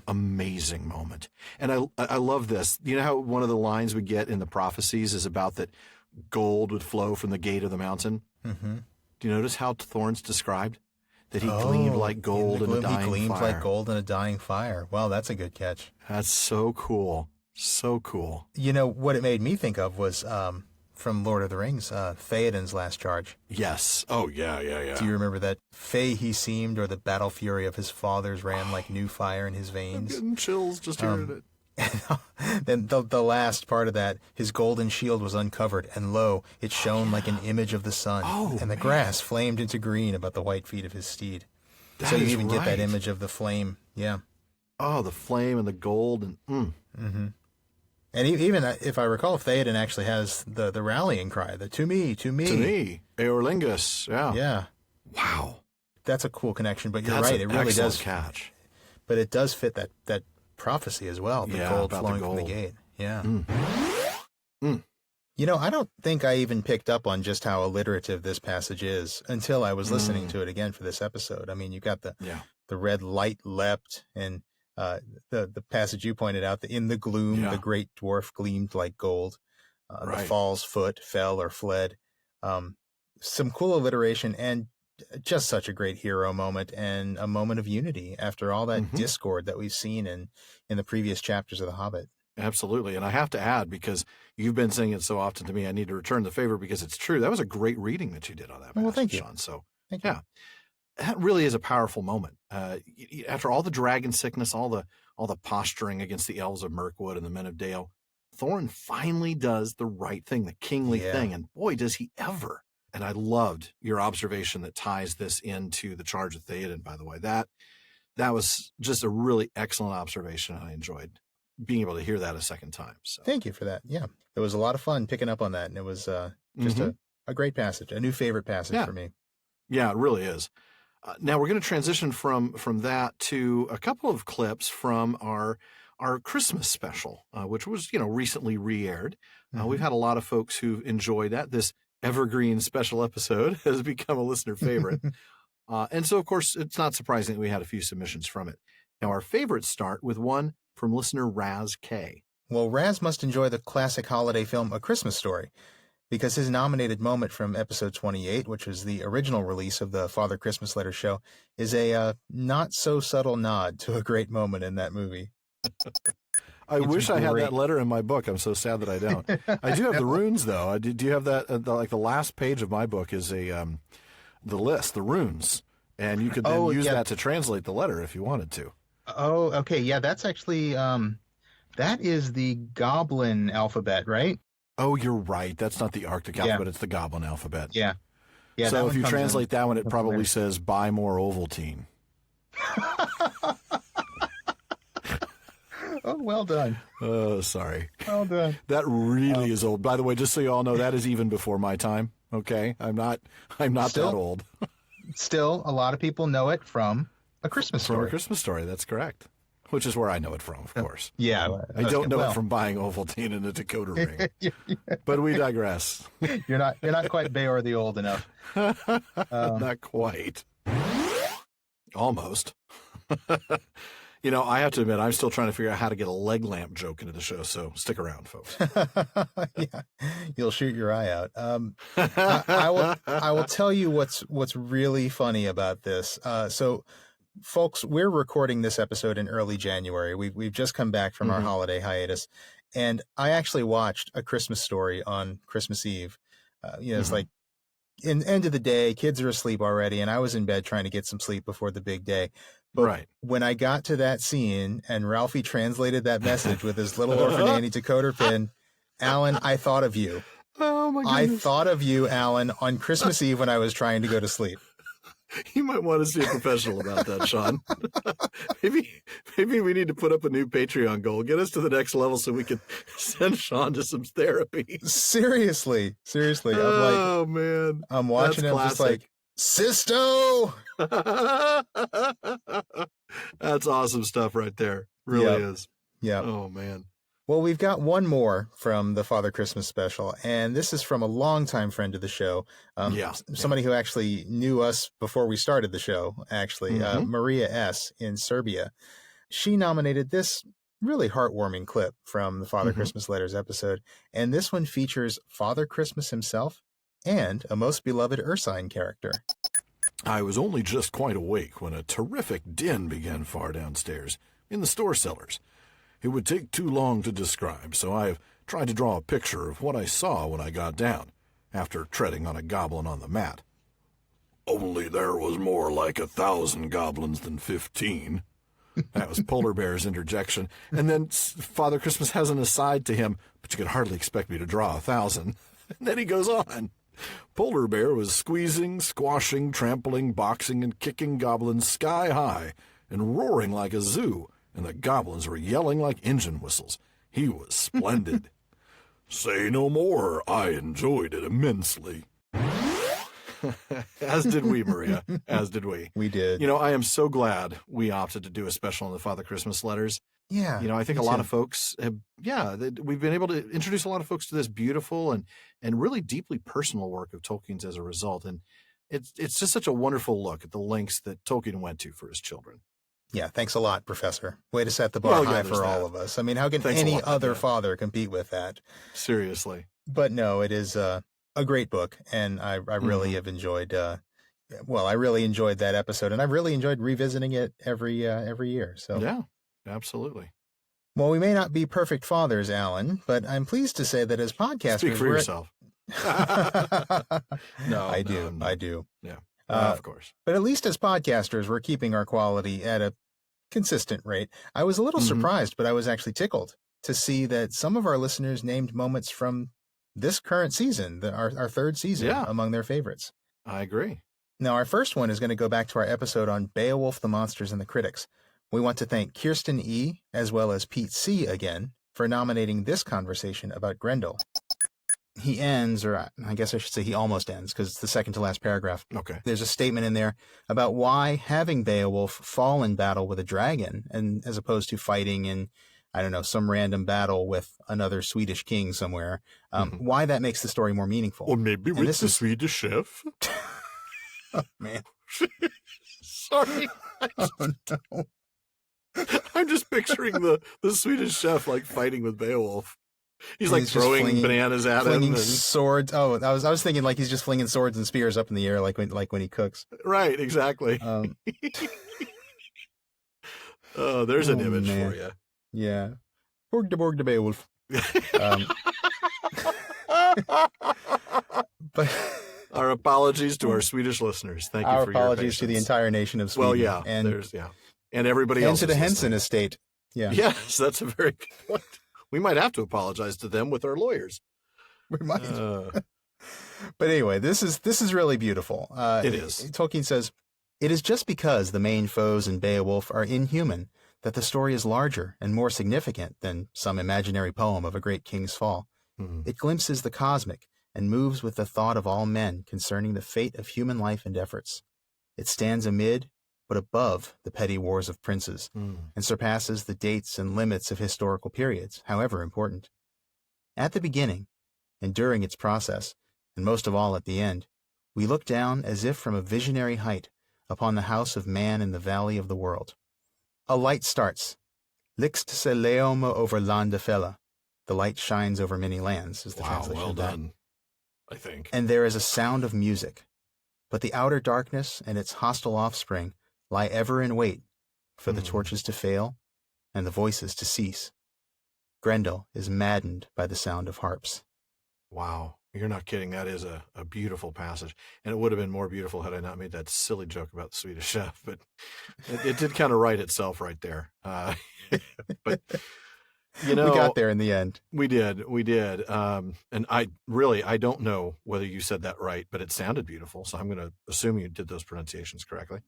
Amazing moment. And I love this. You know how one of the lines we get in the prophecies is about that gold would flow from the gate of the mountain? Do you notice how Thorin's described? that he gleamed like gold in a dying He gleamed fire. like gold in a dying fire. Well, that's a good catch. That's so cool. So cool. You know, what it made me think of was from Lord of the Rings, Theoden's last charge. Yes. Oh, yeah. Do you remember that? Fey he seemed, or the battle fury of his fathers ran like new fire in his I'm veins. getting chills just hearing it. Then the last part of that, his golden shield was uncovered, and lo, it shone like an image of the sun, and the grass flamed into green about the white feet of his steed. That so you is even get that right. image of the flame, yeah. Oh, the flame and the gold. And And even if I recall, Theoden actually has the rallying cry, the to me. To me, Eorlingus. Yeah. Yeah, Wow. that's a cool connection, but you're That's right, an it really excellent does. catch. But it does fit that prophecy as well, the Yeah, gold about the flowing from the gold. gate. Yeah. Mm. You know, I don't think I even picked up on just how alliterative this passage is until I was listening to it again for this episode. I mean, you got the red light leapt, and the passage you pointed out, in the gloom, the great dwarf gleamed like gold. The fall's foot fell or fled. Some cool alliteration, and just such a great hero moment, and a moment of unity after all that discord that we've seen in the previous chapters of The Hobbit. Absolutely. And I have to add, because you've been saying it so often to me, I need to return the favor because it's true. That was a great reading that you did on that passage, Well, thank you. Shawn. So, Thank you. that really is a powerful moment. After all the dragon sickness, all the posturing against the elves of Mirkwood and the men of Dale, Thorin finally does the right thing, the kingly thing. And boy, does he ever. And I loved your observation that ties this into the charge of Theoden, by the way. That was just a really excellent observation. I enjoyed being able to hear that a second time. So Thank you for that. Yeah. It was a lot of fun picking up on that. And it was just a great passage, a new favorite passage for me. Yeah, it really is. Now we're going to transition from that to a couple of clips from our Christmas special, which was, recently re-aired. We've had a lot of folks who enjoyed that. This evergreen special episode has become a listener favorite. And so, of course, it's not surprising that we had a few submissions from it. Now, our favorites start with one from listener Raz K. Well, Raz must enjoy the classic holiday film A Christmas Story, because his nominated moment from episode 28, which was the original release of the Father Christmas Letter show, is a not-so-subtle nod to a great moment in that movie. I wish I had that letter in my book. I'm so sad that I don't. I do have the runes, though. Do you have that? The last page of my book is the list, the runes, and you could then use that to translate the letter if you wanted to. Oh, okay. Yeah, that's actually, that is the Goblin alphabet, right? Oh, you're right. That's not the Arctic alphabet. It's the Goblin alphabet. Yeah. Yeah. So if you translate that one, it probably says, buy more Ovaltine. Oh, well done. Oh, sorry. Well done. That really is old. By the way, just so you all know, that is even before my time. Okay? I'm not that old. Still, a lot of people know it from A Christmas Story. From A Christmas Story, that's correct. Which is where I know it from, of course. Yeah. I don't know it from buying Ovaltine in a Dakota ring. But we digress. You're not quite Beor the Old enough. Not quite. Almost. I have to admit, I'm still trying to figure out how to get a leg lamp joke into the show, so stick around, folks. Yeah, you'll shoot your eye out. I will tell you what's really funny about this. So, folks, we're recording this episode in early January. We've just come back from our holiday hiatus, and I actually watched A Christmas Story on Christmas Eve. It's like end of the day, kids are asleep already, and I was in bed trying to get some sleep before the big day. But when I got to that scene and Ralphie translated that message with his little orphan Annie decoder pin, Alan, I thought of you. Oh my goodness. I thought of you, Alan, on Christmas Eve when I was trying to go to sleep. You might want to see a professional about that, Shawn. maybe we need to put up a new Patreon goal. Get us to the next level so we can send Shawn to some therapy. Seriously. Oh, man. I'm watching him just like, Sisto! That's awesome stuff right there. Really is. Yeah. Oh, man. Well, we've got one more from the Father Christmas special, and this is from a longtime friend of the show. Somebody who actually knew us before we started the show, actually, Maria S. in Serbia. She nominated this really heartwarming clip from the Father Christmas Letters episode, and this one features Father Christmas himself and a most beloved Ursine character. I was only just quite awake when a terrific din began far downstairs, in the store cellars. It would take too long to describe, so I have tried to draw a picture of what I saw when I got down, after treading on a goblin on the mat. Only there was more like 1,000 goblins than 15. That was Polar Bear's interjection. And then Father Christmas has an aside to him, but you could hardly expect me to draw 1,000. And then he goes on. Polar Bear was squeezing, squashing, trampling, boxing, and kicking goblins sky high and roaring like a zoo, and the goblins were yelling like engine whistles. He was splendid. Say no more. I enjoyed it immensely. As did we, Maria. As did we. We did. You know, I am so glad we opted to do a special on the Father Christmas letters. Yeah. You know, I think a lot of folks have, we've been able to introduce a lot of folks to this beautiful and really deeply personal work of Tolkien's as a result. And it's just such a wonderful look at the lengths that Tolkien went to for his children. Yeah, thanks a lot, Professor. Way to set the bar high for all of us. I mean, how can any other father compete with that? Seriously. But no, it is a great book, and I really have enjoyed. I really enjoyed that episode, and I've really enjoyed revisiting it every year. So yeah, absolutely. Well, we may not be perfect fathers, Alan, but I'm pleased to say that as podcasters, speak for yourself. No, I do. Yeah. Of course. But at least as podcasters, we're keeping our quality at a consistent rate. I was a little surprised, but I was actually tickled to see that some of our listeners named moments from this current season, our third season, among their favorites. I agree. Now, our first one is going to go back to our episode on Beowulf, the Monsters, and the Critics. We want to thank Kirsten E., as well as Pete C. again, for nominating this conversation about Grendel. He ends, or I guess I should say he almost ends, because it's the second to last paragraph. Okay. There's a statement in there about why having Beowulf fall in battle with a dragon, and as opposed to fighting in, I don't know, some random battle with another Swedish king somewhere, why that makes the story more meaningful. Or maybe with the Swedish chef. Oh, man. Sorry. Oh, no. I'm just picturing the Swedish chef like fighting with Beowulf. He's like throwing bananas at him. And swords. Oh, I was thinking like he's just flinging swords and spears up in the air like when he cooks. Right, exactly. Oh, there's an image for you. Yeah. Borg de Beowulf. But our apologies to our Swedish listeners. Thank you for your patience. Our apologies to the entire nation of Sweden. Well, yeah, and everybody else. And to the Henson estate. Yeah. Yes, that's a very good point. We might have to apologize to them with our lawyers. We might. But anyway, this is really beautiful. It is. Tolkien says, "It is just because the main foes in Beowulf are inhuman that the story is larger and more significant than some imaginary poem of a great king's fall. It glimpses the cosmic and moves with the thought of all men concerning the fate of human life and efforts. It stands amid, but above, the petty wars of princes, and surpasses the dates and limits of historical periods, however important. At the beginning, and during its process, and most of all at the end, we look down as if from a visionary height upon the house of man in the valley of the world. A light starts. Lixt se leom over landa fella. The light shines over many lands, is the translation. Well done, I think. And there is a sound of music. But the outer darkness and its hostile offspring lie ever in wait for the torches to fail and the voices to cease. Grendel is maddened by the sound of harps." Wow. You're not kidding. That is a beautiful passage. And it would have been more beautiful had I not made that silly joke about the Swedish chef, but it did kind of write itself right there. But, you know, we got there in the end. We did. And I don't know whether you said that right, but it sounded beautiful. So I'm going to assume you did those pronunciations correctly.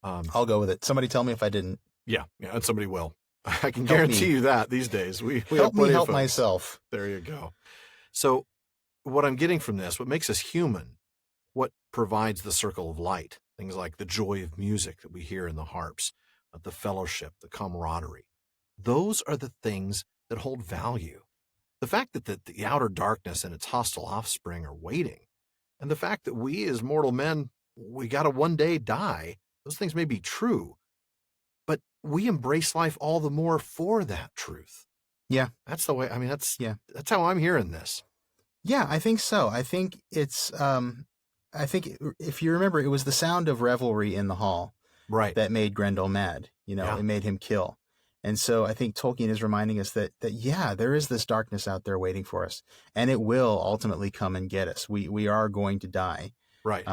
I'll go with it. Somebody tell me if I didn't. Yeah, and somebody will. I can guarantee you that these days. We help me help myself. There you go. So what I'm getting from this, what makes us human, what provides the circle of light, things like the joy of music that we hear in the harps, the fellowship, the camaraderie, those are the things that hold value. The fact that the outer darkness and its hostile offspring are waiting, and the fact that we as mortal men, we got to one day die, those things may be true, but we embrace life all the more for that truth. Yeah. That's the way, that's how I'm hearing this. Yeah, I think so. I think it's I think if you remember, it was the sound of revelry in the hall Right. that made Grendel mad. Yeah. It made him kill. And so I think Tolkien is reminding us that yeah, there is this darkness out there waiting for us, and it will ultimately come and get us. We are going to die. Right.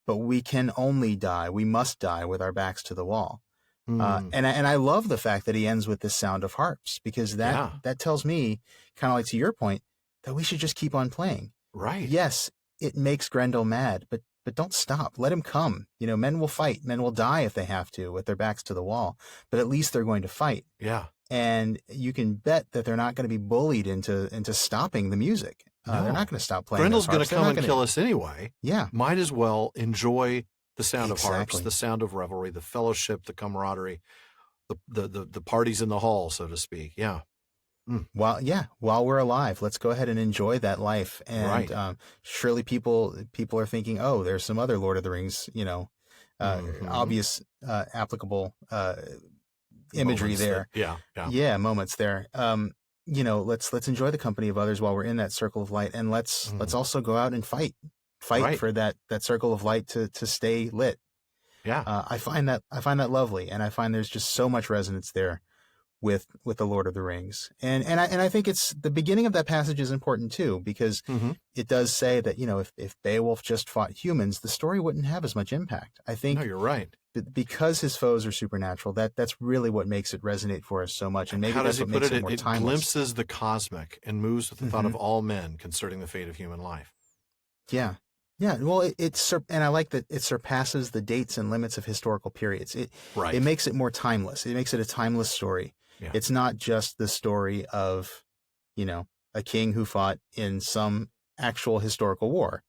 But we can only die. We must die with our backs to the wall. Mm. And I love the fact that he ends with this sound of harps, because that tells me, kind of like to your point, that we should just keep on playing. Right. Yes, it makes Grendel mad, but don't stop. Let him come. Men will fight. Men will die if they have to with their backs to the wall, but at least they're going to fight. Yeah. And you can bet that they're not going to be bullied into stopping the music. No. They're not going to stop playing. Grendel's going to come and kill us anyway. Yeah. Might as well enjoy the sound of harps, Exactly. the sound of revelry, the fellowship, the camaraderie, the parties in the hall, so to speak. Yeah. Mm. While we're alive, let's go ahead and enjoy that life. And Right. Surely people are thinking, oh, there's some other Lord of the Rings, obvious applicable imagery Moments there. Yeah. Moments there. Let's enjoy the company of others while we're in that circle of light, and let's also go out and fight Right. for that circle of light to stay lit. Yeah. I find that lovely, and I find there's just so much resonance there with the Lord of the Rings, and I think it's the beginning of that passage is important too, because it does say that if Beowulf just fought humans, the story wouldn't have as much impact. I think No, you're right. because his foes are supernatural, that's really what makes it resonate for us so much, and maybe How that's does he what put makes it? it more It timeless. glimpses the cosmic and moves with the thought of all men concerning the fate of human life. Yeah. Yeah. Well, and I like that it surpasses the dates and limits of historical periods. It makes it more timeless. It makes it a timeless story. Yeah. It's not just the story of, a king who fought in some actual historical war.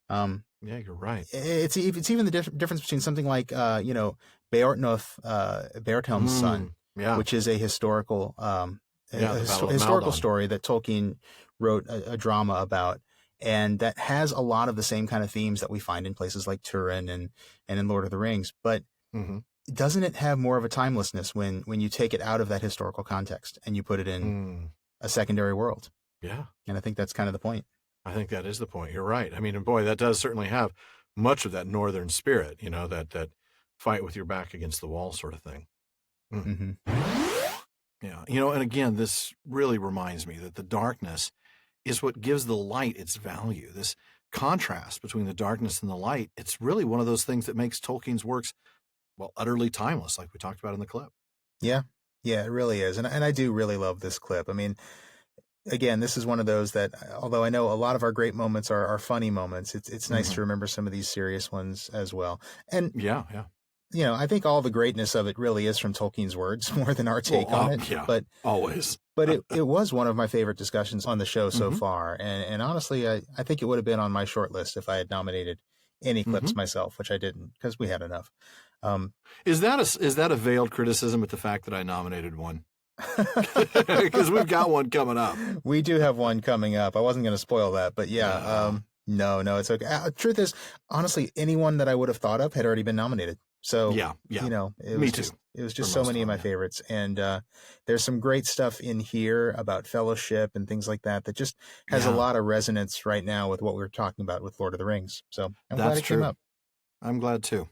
Yeah, you're right. It's even the difference between something like, Beorhtnoth, Beorhthelm's son, which is a historical, historical story that Tolkien wrote a drama about. And that has a lot of the same kind of themes that we find in places like Turin and in Lord of the Rings. But doesn't it have more of a timelessness when you take it out of that historical context and you put it in a secondary world? Yeah. And I think that's kind of the point. I think that is the point. You're right. I mean, and boy, that does certainly have much of that northern spirit, that fight with your back against the wall sort of thing. Yeah. And again, this really reminds me that the darkness is what gives the light its value. This contrast between the darkness and the light, it's really one of those things that makes Tolkien's works, well, utterly timeless, like we talked about in the clip. Yeah. Yeah, it really is. And I do really love this clip. I mean, again, this is one of those that, although I know a lot of our great moments are funny moments, it's nice to remember some of these serious ones as well. And yeah. I think all the greatness of it really is from Tolkien's words more than our take on it. Yeah, but always. But it was one of my favorite discussions on the show so far. And honestly, I think it would have been on my short list if I had nominated any clips myself, which I didn't, because we had enough. Is that a veiled criticism at the fact that I nominated one? Because we've got one coming up. We do have one coming up. I wasn't going to spoil that, but yeah. No, it's okay. Truth is, honestly, anyone that I would have thought of had already been nominated. So yeah. It Me was too. It was just so many of my favorites, and there's some great stuff in here about fellowship and things like that just has a lot of resonance right now with what we were talking about with Lord of the Rings. So I'm glad it came up. I'm glad too.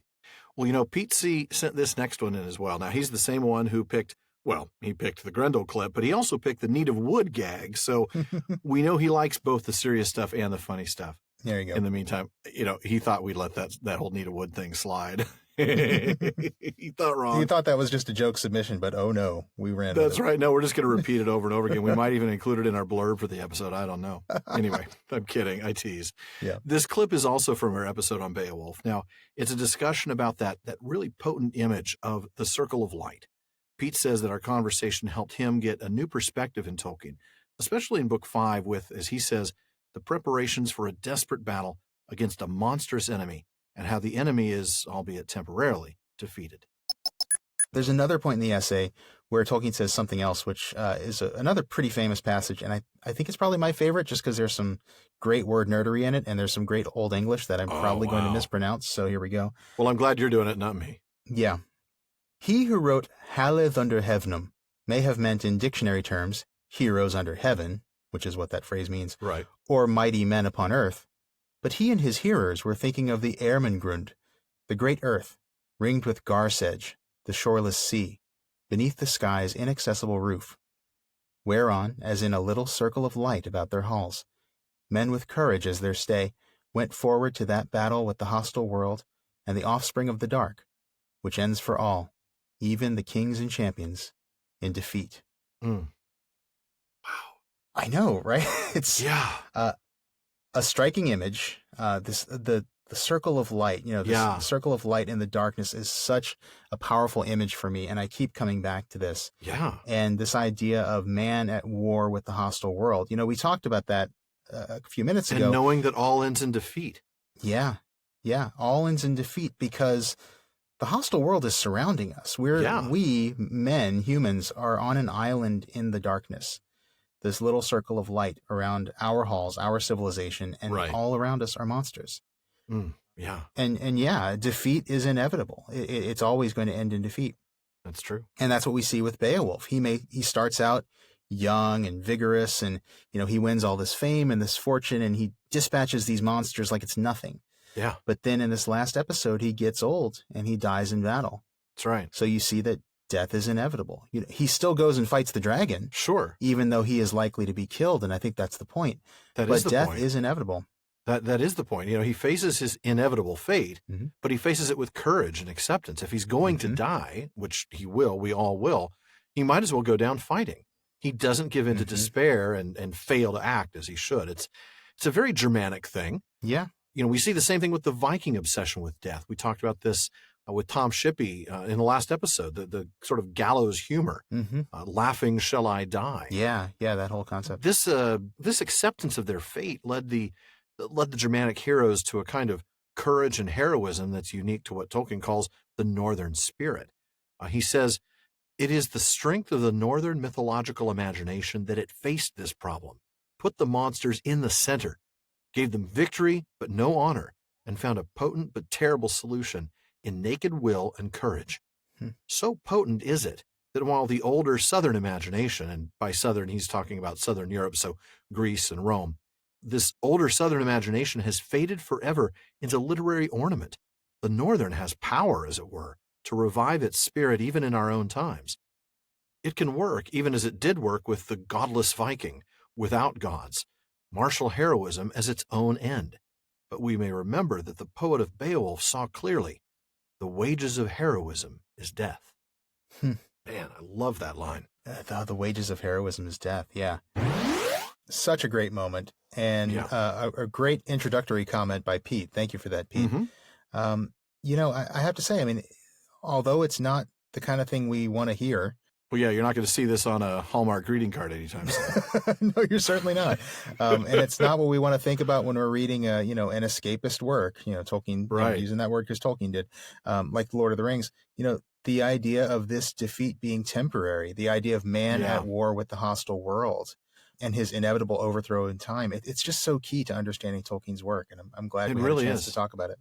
Well, Pete C. sent this next one in as well. Now, he's the same one who picked the Grendel clip, but he also picked the Need of Wood gag. So we know he likes both the serious stuff and the funny stuff. There you go. In the meantime, he thought we'd let that whole Need of Wood thing slide. He thought wrong. He thought that was just a joke submission, but oh no, we ran. That's right. No, we're just going to repeat it over and over again. We might even include it in our blurb for the episode. I don't know. Anyway, I'm kidding. I tease. Yeah. This clip is also from our episode on Beowulf. Now, it's a discussion about that really potent image of the circle of light. Pete says that our conversation helped him get a new perspective in Tolkien, especially in Book 5 with, as he says, the preparations for a desperate battle against a monstrous enemy, and how the enemy is, albeit temporarily, defeated. There's another point in the essay where Tolkien says something else, which is another pretty famous passage, and I think it's probably my favorite just because there's some great word nerdery in it, and there's some great Old English that I'm probably going to mispronounce, so here we go. Well, I'm glad you're doing it, not me. Yeah. He who wrote Haleth under Heavenum may have meant in dictionary terms heroes under heaven, which is what that phrase means, right, or mighty men upon earth, But he and his hearers were thinking of the Ermengrund, the great earth, ringed with gar sedge, the shoreless sea, beneath the sky's inaccessible roof, whereon, as in a little circle of light about their halls, men with courage as their stay went forward to that battle with the hostile world and the offspring of the dark, which ends for all, even the kings and champions, in defeat. Mm. I know, right? It's Yeah. A striking image. The circle of light, this circle of light in the darkness is such a powerful image for me, and I keep coming back to this. Yeah. And this idea of man at war with the hostile world. We talked about that a few minutes ago. And knowing that all ends in defeat. Yeah, all ends in defeat because the hostile world is surrounding us. We men, humans, are on an island in the darkness. This little circle of light around our halls, our civilization, and all around us are monsters. Yeah. And defeat is inevitable. It's always going to end in defeat. That's true. And that's what we see with Beowulf. He starts out young and vigorous, and he wins all this fame and this fortune, and he dispatches these monsters like it's nothing. Yeah. But then in this last episode, he gets old and he dies in battle. That's right. So you see that death is inevitable. He still goes and fights the dragon. Sure. Even though he is likely to be killed, and I think that's the point. But death is inevitable. That is the point. He faces his inevitable fate, but he faces it with courage and acceptance. If he's going to die, which he will, we all will, he might as well go down fighting. He doesn't give in to despair and fail to act as he should. It's a very Germanic thing. Yeah. We see the same thing with the Viking obsession with death. We talked about this with Tom Shippey in the last episode, the sort of gallows humor, laughing shall I die. Yeah, that whole concept. This acceptance of their fate led the Germanic heroes to a kind of courage and heroism that's unique to what Tolkien calls the northern spirit. He says, it is the strength of the northern mythological imagination that it faced this problem, put the monsters in the center, gave them victory but no honor, and found a potent but terrible solution in naked will and courage. So potent is it that while the older southern imagination, and by southern he's talking about southern Europe, so Greece and Rome, this older southern imagination has faded forever into literary ornament. The northern has power, as it were, to revive its spirit even in our own times. It can work, even as it did work with the godless Viking, without gods, martial heroism as its own end. But we may remember that the poet of Beowulf saw clearly, the wages of heroism is death. Man, I love that line. The wages of heroism is death, yeah. Such a great moment, and a great introductory comment by Pete. Thank you for that, Pete. I have to say, although it's not the kind of thing we want to hear. Well, yeah, you're not going to see this on a Hallmark greeting card anytime soon. No, you're certainly not. And it's not what we want to think about when we're reading, an escapist work. Tolkien, using that word because Tolkien did, like The Lord of the Rings. The idea of this defeat being temporary, the idea of man at war with the hostile world, and his inevitable overthrow in time. It's just so key to understanding Tolkien's work, and I'm glad we had a chance to talk about it.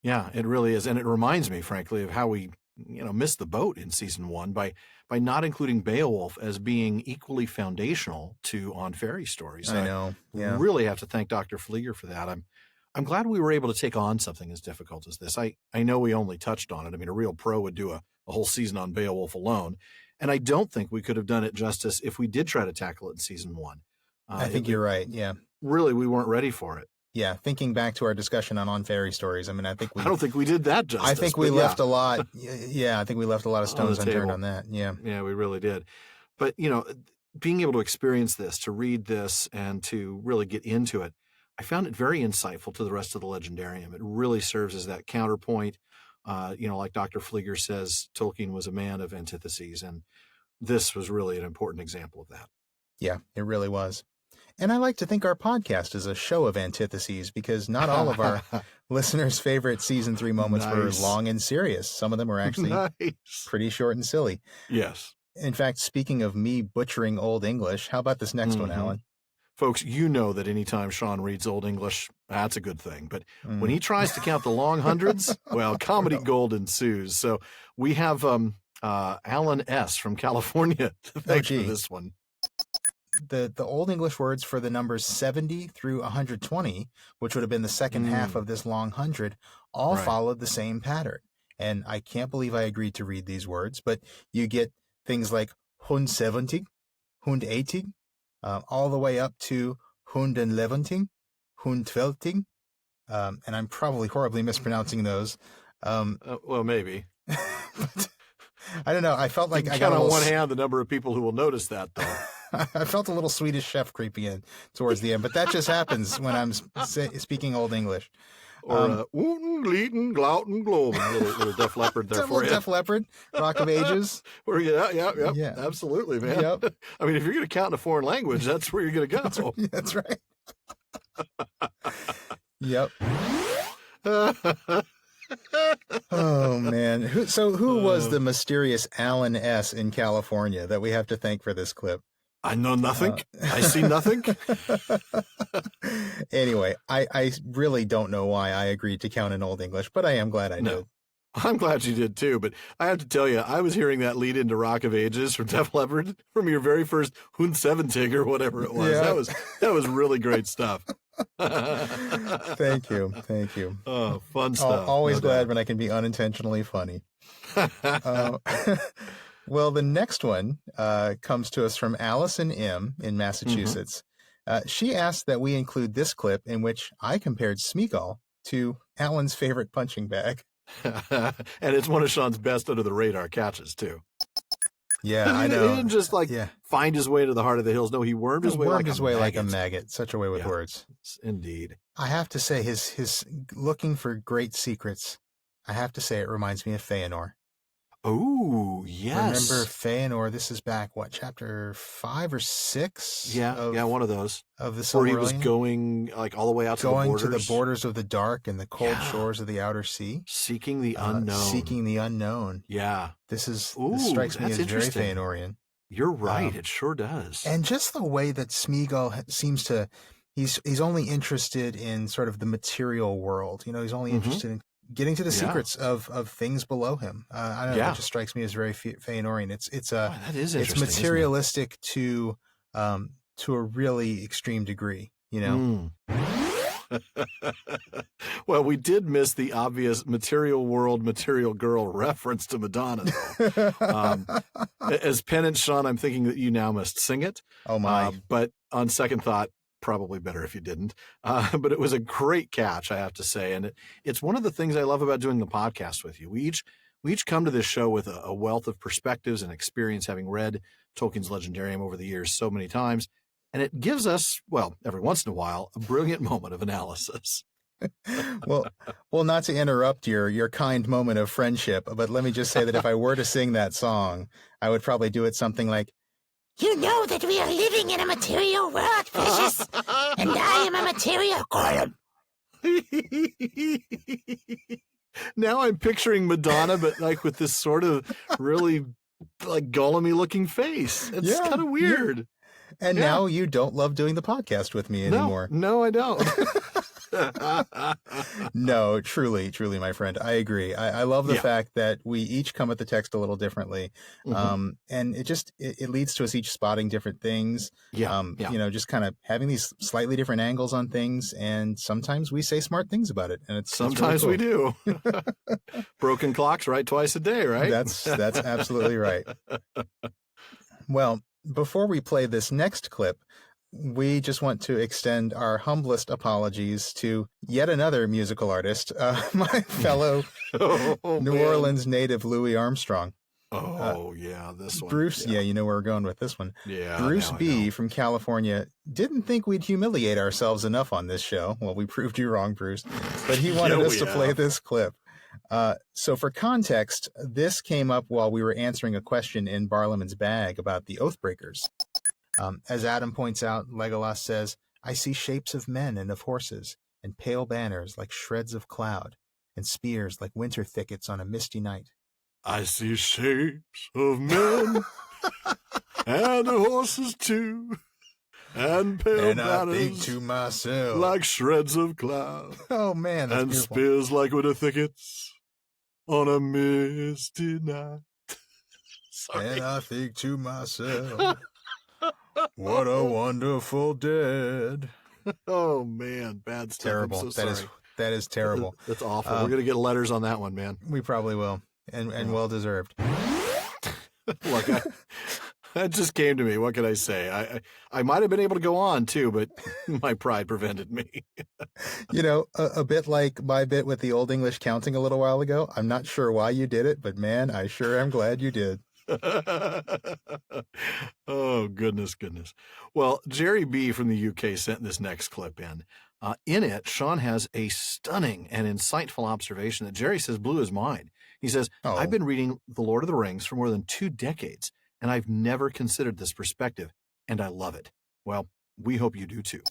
Yeah, it really is, and it reminds me, frankly, of how we missed the boat in season 1 by not including Beowulf as being equally foundational to On Fairy Stories. I know. Yeah. Really have to thank Dr. Flieger for that. I'm glad we were able to take on something as difficult as this. I know we only touched on it. A real pro would do a whole season on Beowulf alone, and I don't think we could have done it justice if we did try to tackle it in season 1. I think you're right. Yeah. Really, we weren't ready for it. Yeah, thinking back to our discussion on Fairy Stories, I don't think we did that justice. I think we left a lot. Yeah, I think we left a lot of stones unturned on that. Yeah. Yeah, we really did. But, being able to experience this, to read this, and to really get into it, I found it very insightful to the rest of the Legendarium. It really serves as that counterpoint. Like Dr. Flieger says, Tolkien was a man of antitheses, and this was really an important example of that. Yeah, it really was. And I like to think our podcast is a show of antitheses because not all of our listeners' favorite season 3 moments were long and serious. Some of them were actually pretty short and silly. Yes. In fact, speaking of me butchering Old English, how about this next one, Alan? Folks, you know that anytime Shawn reads Old English, that's a good thing. But when he tries to count the long hundreds, well, comedy gold ensues. So we have Alan S. from California to thank for this one. the Old English words for the numbers 70 through 120, which would have been the second half of this long 100, all followed the same pattern. And I can't believe I agreed to read these words, but you get things like 170, 180, all the way up to 111, 112, and I'm probably horribly mispronouncing those. Well, maybe. But I don't know. I felt like I I count got on one hand the number of people who will notice that, though. I felt a little Swedish chef creeping in towards the end, but that just happens when I'm speaking Old English. Or Wooten, Gleaton, Glouten, Globen. Little Def Leppard there for you. Def Leppard, Rock of Ages. Yeah, absolutely, man. Yep. I mean, if you're going to count in a foreign language, that's where you're going to go. That's right. Yep. Oh, man. Who was the mysterious Alan S. in California that we have to thank for this clip? I know nothing. I see nothing. Anyway, I really don't know why I agreed to count in Old English, but I am glad I did. I'm glad you did too, but I have to tell you, I was hearing that lead into Rock of Ages from Def Leppard from your very first Hund Seventig or whatever it was. Yeah. That was really great stuff. Thank you. Oh, fun stuff. Always glad when I can be unintentionally funny. Well, the next one comes to us from Allison M. in Massachusetts. She asked that we include this clip in which I compared Smeagol to Alan's favorite punching bag. And it's one of Shawn's best under the radar catches, too. Yeah, I know. He didn't just find his way to the heart of the hills. No, he wormed his way like a maggot. Such a way with words. Indeed. I have to say, his looking for great secrets, I have to say it reminds me of Feanor. Oh, yes. Remember Feanor? This is back, chapter 5 or 6? Yeah, one of those. Of the Silmarillion? Where he was going all the way out to the borders. Going to the borders of the dark and the cold shores of the outer sea. Seeking the unknown. Yeah. This strikes me as very Feanorian. You're right. It sure does. And just the way that Smeagol seems to, he's only interested in sort of the material world. He's only interested in getting to the secrets of things below him. I don't know. It just strikes me as very Feanorian. That is interesting. It's materialistic to a really extreme degree. Well, we did miss the obvious material world, material girl reference to Madonna, though. As penance, Shawn, I'm thinking that you now must sing it. Oh, my. But on second thought, probably better if you didn't. But it was a great catch, I have to say. And it's one of the things I love about doing the podcast with you. We each come to this show with a wealth of perspectives and experience, having read Tolkien's Legendarium over the years so many times. And it gives us, every once in a while, a brilliant moment of analysis. Well, not to interrupt your kind moment of friendship, but let me just say that if I were to sing that song, I would probably do it something like, "You know that we are living in a material world, precious, and I am a material golem." Now I'm picturing Madonna, but with this sort of really golem-y looking face. It's kind of weird. Yeah. And now you don't love doing the podcast with me anymore. No, I don't. No, truly, my friend. I agree. I love the fact that we each come at the text a little differently. And it leads to us each spotting different things. Just kind of having these slightly different angles on things. And sometimes we say smart things about it. And sometimes really cool. we do. Broken clocks right twice a day, right? That's absolutely right. Well, before we play this next clip, we just want to extend our humblest apologies to yet another musical artist, my fellow New Orleans native Louis Armstrong. This one. Bruce, you know where we're going with this one. Yeah, Bruce B. from California didn't think we'd humiliate ourselves enough on this show. Well, we proved you wrong, Bruce. But he wanted us to play this clip. So for context, this came up while we were answering a question in Barlaman's bag about the Oathbreakers. As Adam points out, Legolas says, "I see shapes of men and of horses, and pale banners like shreds of cloud, and spears like winter thickets on a misty night." I see shapes of men and of horses too, and pale banners, I think to myself, like shreds of cloud. Oh man, that's and beautiful. Spears like winter thickets on a misty night. Sorry. And I think to myself. What a wonderful dead. Oh man, bad stuff. Terrible. I'm so sorry. That is terrible. That's awful. We're gonna get letters on that one, man. We probably will, and well deserved. Look, that just came to me. What can I say? I might have been able to go on too, but my pride prevented me. A bit like my bit with the Old English counting a little while ago. I'm not sure why you did it, but man, I sure am glad you did. Oh, goodness. Well, Jerry B. from the UK sent this next clip in. In it, Shawn has a stunning and insightful observation that Jerry says blew his mind. He says, I've been reading The Lord of the Rings for more than 2 decades, and I've never considered this perspective, and I love it. Well, we hope you do too.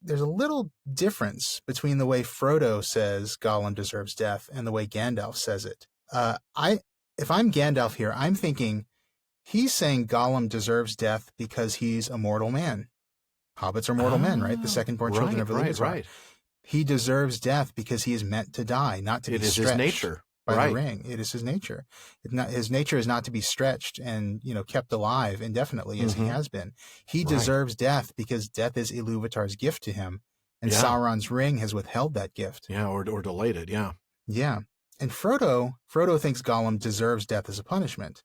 There's a little difference between the way Frodo says Gollum deserves death and the way Gandalf says it. If I'm Gandalf here, I'm thinking he's saying Gollum deserves death because he's a mortal man. Hobbits are mortal men, right? The second-born children of Ilúvatar. Right. He deserves death because he is meant to die, not to be stretched. It is his nature. By the ring. It is his nature. His nature is not to be stretched and, kept alive indefinitely as he has been. He deserves death because death is Ilúvatar's gift to him, and Sauron's ring has withheld that gift. Yeah, or delayed it, yeah. Yeah. And Frodo thinks Gollum deserves death as a punishment.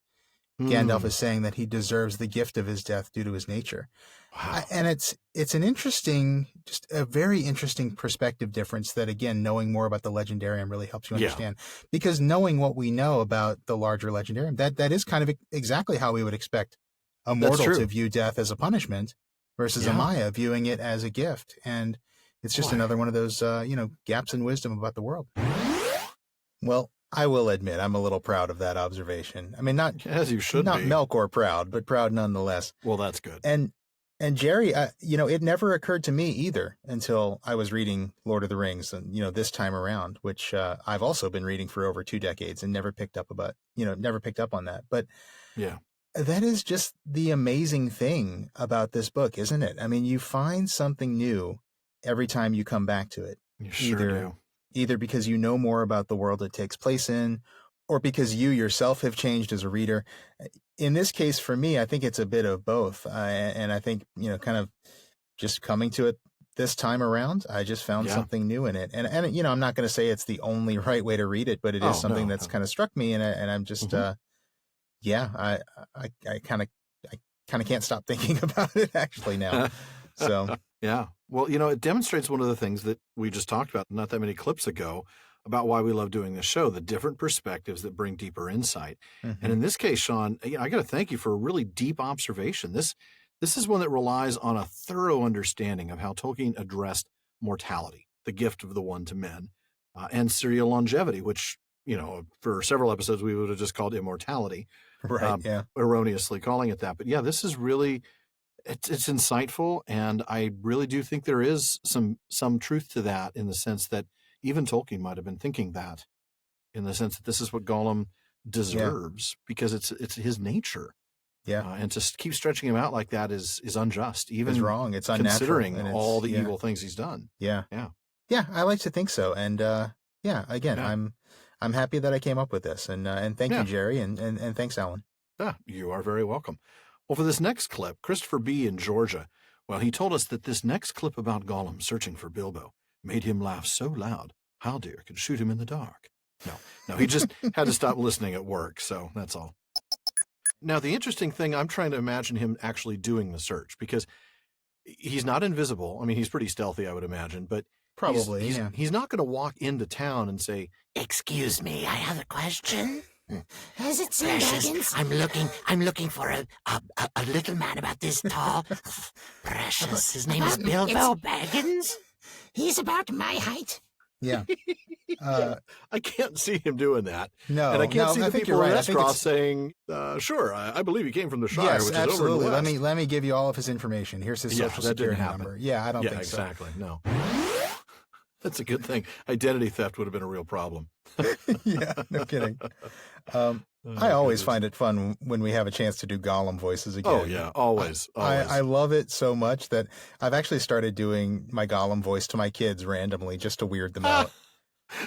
Gandalf is saying that he deserves the gift of his death due to his nature. Wow. And it's an interesting, just a very interesting perspective difference that, again, knowing more about the Legendarium really helps you understand. Because knowing what we know about the larger Legendarium, that is kind of exactly how we would expect a mortal to view death as a punishment versus a Maya viewing it as a gift. And it's just another one of those, gaps in wisdom about the world. Well, I will admit I'm a little proud of that observation. I mean, not as you should not be. Melkor proud, but proud nonetheless. Well, that's good. And Jerry, it never occurred to me either until I was reading Lord of the Rings, and this time around, which I've also been reading for over 2 decades and never picked up on that. But that is just the amazing thing about this book, isn't it? I mean, you find something new every time you come back to it. You sure do. Either because you know more about the world it takes place in, or because you yourself have changed as a reader. In this case, for me, I think it's a bit of both. And I think, kind of just coming to it this time around, I just found something new in it. And I'm not going to say it's the only right way to read it, but it is something that's kind of struck me. And I'm just, I kind of can't stop thinking about it actually now. So. Yeah. Well, it demonstrates one of the things that we just talked about not that many clips ago about why we love doing this show, the different perspectives that bring deeper insight. And in this case, Shawn, I got to thank you for a really deep observation. This is one that relies on a thorough understanding of how Tolkien addressed mortality, the gift of the one to men, and serial longevity, which, for several episodes we would have just called immortality, erroneously calling it that. But this is really... It's insightful, and I really do think there is some truth to that, in the sense that even Tolkien might have been thinking that, in the sense that this is what Gollum deserves because it's his nature. Yeah, and to keep stretching him out like that is unjust. Even it's wrong. It's unnatural, considering all the evil things he's done. Yeah. I like to think so, and again, I'm happy that I came up with this, and thank you, Jerry, and thanks, Alan. Yeah, you are very welcome. Well, for this next clip, Christopher B. in Georgia, he told us that this next clip about Gollum searching for Bilbo made him laugh so loud, Haldir could shoot him in the dark. No, he just had to stop listening at work, so that's all. Now, the interesting thing, I'm trying to imagine him actually doing the search, because he's not invisible. I mean, he's pretty stealthy, I would imagine, but probably he's not going to walk into town and say, "Excuse me, I have a question." Is it Precious? I'm looking for a little man about this tall. Precious. His name is Bilbo Baggins. He's about my height. Yeah. I can't see him doing that. No. And I can't see the people in Estroff it's... saying, sure, I believe he came from the Shire, yes, which absolutely. is over in the west. Let me give you all of his information. Here's his social security number. Yeah, I don't think so. Yeah, exactly. No. That's a good thing. Identity theft would have been a real problem. Yeah, no kidding. I always find it fun when we have a chance to do Gollum voices again. Oh, yeah, always. I love it so much that I've actually started doing my Gollum voice to my kids randomly just to weird them out.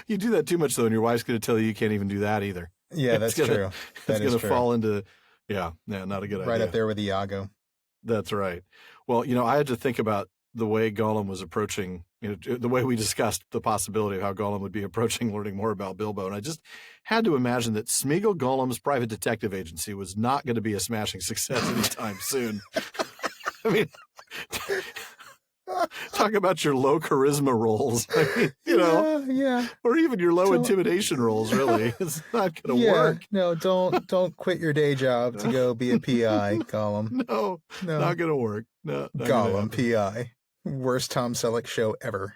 You do that too much, though, and your wife's going to tell you can't even do that either. Yeah, that's true. It's going to fall into, not a good idea. Right up there with Iago. That's right. Well, I had to think about the way Gollum was approaching, the way we discussed the possibility of how Gollum would be approaching learning more about Bilbo. And I just had to imagine that Smeagol Gollum's private detective agency was not going to be a smashing success anytime soon. I mean, talk about your low charisma roles. I mean, yeah. or even your low intimidation roles, really. It's not going to work. No, don't quit your day job to go be a PI, Gollum. No, not going to work. No, Gollum, PI. Worst Tom Selleck show ever.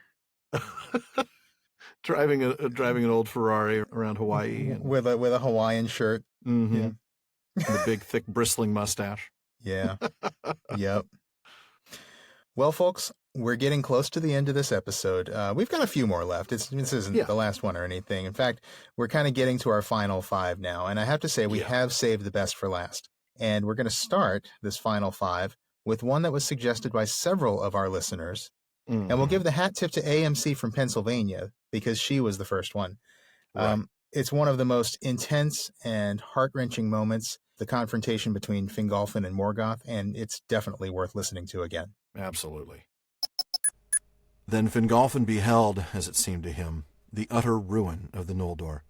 driving an old Ferrari around Hawaii with a Hawaiian shirt. Mm-hmm. Yeah. And the big, thick, bristling mustache. Yeah. Yep. Well, folks, we're getting close to the end of this episode. We've got a few more left. This isn't the last one or anything. In fact, we're kind of getting to our final 5 now. And I have to say, we have saved the best for last. And we're going to start this final 5 with one that was suggested by several of our listeners. Mm-hmm. And we'll give the hat tip to AMC from Pennsylvania because she was the first one. Right. It's one of the most intense and heart-wrenching moments, the confrontation between Fingolfin and Morgoth, and it's definitely worth listening to again. Absolutely. Then Fingolfin beheld, as it seemed to him, the utter ruin of the Noldor,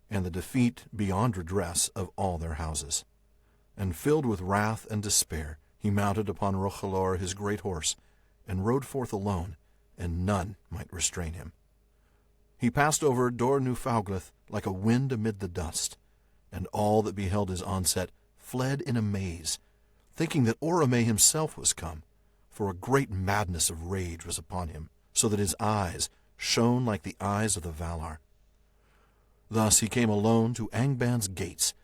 and the defeat beyond redress of all their houses. And filled with wrath and despair, he mounted upon Rochalor his great horse, and rode forth alone, and none might restrain him. He passed over Dor Newfauglith like a wind amid the dust, and all that beheld his onset fled in amaze, thinking that Orome himself was come, for a great madness of rage was upon him, so that his eyes shone like the eyes of the Valar. Thus he came alone to Angband's gates,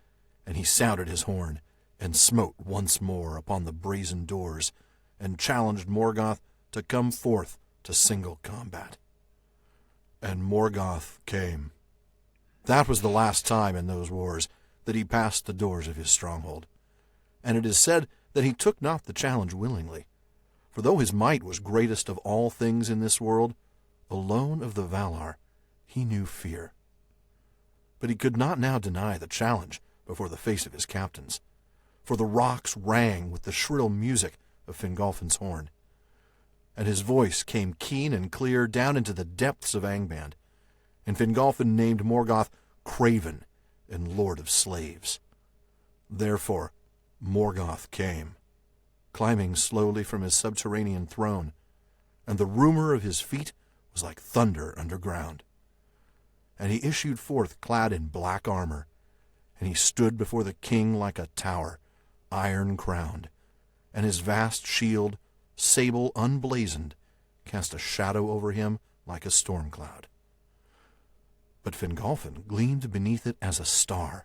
and he sounded his horn, and smote once more upon the brazen doors, and challenged Morgoth to come forth to single combat. And Morgoth came. That was the last time in those wars that he passed the doors of his stronghold. And it is said that he took not the challenge willingly. For though his might was greatest of all things in this world, alone of the Valar he knew fear. But he could not now deny the challenge before the face of his captains, for the rocks rang with the shrill music of Fingolfin's horn, and his voice came keen and clear down into the depths of Angband, and Fingolfin named Morgoth Craven and Lord of Slaves. Therefore Morgoth came, climbing slowly from his subterranean throne, and the rumor of his feet was like thunder underground. And he issued forth clad in black armor, and he stood before the king like a tower, iron-crowned, and his vast shield, sable unblazoned, cast a shadow over him like a storm cloud. But Fingolfin gleamed beneath it as a star,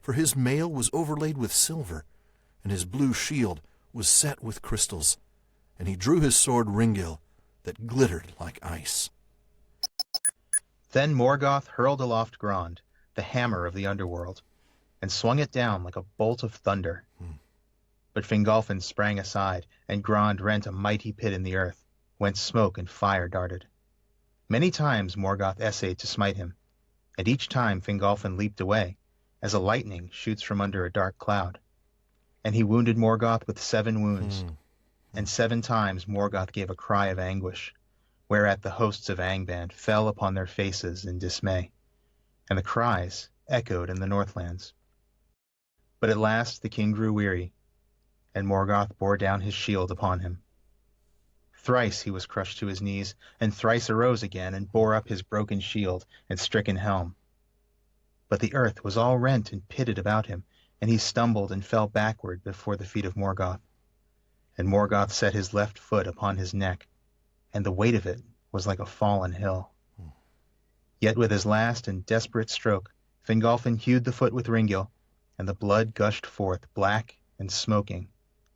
for his mail was overlaid with silver, and his blue shield was set with crystals, and he drew his sword Ringil, that glittered like ice. Then Morgoth hurled aloft Grond, the hammer of the underworld, and swung it down like a bolt of thunder. But Fingolfin sprang aside, and Grond rent a mighty pit in the earth, whence smoke and fire darted. Many times Morgoth essayed to smite him, and each time Fingolfin leaped away, as a lightning shoots from under a dark cloud. And he wounded Morgoth with 7 wounds, and 7 times Morgoth gave a cry of anguish, whereat the hosts of Angband fell upon their faces in dismay, and the cries echoed in the Northlands. But at last the king grew weary, and Morgoth bore down his shield upon him. Thrice he was crushed to his knees, and thrice arose again, and bore up his broken shield and stricken helm. But the earth was all rent and pitted about him, and he stumbled and fell backward before the feet of Morgoth. And Morgoth set his left foot upon his neck, and the weight of it was like a fallen hill. Yet with his last and desperate stroke, Fingolfin hewed the foot with Ringil, and the blood gushed forth black and smoking,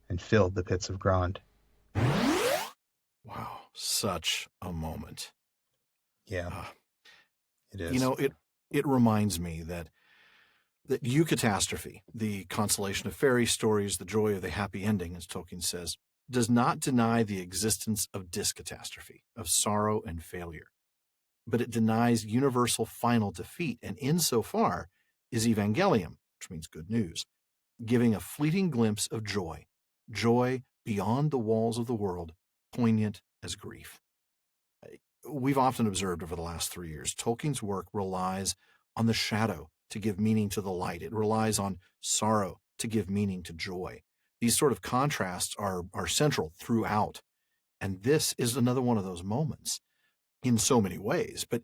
and filled the pits of Grond. Wow, such a moment. Yeah, it is. You know, it reminds me that eucatastrophe, the consolation of fairy stories, the joy of the happy ending, as Tolkien says, does not deny the existence of discatastrophe, of sorrow and failure. But it denies universal final defeat, and insofar is Evangelium, which means good news, giving a fleeting glimpse of joy beyond the walls of the world, poignant as grief. We've often observed over the last 3 years, Tolkien's work relies on the shadow to give meaning to the light. It relies on sorrow to give meaning to joy. These sort of contrasts are central throughout. And this is another one of those moments in so many ways. But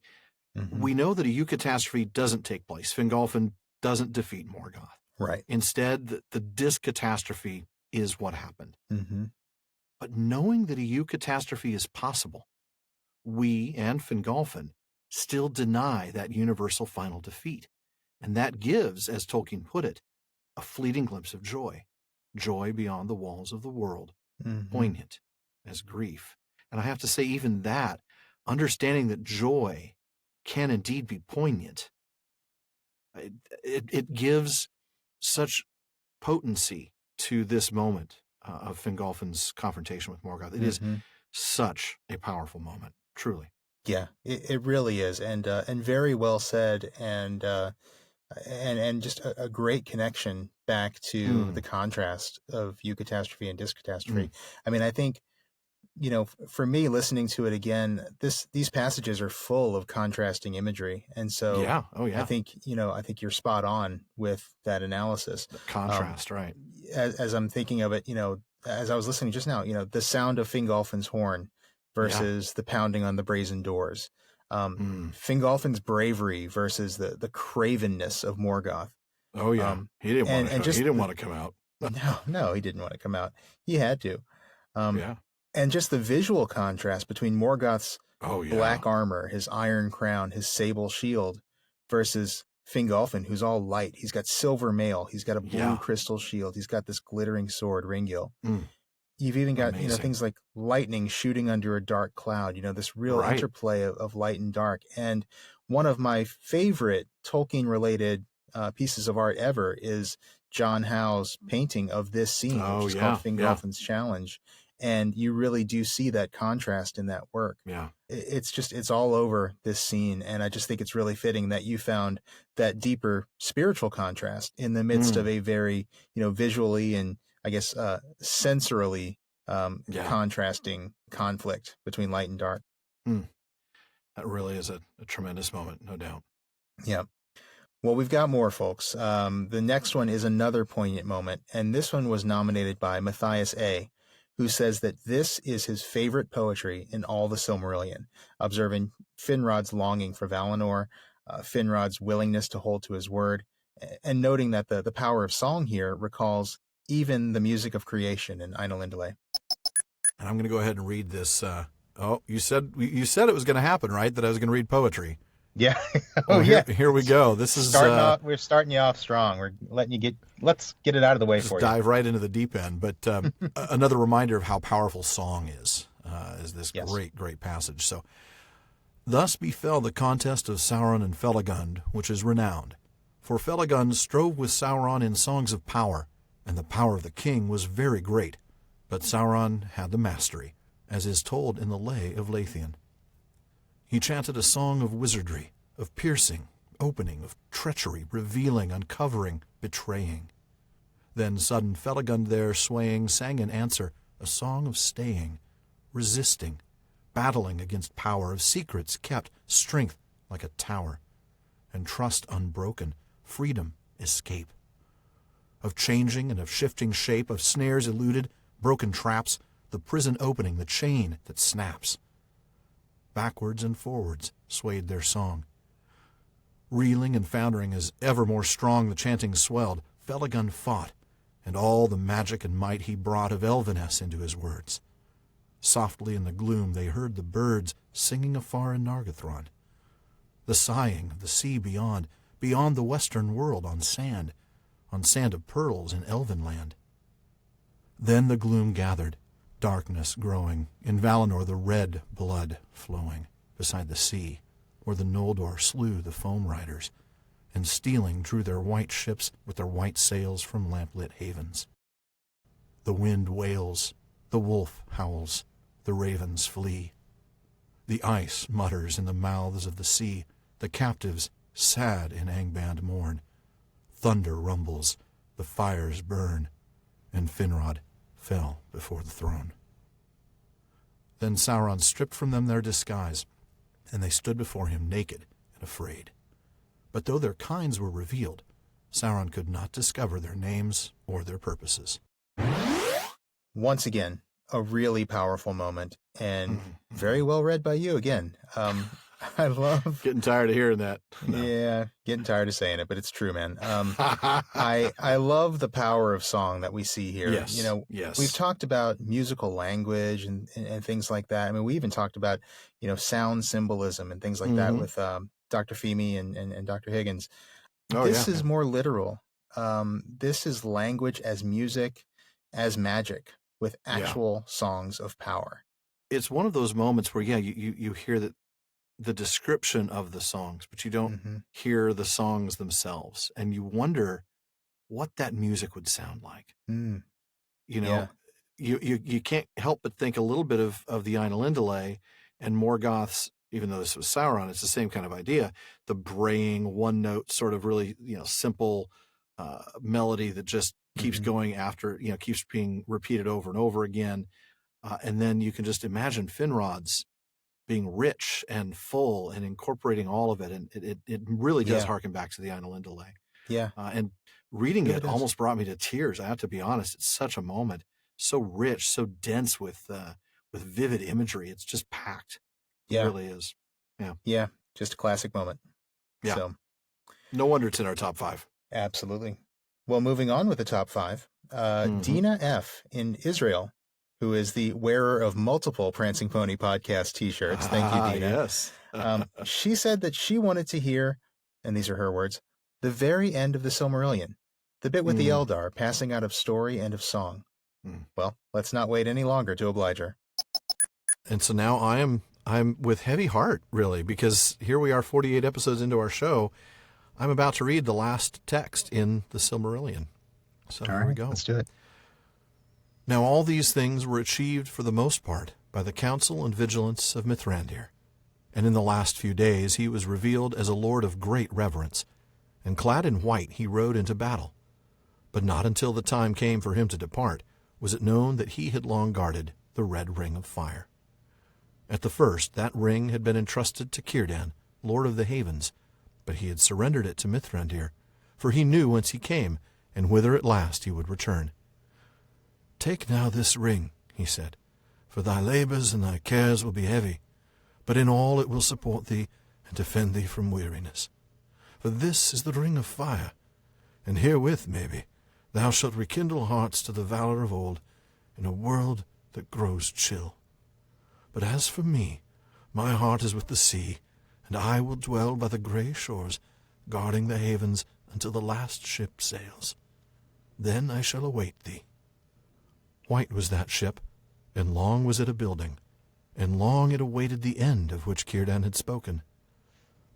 we know that a eucatastrophe doesn't take place. Fingolfin doesn't defeat Morgoth. Right. Instead, the discatastrophe is what happened. Mm-hmm. But knowing that a eucatastrophe is possible, we and Fingolfin still deny that universal final defeat. And that gives, as Tolkien put it, a fleeting glimpse of joy. Joy beyond the walls of the world, poignant as grief. And I have to say, even that, understanding that joy can indeed be poignant, it gives such potency to this moment of Fingolfin's confrontation with Morgoth. It is such a powerful moment, truly. Yeah, it really is, and very well said, and just a great connection back to the contrast of eucatastrophe and discatastrophe. I mean, I think, for me, listening to it again, these passages are full of contrasting imagery, and so I think you're spot on with that analysis. The contrast, right? As I'm thinking of it, as I was listening just now, the sound of Fingolfin's horn versus the pounding on the brazen doors. Fingolfin's bravery versus the cravenness of Morgoth. Oh yeah, he didn't want to come out. No, he didn't want to come out. He had to. And just the visual contrast between Morgoth's black armor, his iron crown, his sable shield, versus Fingolfin, who's all light. He's got silver mail. He's got a blue crystal shield. He's got this glittering sword, Ringil. You've even got things like lightning shooting under a dark cloud. This real interplay of light and dark. And one of my favorite Tolkien-related pieces of art ever is John Howe's painting of this scene, which is called Fingolfin's Challenge. And you really do see that contrast in that work. Yeah, it's all over this scene, and I just think it's really fitting that you found that deeper spiritual contrast in the midst of a very visually and I guess sensorily contrasting conflict between light and dark. That really is a tremendous moment, no doubt. Yeah. Well, we've got more, folks. The next one is another poignant moment, and this one was nominated by Matthias A., who says that this is his favorite poetry in all the Silmarillion, observing Finrod's longing for Valinor, Finrod's willingness to hold to his word, and noting that the power of song here recalls even the music of creation in Ainulindale. And I'm going to go ahead and read this. You said it was going to happen, right? That I was going to read poetry. Yeah. Here we go. This is we're starting you off strong. We're letting you let's get it out of the way for you. Dive right into the deep end. But another reminder of how powerful song is this great passage. So, thus befell the contest of Sauron and Felagund, which is renowned. For Felagund strove with Sauron in songs of power, and the power of the king was very great. But Sauron had the mastery, as is told in the Lay of Lathian. He chanted a song of wizardry, of piercing, opening, of treachery, revealing, uncovering, betraying. Then sudden Felagund there swaying sang in answer a song of staying, resisting, battling against power, of secrets kept, strength like a tower, and trust unbroken, freedom, escape. Of changing and of shifting shape, of snares eluded, broken traps, the prison opening, the chain that snaps. Backwards and forwards swayed their song. Reeling and foundering as ever more strong the chanting swelled, Felagund fought, and all the magic and might he brought of Elveness into his words. Softly in the gloom they heard the birds singing afar in Nargothrond. The sighing of the sea beyond the western world on sand of pearls in Elvenland. Then the gloom gathered, darkness growing, in Valinor the red blood flowing, beside the sea, where the Noldor slew the foam riders, and stealing drew their white ships with their white sails from lamplit havens. The wind wails, the wolf howls, the ravens flee. The ice mutters in the mouths of the sea, the captives sad in Angband mourn. Thunder rumbles, the fires burn, and Finrod fell before the throne. Then Sauron stripped from them their disguise, and they stood before him naked and afraid. But though their kinds were revealed, Sauron could not discover their names or their purposes. Once again, a really powerful moment, and very well read by you again. I love... Getting tired of hearing that. No. Yeah, getting tired of saying it, but it's true, man. I love the power of song that we see here. Yes, you know, yes. We've talked about musical language and things like that. I mean, we even talked about, sound symbolism and things like that with Dr. Feeney and Dr. Higgins. This is more literal. This is language as music, as magic, with actual songs of power. It's one of those moments where, you hear that the description of the songs, but you don't hear the songs themselves. And you wonder what that music would sound like. You can't help but think a little bit of the Ainulindalë and Morgoth's, even though this was Sauron, it's the same kind of idea. The braying one note sort of really, simple melody that just keeps going after, keeps being repeated over and over again. And then you can just imagine Finrod's being rich and full and incorporating all of it. And it really does harken back to the Ainulindalë. Yeah. And reading it almost brought me to tears. I have to be honest. It's such a moment, so rich, so dense with vivid imagery. It's just packed. It really is. Yeah. Yeah. Just a classic moment. Yeah. So, no wonder it's in our top 5. Absolutely. Well, moving on with the top 5, Dina F. in Israel, who is the wearer of multiple Prancing Pony podcast T-shirts. Thank you, Dina. Yes. She said that she wanted to hear, and these are her words, the very end of the Silmarillion, the bit with the Eldar passing out of story and of song. Well, let's not wait any longer to oblige her. And so now I'm with heavy heart, really, because here we are 48 episodes into our show. I'm about to read the last text in the Silmarillion. So here we go. Let's do it. Now all these things were achieved for the most part by the counsel and vigilance of Mithrandir. And in the last few days he was revealed as a lord of great reverence, and clad in white he rode into battle. But not until the time came for him to depart was it known that he had long guarded the red ring of fire. At the first that ring had been entrusted to Círdan, lord of the Havens, but he had surrendered it to Mithrandir, for he knew whence he came, and whither at last he would return. Take now this ring, he said, for thy labors and thy cares will be heavy, but in all it will support thee and defend thee from weariness. For this is the ring of fire, and herewith, maybe, thou shalt rekindle hearts to the valor of old in a world that grows chill. But as for me, my heart is with the sea, and I will dwell by the grey shores, guarding the havens until the last ship sails. Then I shall await thee. White was that ship, and long was it a building, and long it awaited the end of which Círdan had spoken.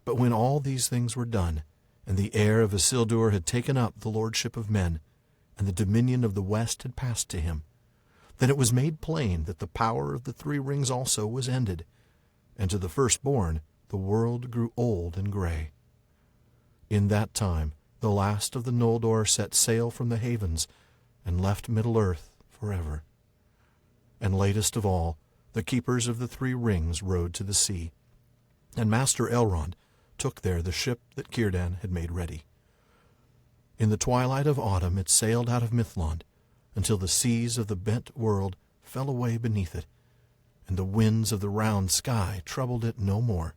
But when all these things were done, and the heir of Isildur had taken up the lordship of men, and the dominion of the west had passed to him, then it was made plain that the power of the 3 rings also was ended, and to the firstborn the world grew old and grey. In that time the last of the Noldor set sail from the havens, and left Middle-earth forever. And latest of all, the keepers of the 3 rings rode to the sea, and Master Elrond took there the ship that Círdan had made ready. In the twilight of autumn it sailed out of Mithlond, until the seas of the bent world fell away beneath it, and the winds of the round sky troubled it no more.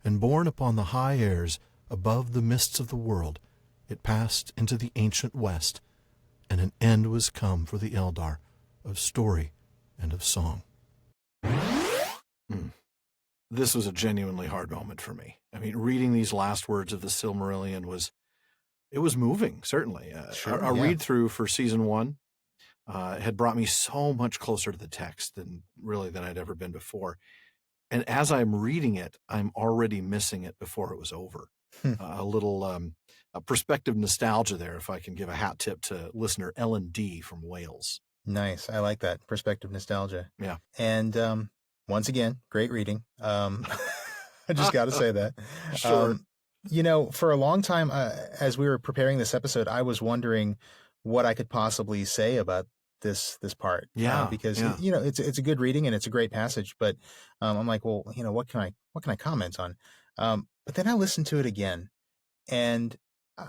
And borne upon the high airs above the mists of the world, it passed into the ancient west, and an end was come for the Eldar of story and of song. This was a genuinely hard moment for me. I mean, reading these last words of the Silmarillion was moving, certainly. A read-through for season 1 had brought me so much closer to the text than I'd ever been before. And as I'm reading it, I'm already missing it before it was over. A little perspective nostalgia there, if I can give a hat tip to listener Ellen D. from Wales. Nice. I like that. Perspective nostalgia. Yeah. And once again, great reading. I just got to say that. Sure. For a long time, as we were preparing this episode, I was wondering what I could possibly say about this part. Yeah, because yeah. it's a good reading and it's a great passage, but I'm like, well, what can I comment on? But then I listened to it again, and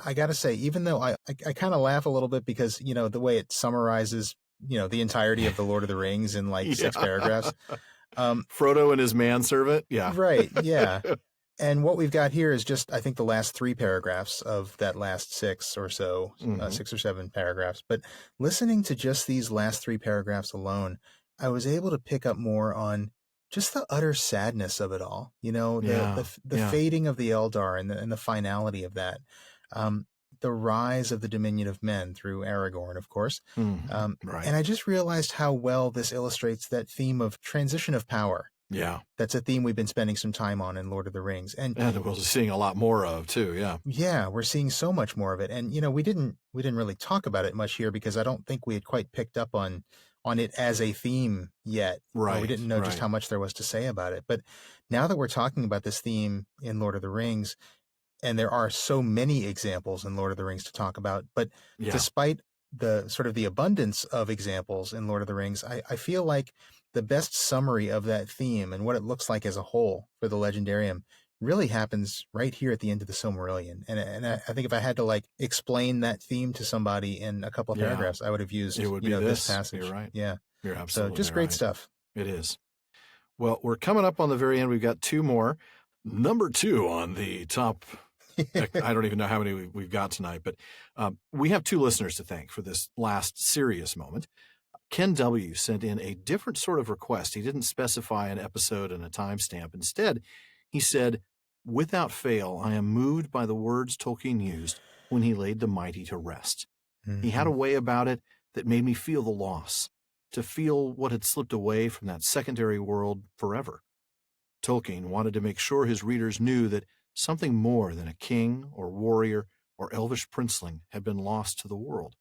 I got to say, even though I kind of laugh a little bit because the way it summarizes the entirety of the Lord of the Rings in like 6 paragraphs. Frodo and his manservant. Yeah. Right. Yeah. And what we've got here is just, I think, the last 3 paragraphs of that last 6 or so, 6 or 7 paragraphs. But listening to just these last 3 paragraphs alone, I was able to pick up more on just the utter sadness of it all. The fading of the Eldar and the finality of that. The rise of the Dominion of Men through Aragorn, of course. Right. And I just realized how well this illustrates that theme of transition of power. Yeah. That's a theme we've been spending some time on in Lord of the Rings. And we're seeing a lot more of too, yeah. Yeah, we're seeing so much more of it. And we didn't really talk about it much here because I don't think we had quite picked up on it as a theme yet. Right. We didn't know just how much there was to say about it. But now that we're talking about this theme in Lord of the Rings, and there are so many examples in Lord of the Rings to talk about, but despite the sort of the abundance of examples in Lord of the Rings, I feel like the best summary of that theme and what it looks like as a whole for the Legendarium really happens right here at the end of the Silmarillion. And I think if I had to like explain that theme to somebody in a couple of paragraphs, I would have used this passage. You're right. Yeah. You're absolutely so just great right. stuff. It is. Well, we're coming up on the very end. We've got 2 more. Number 2 on the top. I don't even know how many we've got tonight, but we have 2 listeners to thank for this last serious moment. Ken W. sent in a different sort of request. He didn't specify an episode and a timestamp. Instead, he said, "Without fail, I am moved by the words Tolkien used when he laid the mighty to rest. He had a way about it that made me feel the loss, to feel what had slipped away from that secondary world forever. Tolkien wanted to make sure his readers knew that something more than a king or warrior or elvish princeling had been lost to the world,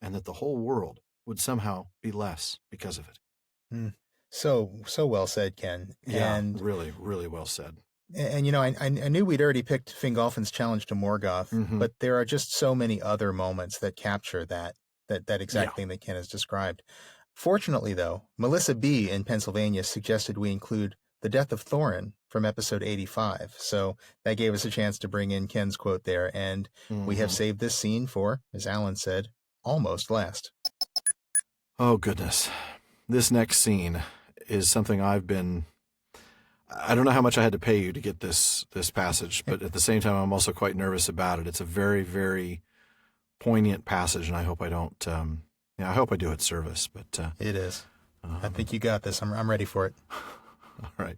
and that the whole world would somehow be less because of it." So well said, Ken. Yeah, and really, really well said. And I knew we'd already picked Fingolfin's challenge to Morgoth, but there are just so many other moments that capture that exact thing that Ken has described. Fortunately, though, Melissa B. in Pennsylvania suggested we include the death of Thorin from episode 85. So that gave us a chance to bring in Ken's quote there, and we have saved this scene for, as Alan said, almost last. Oh, goodness. This next scene is something I don't know how much I had to pay you to get this passage, but at the same time, I'm also quite nervous about it. It's a very, very poignant passage, and I hope I don't, I hope I do it service, but... it is. I think you got this. I'm ready for it. All right.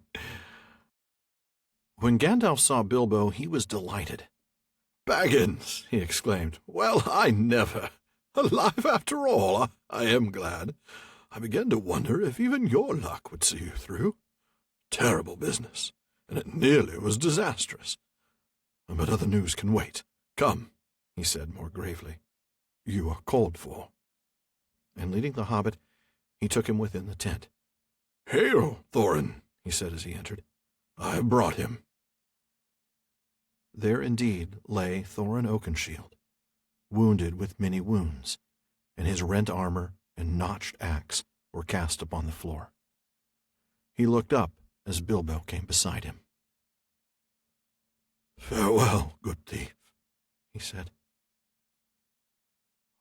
When Gandalf saw Bilbo, he was delighted. "Baggins!" he exclaimed. "Well, I never! Alive after all! I am glad. I began to wonder if even your luck would see you through. Terrible business, and it nearly was disastrous. But other news can wait. Come," he said more gravely. "You are called for." And leading the hobbit, he took him within the tent. "Hail, Thorin," he said as he entered. "I have brought him." There indeed lay Thorin Oakenshield, wounded with many wounds, and his rent armor and notched axe were cast upon the floor. He looked up as Bilbo came beside him. "Farewell, good thief," he said.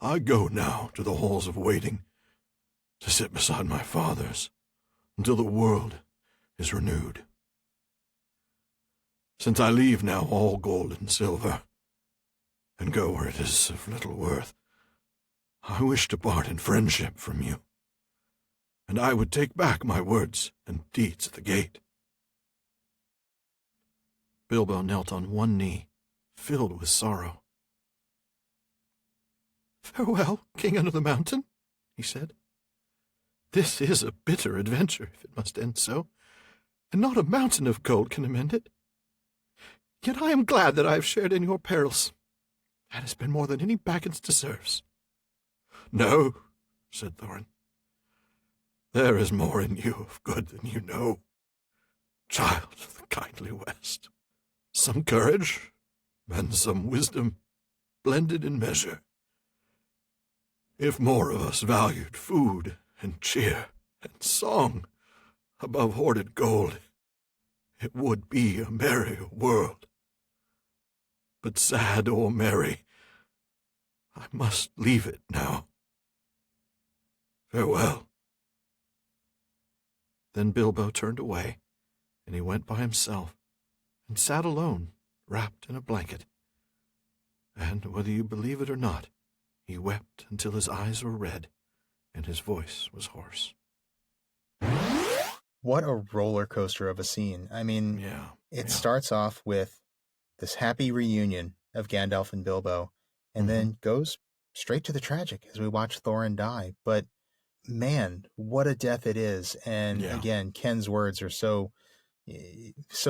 "I go now to the halls of waiting, to sit beside my fathers, until the world is renewed. Since I leave now all gold and silver, and go where it is of little worth, I wish to part in friendship from you, and I would take back my words and deeds at the gate." Bilbo knelt on one knee, filled with sorrow. "Farewell, King under the Mountain," he said. "This is a bitter adventure, if it must end so, and not a mountain of gold can amend it. Yet I am glad that I have shared in your perils. That has been more than any Baggins deserves." "No," said Thorin. "There is more in you of good than you know, child of the kindly West. Some courage and some wisdom blended in measure. If more of us valued food and cheer and song above hoarded gold, it would be a merrier world. But sad or merry, I must leave it now. Farewell. Then Bilbo turned away, and he went by himself, and sat alone, wrapped in a blanket. And whether you believe it or not, he wept until his eyes were red, and his voice was hoarse. What a roller coaster of a scene. I mean, it starts off with this happy reunion of Gandalf and Bilbo, and then goes straight to the tragic as we watch Thorin die. But man, what a death it is. And again, Ken's words are so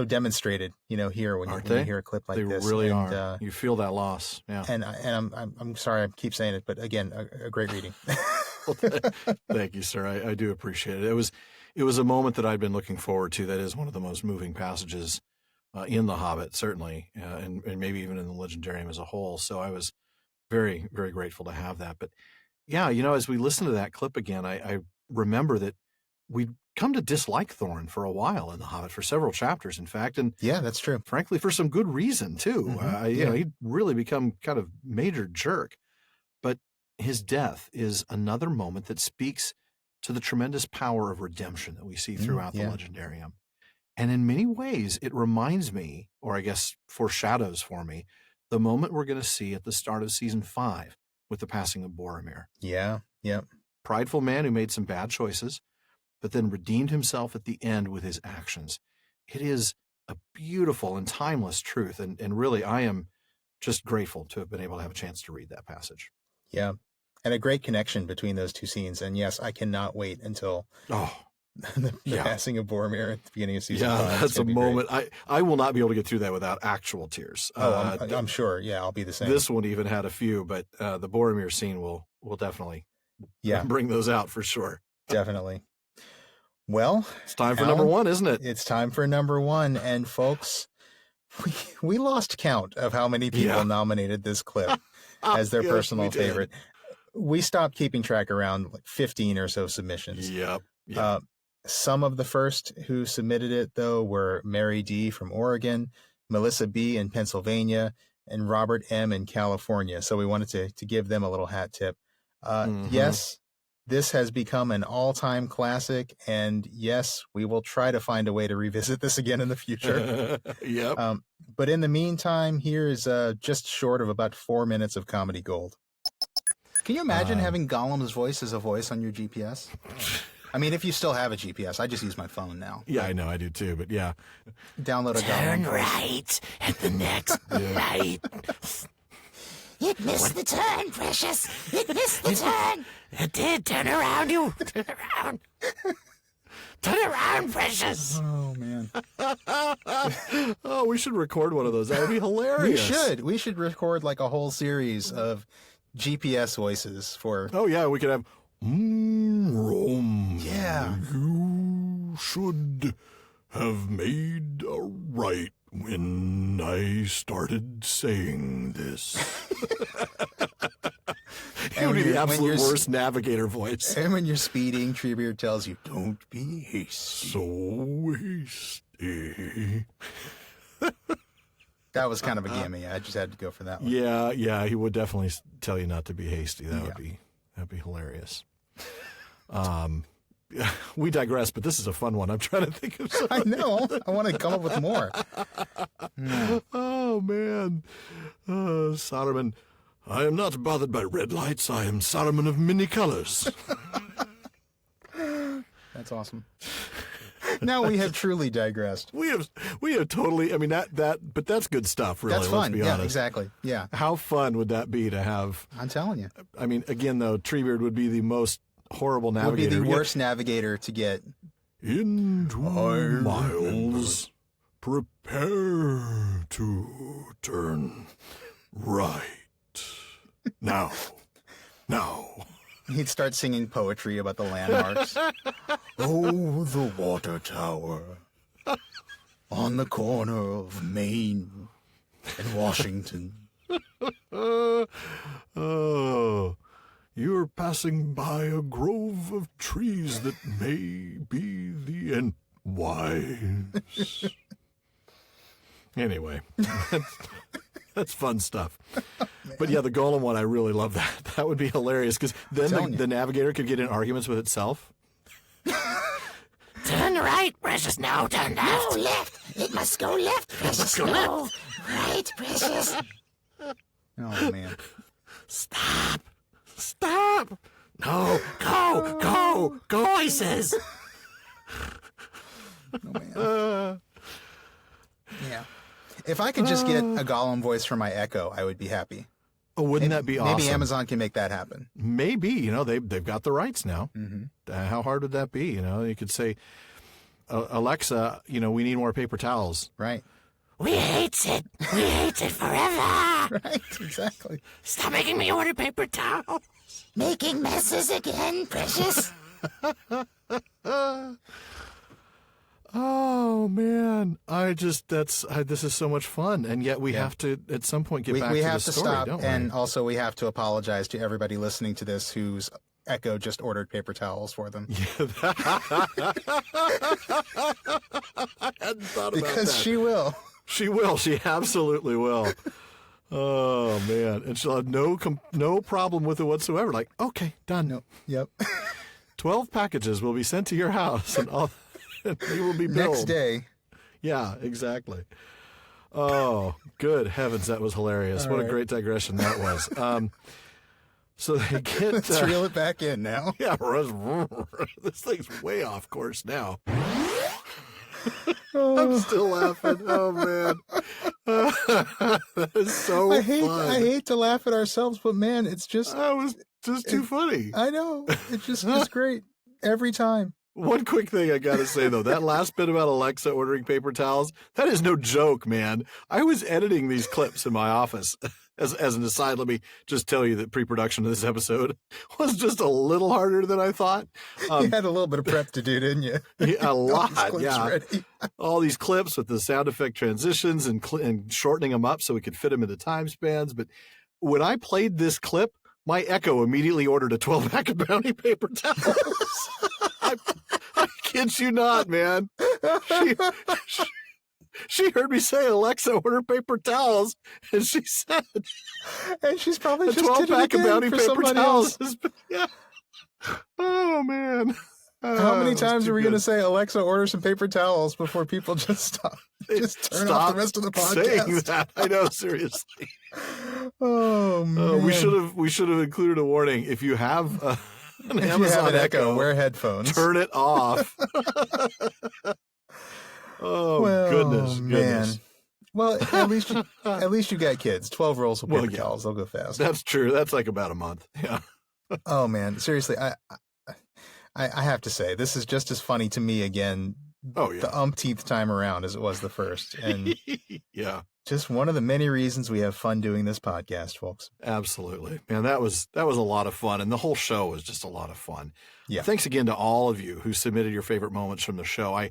demonstrated, here when you hear a clip like this. They really are. You feel that loss. Yeah. And I'm sorry I keep saying it, but again, a great reading. Thank you, sir. I do appreciate it. It was a moment that I'd been looking forward to. That is one of the most moving passages in The Hobbit, certainly, and maybe even in the Legendarium as a whole. So I was very, very grateful to have that. But yeah, as we listen to that clip again, I remember that we'd come to dislike Thorin for a while in The Hobbit, for several chapters, in fact. And yeah, that's true. Frankly, for some good reason, too. He'd really become kind of major jerk. But his death is another moment that speaks to the tremendous power of redemption that we see throughout the Legendarium. And in many ways, it reminds me, or I guess foreshadows for me, the moment we're going to see at the start of season 5 with the passing of Boromir. Yeah, yeah. Prideful man who made some bad choices, but then redeemed himself at the end with his actions. It is a beautiful and timeless truth. And really, I am just grateful to have been able to have a chance to read that passage. Yeah. And a great connection between those two scenes. And yes, I cannot wait until the passing of Boromir at the beginning of season 5. Yeah, that's a moment. I will not be able to get through that without actual tears. I'm sure. Yeah, I'll be the same. This one even had a few, but the Boromir scene will definitely bring those out for sure. Definitely. Well, it's time for number 1, isn't it? It's time for number 1. And folks, we lost count of how many people nominated this clip as their personal favorite. We stopped keeping track around like 15 or so submissions. Yep. Some of the first who submitted it, though, were Mary D. from Oregon, Melissa B. in Pennsylvania, and Robert M. in California. So we wanted to give them a little hat tip. Yes, this has become an all-time classic, and yes, we will try to find a way to revisit this again in the future. But in the meantime, here is just short of about 4 minutes of comedy gold. Can you imagine having Gollum's voice as a voice on your GPS? I mean, if you still have a GPS, I just use my phone now. Yeah, I know, I do too, but yeah. Download a Gollum. Turn right at the next light. It missed the turn, precious. It missed the turn. It did. Turn around, you. Turn around. Turn around, precious. Oh, man. Oh, we should record one of those. That would be hilarious. We should record like a whole series of GPS voices for... Oh, yeah, we could have... Rome. Yeah. You should have made a right when I started saying this. It would be the absolute worst navigator voice. And when you're speeding, Treebeard tells you, don't be hasty. So hasty. That was kind of a gimme. I just had to go for that one. Yeah, he would definitely tell you not to be hasty. That'd be hilarious. We digress, but this is a fun one. I'm trying to think of something. I know. I want to come up with more. Oh, man. Saruman. I am not bothered by red lights. I am Saruman of many colors. That's awesome. Now we have truly digressed. We have totally, I mean, but that's good stuff, really. That's fun. Let's be honest. Exactly. Yeah. How fun would that be to have? I'm telling you. I mean, again, though, Treebeard would be the most horrible navigator. Would be the worst navigator to get. In 2 miles, prepare to turn right. Now. He'd start singing poetry about the landmarks. Oh, the water tower on the corner of Maine and Washington. Oh, You're passing by a grove of trees that may be the end. Why? Anyway, that's fun stuff. But yeah, the golem one, I really love that. That would be hilarious because then the navigator could get in arguments with itself. Turn right, Precious. No, turn left. No, left. It must go left, Precious. No, right, Precious. Oh, man. Stop. No, go, he says. Oh, man. Yeah. If I could just get a Gollum voice for my Echo, I would be happy. Oh, wouldn't that be awesome? Maybe Amazon can make that happen. Maybe, they've got the rights now. Mm-hmm. How hard would that be? You could say, Alexa, we need more paper towels. Right. We hate it. We hate it forever. Right, exactly. Stop making me order paper towels. Making messes again, Precious. Oh man, this is so much fun, and yet we have to at some point get back to the story. We have to stop, don't we? And also we have to apologize to everybody listening to this whose Echo just ordered paper towels for them. Yeah, I hadn't thought about that. Because she will. She will. She absolutely will. Oh man, and she'll have no problem with it whatsoever. Like, okay, done. No. Yep. 12 packages will be sent to your house, and all. They will be billed. Next day. Yeah, exactly. Oh, good heavens, that was hilarious. What a great digression that was. So they get... Let's reel it back in now. Yeah, this thing's way off course now. I'm still laughing. Oh, man. That is so fun. I hate to laugh at ourselves, but man, it's just... That was just too funny. I know. It's great every time. One quick thing I gotta say though, that last bit about Alexa ordering paper towels, that is no joke, man. I was editing these clips in my office. As an aside, let me just tell you that pre-production of this episode was just a little harder than I thought. You had a little bit of prep to do, didn't you? A lot, yeah. Ready. All these clips with the sound effect transitions and shortening them up so we could fit them into time spans. But when I played this clip, my Echo immediately ordered a 12-pack of Bounty paper towels. I kid you not, man. She heard me say, Alexa, order paper towels, and she said, and she's probably a just 12-pack of Bounty paper towels. Yeah. Oh man. How many times are we going to say, Alexa, order some paper towels before people just stop? Just turn off the rest of the podcast. Saying that. I know, seriously. Oh man. We should have included a warning. If you have an if Amazon you have an Echo, Echo, wear headphones. Turn it off. Oh well, goodness. Man. Well, at least you got kids. 12 rolls of paper towels. They'll go fast. That's true. That's like about a month. Yeah. Oh man, seriously, I have to say, this is just as funny to me again. Oh yeah. The umpteenth time around as it was the first, and yeah, just one of the many reasons we have fun doing this podcast, folks. Absolutely, man. That was a lot of fun, and the whole show was just a lot of fun. Yeah. Thanks again to all of you who submitted your favorite moments from the show.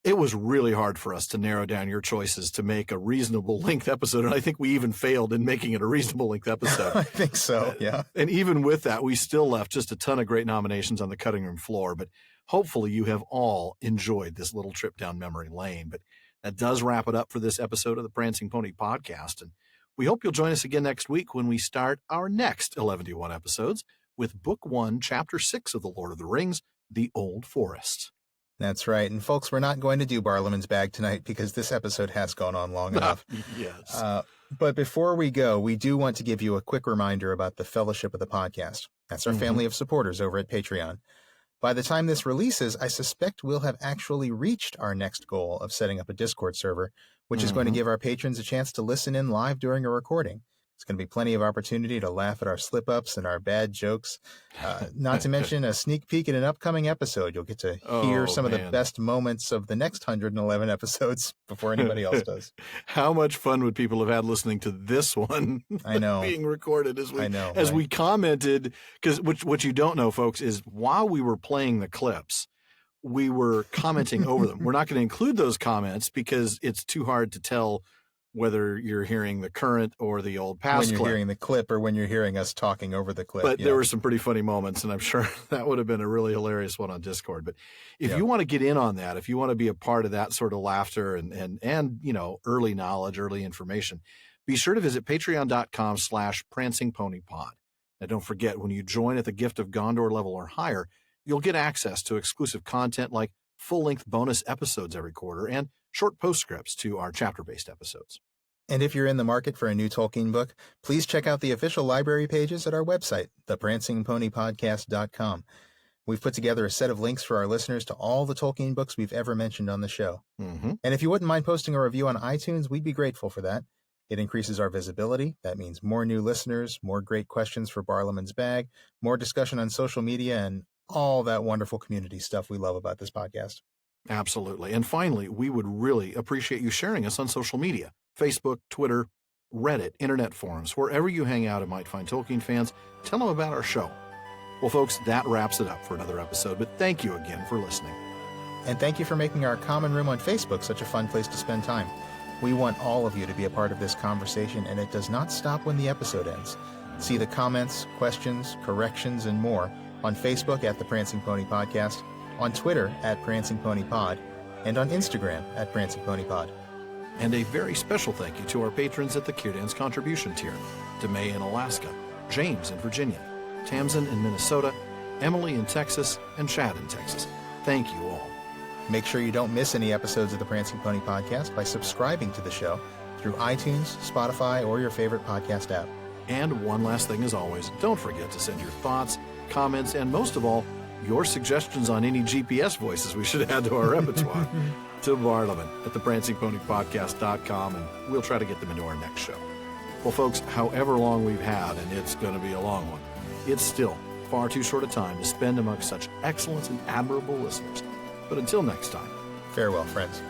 It was really hard for us to narrow down your choices to make a reasonable length episode. And I think we even failed in making it a reasonable length episode. I think so, yeah. And even with that, we still left just a ton of great nominations on the cutting room floor. But hopefully you have all enjoyed this little trip down memory lane. But that does wrap it up for this episode of the Prancing Pony Podcast. And we hope you'll join us again next week when we start our next 11-1 episodes with Book 1, Chapter 6 of The Lord of the Rings, The Old Forest. That's right. And folks, we're not going to do Barlaman's Bag tonight because this episode has gone on long enough. Yes. But before we go, we do want to give you a quick reminder about the Fellowship of the Podcast. That's our family of supporters over at Patreon. By the time this releases, I suspect we'll have actually reached our next goal of setting up a Discord server, which is going to give our patrons a chance to listen in live during a recording. It's going to be plenty of opportunity to laugh at our slip-ups and our bad jokes. Not to mention a sneak peek at an upcoming episode. You'll get to hear some of the best moments of the next 111 episodes before anybody else does. How much fun would people have had listening to this one? I know. Being recorded as we we commented, because what you don't know, folks, is while we were playing the clips, we were commenting over them. We're not going to include those comments because it's too hard to tell whether you're hearing the current or the old past when you're clip. hearing the clip or when you're hearing us talking over the clip. But there were some pretty funny moments, and I'm sure that would have been a really hilarious one on Discord. But if you want to get in on that, if you want to be a part of that sort of laughter and early knowledge, early information, be sure to visit patreon.com/prancingponypod. Now, don't forget, when you join at the Gift of Gondor level or higher, you'll get access to exclusive content like full-length bonus episodes every quarter and short postscripts to our chapter-based episodes. And if you're in the market for a new Tolkien book, please check out the official library pages at our website, theprancingponypodcast.com. We've put together a set of links for our listeners to all the Tolkien books we've ever mentioned on the show. Mm-hmm. And if you wouldn't mind posting a review on iTunes, we'd be grateful for that. It increases our visibility. That means more new listeners, more great questions for Barlaman's Bag, more discussion on social media, and all that wonderful community stuff we love about this podcast. Absolutely. And finally, we would really appreciate you sharing us on social media, Facebook, Twitter, Reddit, internet forums, wherever you hang out and might find Tolkien fans. Tell them about our show. Well, folks, that wraps it up for another episode, but thank you again for listening. And thank you for making our common room on Facebook such a fun place to spend time. We want all of you to be a part of this conversation, and it does not stop when the episode ends. See the comments, questions, corrections, and more on Facebook at The Prancing Pony Podcast, on Twitter at Prancing Pony Pod, and on Instagram at Prancing Pony Pod. And a very special thank you to our patrons at the Kierdan's contribution tier, DeMay in Alaska, James in Virginia, Tamsin in Minnesota, Emily in Texas, and Chad in Texas. Thank you all. Make sure you don't miss any episodes of the Prancing Pony Podcast by subscribing to the show through iTunes, Spotify, or your favorite podcast app. And one last thing as always, don't forget to send your thoughts, comments, and most of all, your suggestions on any GPS voices we should add to our repertoire to Barlaman at theprancingponypodcast.com, and we'll try to get them into our next show. Well, folks, however long we've had, and it's going to be a long one, it's still far too short a time to spend amongst such excellent and admirable listeners. But until next time, farewell, friends.